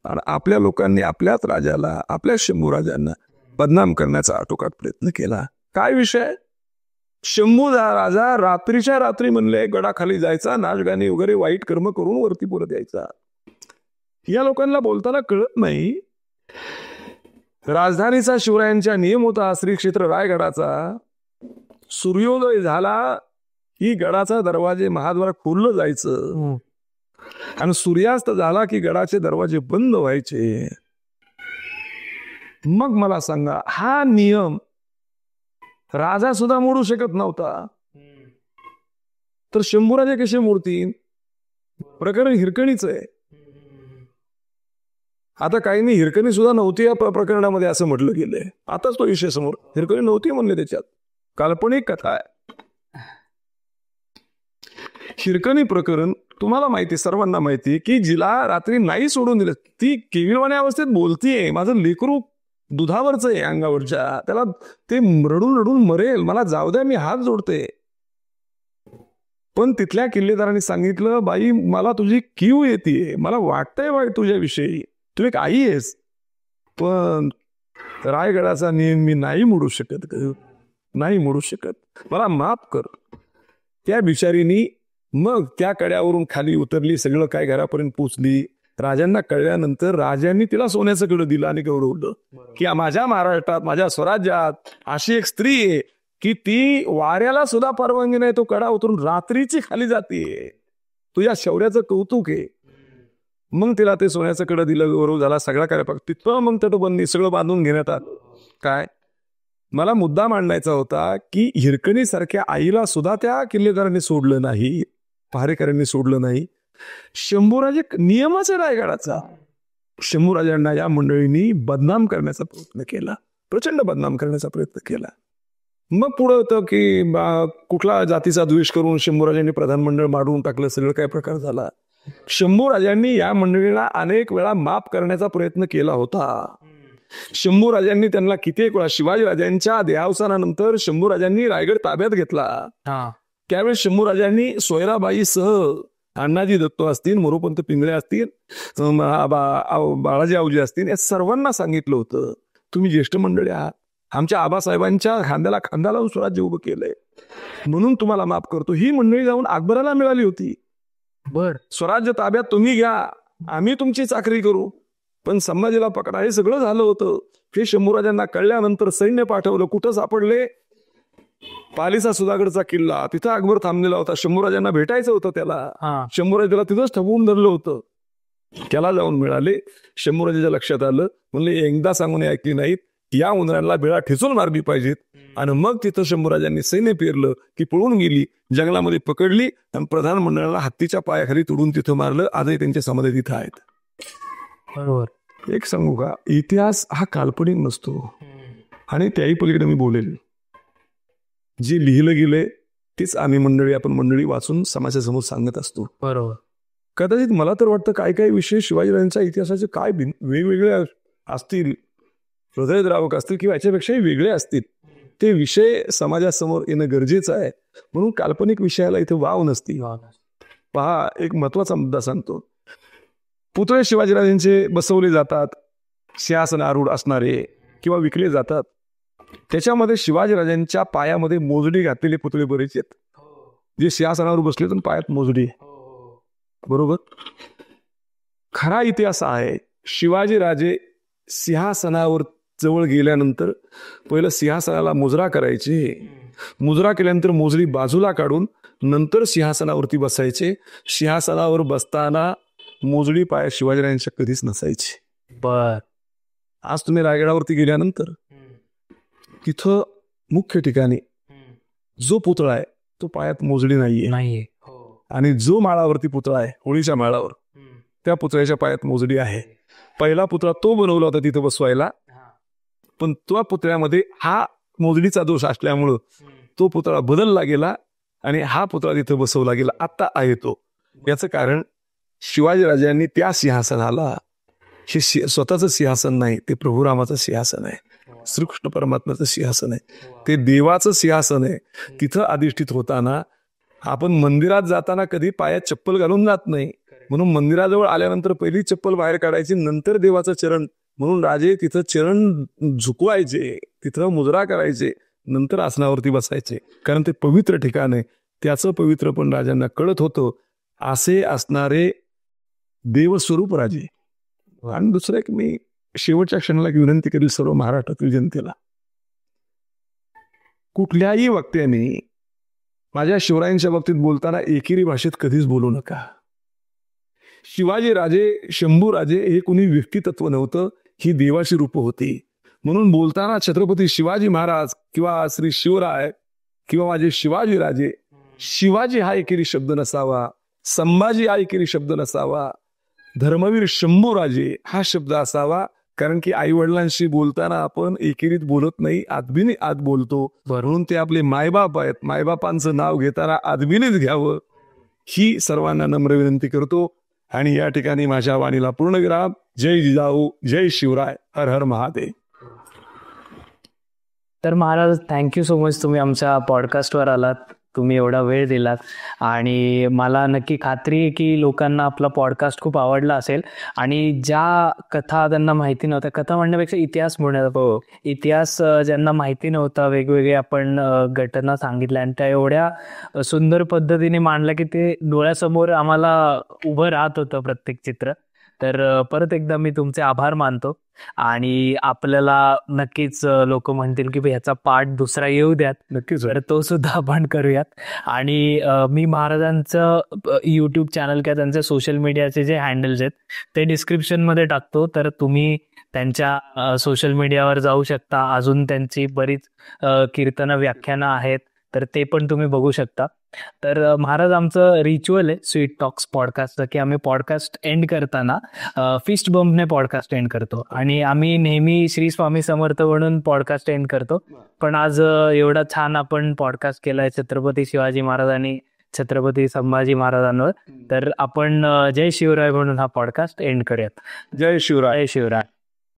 आणि आपल्या लोकांनी आपल्याच राजाला, आपल्या शंभू राजांना बदनाम करण्याचा आटोकाट प्रयत्न केला. काय विषय? शंभू राजा रात्रीच्या रात्री म्हणले गडाखाली जायचा, नाचगाणी वगैरे वाईट कर्म करून वरती परत यायचा. या लोकांना बोलताना कळत नाही. राजधानीचा शिवरायांचा नियम होता श्री क्षेत्र रायगडाचा, सूर्योदय झाला की गडाचा दरवाजे महाद्वार खोललं जायचं आणि सूर्यास्त झाला की गडाचे दरवाजे बंद व्हायचे. मग मला सांगा, हा नियम राजा सुद्धा मोडू शकत नव्हता, तर शंभूराजे कसे मोडतील? प्रकरण हिरकणीच आहे. आता काही नाही, हिरकणी सुद्धा नव्हती या प्रकरणामध्ये असं म्हटलं गेलंय. आताच तो विषय समोर, हिरकणी नव्हती म्हणले, त्याच्यात काल्पनिक कथा आहे. हिरकणी प्रकरण तुम्हाला माहिती, सर्वांना माहिती, की जिला रात्री नाही सोडून दिलं, ती केविलवाण्या अवस्थेत बोलतीये, माझं लेकरू दुधावरच आहे अंगावरच्या, त्याला ते रडून रडून मरेल, मला जाऊ द्या, मी हात जोडते. पण तिथल्या किल्लेदारांनी सांगितलं, बाई मला तुझी कीव येते, मला वाटतंय बाई तुझ्याविषयी, तू एक आई आहेस, पण रायगडाचा नियम मी नाही मोडू शकत, नाही मोडू शकत, मला माफ कर. त्या बिचारीनी मग त्या कड्यावरून खाली उतरली, सगळं काय घरापर्यंत पोचली. राजांना कळल्यानंतर राजांनी तिला सोन्याचं कडं दिलं आणि गौरवलं की माझ्या महाराष्ट्रात, माझ्या स्वराज्यात अशी एक स्त्री आहे की ती वाऱ्याला सुद्धा परवानगी नाही, तो कडा उतरून रात्रीची खाली जाते, तुझ्या शौर्याचं कौतुक आहे. मग तिला ते सोन्याचं कडं दिलं, गौरव झाला, सगळा काय तिथं मग तटबंदी सगळं बांधून घेण्यात आलं. काय मला मुद्दा मांडायचा होता की हिरकणी सारख्या आईला सुद्धा त्या किल्लेदारांनी सोडलं नाही, पहारेकऱ्यांनी सोडलं नाही. शंभूराजे नियमच आहे रायगडाचा. शंभूराजांना या मंडळींनी बदनाम करण्याचा प्रयत्न केला, प्रचंड बदनाम करण्याचा प्रयत्न केला. मग पुढं होतं की कुठला जातीचा द्वेष करून शंभूराजांनी प्रधान मंडळ मारून टाकलं, सगळं काय प्रकार झाला. शंभूराजांनी या मंडळीला अनेक वेळा माफ करण्याचा प्रयत्न केला होता. शंभूराजांनी त्यांना कित्येक वेळा, शिवाजीराजांच्या देहावसानानंतर शंभूराजांनी रायगड ताब्यात घेतला. त्यावेळेस शंभूराजांनी सोयराबाईसह अण्णाजी दत्त असतील, मोरोपंत पिंगळे असतील, बाळाजी आवजी असतील, या सर्वांना सांगितलं होतं, तुम्ही ज्येष्ठ मंडळी आहात, आमच्या आबासाहेबांच्या खांद्याला खांदा लावून स्वराज्य उभं केलंय, म्हणून तुम्हाला माफ करतो. ही मंडळी जाऊन अकबराला मिळाली होती. बर, स्वराज्य ताब्यात तुम्ही घ्या, आम्ही तुमची चाकरी करू. पण संभाजीला पकडा, हे सगळं झालं होतं. हे शंभूराजांना कळल्यानंतर सैन्य पाठवलं. कुठं सापडले? पालीचा सुधागडचा किल्ला, तिथं अकबर थांबलेला होता. शंभूराजांना भेटायचं होतं त्याला. शंभूराजाला तिथंच ठेवून धरलं होतं. त्याला जाऊन मिळाले. शंभूराजाच्या लक्षात आलं, म्हणले एकदा सांगून ऐकली नाहीत, या उंदरांना बिळा ठेचून मारली पाहिजेत. आणि मग तिथं शंभूराजांनी सैन्य पेरलं की पळून गेली, जंगलामध्ये पकडली आणि प्रधान मंडळाला हत्तीच्या पायाखाली तोडून तिथं मारलं. आजही त्यांच्या समाधी तिथं आहेत. बरोबर. एक सांगू का, इतिहास हा काल्पनिक नसतो. आणि त्याही पलीकडे मी बोलेल, जे लिहिलं गेले तेच आम्ही मंडळी, आपण मंडळी वाचून समाजासमोर सांगत असतो. बरोबर. कदाचित मला तर वाटतं काय काय विषय शिवाजीराजांच्या इतिहासाचे काय वेगवेगळे असतील, हृदयद्रावक असतील किंवा याच्यापेक्षाही वेगळे असतील, ते विषय समाजासमोर येणं गरजेचं आहे. म्हणून काल्पनिक विषयाला इथे वाव नसती. पहा, एक महत्वाचा मुद्दा सांगतो. पुतळे शिवाजीराजांचे बसवले जातात, सिंहासनारूढ असणारे किंवा विकले जातात. त्याच्यामध्ये शिवाजीराजांच्या पायामध्ये मोजडी घातलेले पुतळे बरेच आहेत, जे सिंहासनावर बसले तर पायात मोजडी. बरोबर. खरा इतिहास आहे, शिवाजीराजे सिंहासनावर जवळ गेल्यानंतर पहिलं सिंहासनाला मुजरा करायचे. मुजरा केल्यानंतर मोजडी बाजूला काढून नंतर सिंहासनावरती बसायचे. सिंहासनावर बसताना मोजडी पाय शिवाजीराजांच्या कधीच नसायचे. बर. आज तुम्ही रायगडावरती गेल्यानंतर तिथं मुख्य ठिकाणी जो पुतळा आहे तो पायात मोजडी नाहीये. आणि जो माळावरती पुतळा आहे होळीच्या माळावर त्या पुतळ्याच्या पायात मोजडी आहे. पहिला पुतळा तो बनवला होता तिथं बसवायला, पण त्या पुतळ्यामध्ये हा मोजडीचा दोष असल्यामुळं तो पुतळा बदलला गेला आणि हा पुतळा तिथं बसवला गेला. आता आहे तो. याचं कारण शिवाजीराजांनी त्या सिंहासनाला हे स्वतःचं सिंहासन नाही, ते प्रभुरामाचं सिंहासन आहे, श्रीकृष्ण परमात्म्याचं सिंहासन आहे, ते देवाचं सिंहासन आहे. तिथं अधिष्ठित होताना आपण मंदिरात जाताना कधी पायात चप्पल घालून जात नाही. म्हणून मंदिराजवळ आल्यानंतर पहिली चप्पल बाहेर काढायची, नंतर देवाचं चरण. म्हणून राजे तिथं चरण झुकवायचे, तिथं मुजरा करायचे, नंतर आसनावरती बसायचे. कारण ते पवित्र ठिकाण आहे. त्याचं पवित्र पण राजांना कळत होतं. असे असणारे देवस्वरूप राजे. आणि दुसरं एक मी शेवटच्या क्षणाला विनंती करेल सर्व महाराष्ट्रातील जनतेला, कुठल्याही वक्त्याने माझ्या शिवरायांच्या बाबतीत बोलताना एकेरी भाषेत कधीच बोलू नका. शिवाजी राजे, शंभू राजे हे कुणी व्यक्तितत्व नव्हतं, ही देवाची रूप होती. म्हणून बोलताना छत्रपती शिवाजी महाराज किंवा श्री शिवराय किंवा माझे शिवाजी राजे, शिवाजी हा एकेरी शब्द नसावा, संभाजी हा एकेरी शब्द नसावा, धर्मवीर शंभूराजे हा शब्द असावा. कारण की आई वडिलांशी बोलताना आपण एकेरीत बोलत नाही, आदबीने आत बोलतो. म्हणून ते आपले मायबाप आहेत, मायबापांचं नाव घेताना आदबीनेच घ्यावं, ही सर्वांना नम्र विनंती करतो. आणि या ठिकाणी माझ्या वाणीला पूर्णविराम. जय जिजाऊ, जय शिवराय, हर हर महादेव. तर महाराज, थँक्यू सो मच, तुम्ही आमच्या पॉडकास्टवर आलात, तुम्ही एवढा वेळ दिलात. आणि मला नक्की खात्री आहे की लोकांना आपला पॉडकास्ट खूप आवडला असेल. आणि ज्या कथा त्यांना माहिती नव्हत्या, कथा म्हणण्यापेक्षा इतिहास म्हणण्याचा, इतिहास ज्यांना माहिती नव्हता, वेगवेगळे आपण घटना सांगितल्या आणि त्या एवढ्या सुंदर पद्धतीने मांडल्या की ते डोळ्यासमोर आम्हाला उभं राहत होतं प्रत्येक चित्र. तर परत एकदा मी तुमचे आभार मानतो. आणि आपल्याला नक्कीच लोक म्हणतील की ह्याचा पार्ट दुसरा येऊ द्यात, नक्कीच. तर तो सुद्धा आपण करूयात. आणि मी महाराजांचं यूट्यूब चॅनल किंवा त्यांचे सोशल मीडियाचे जे हँडल्स आहेत ते डिस्क्रिप्शनमध्ये टाकतो, तर तुम्ही त्यांच्या सोशल मीडियावर जाऊ शकता. अजून त्यांची बरीच कीर्तन व्याख्यानं आहेत, तर ते पण तुम्ही बघू शकता. तर महाराज, आमचं रिच्युअल आहे स्वीट टॉक्स पॉडकास्टचं की आम्ही पॉडकास्ट एंड करताना फिस्ट बम्पने पॉडकास्ट एंड करतो. आणि आम्ही नेहमी श्री स्वामी समर्थ म्हणून पॉडकास्ट एंड करतो, पण आज एवढा छान आपण पॉडकास्ट केलाय छत्रपती शिवाजी महाराज आणि छत्रपती संभाजी महाराजांवर, तर आपण जय शिवराय म्हणून हा पॉडकास्ट एंड करूयात. जय शिवराय. जय शिवराय.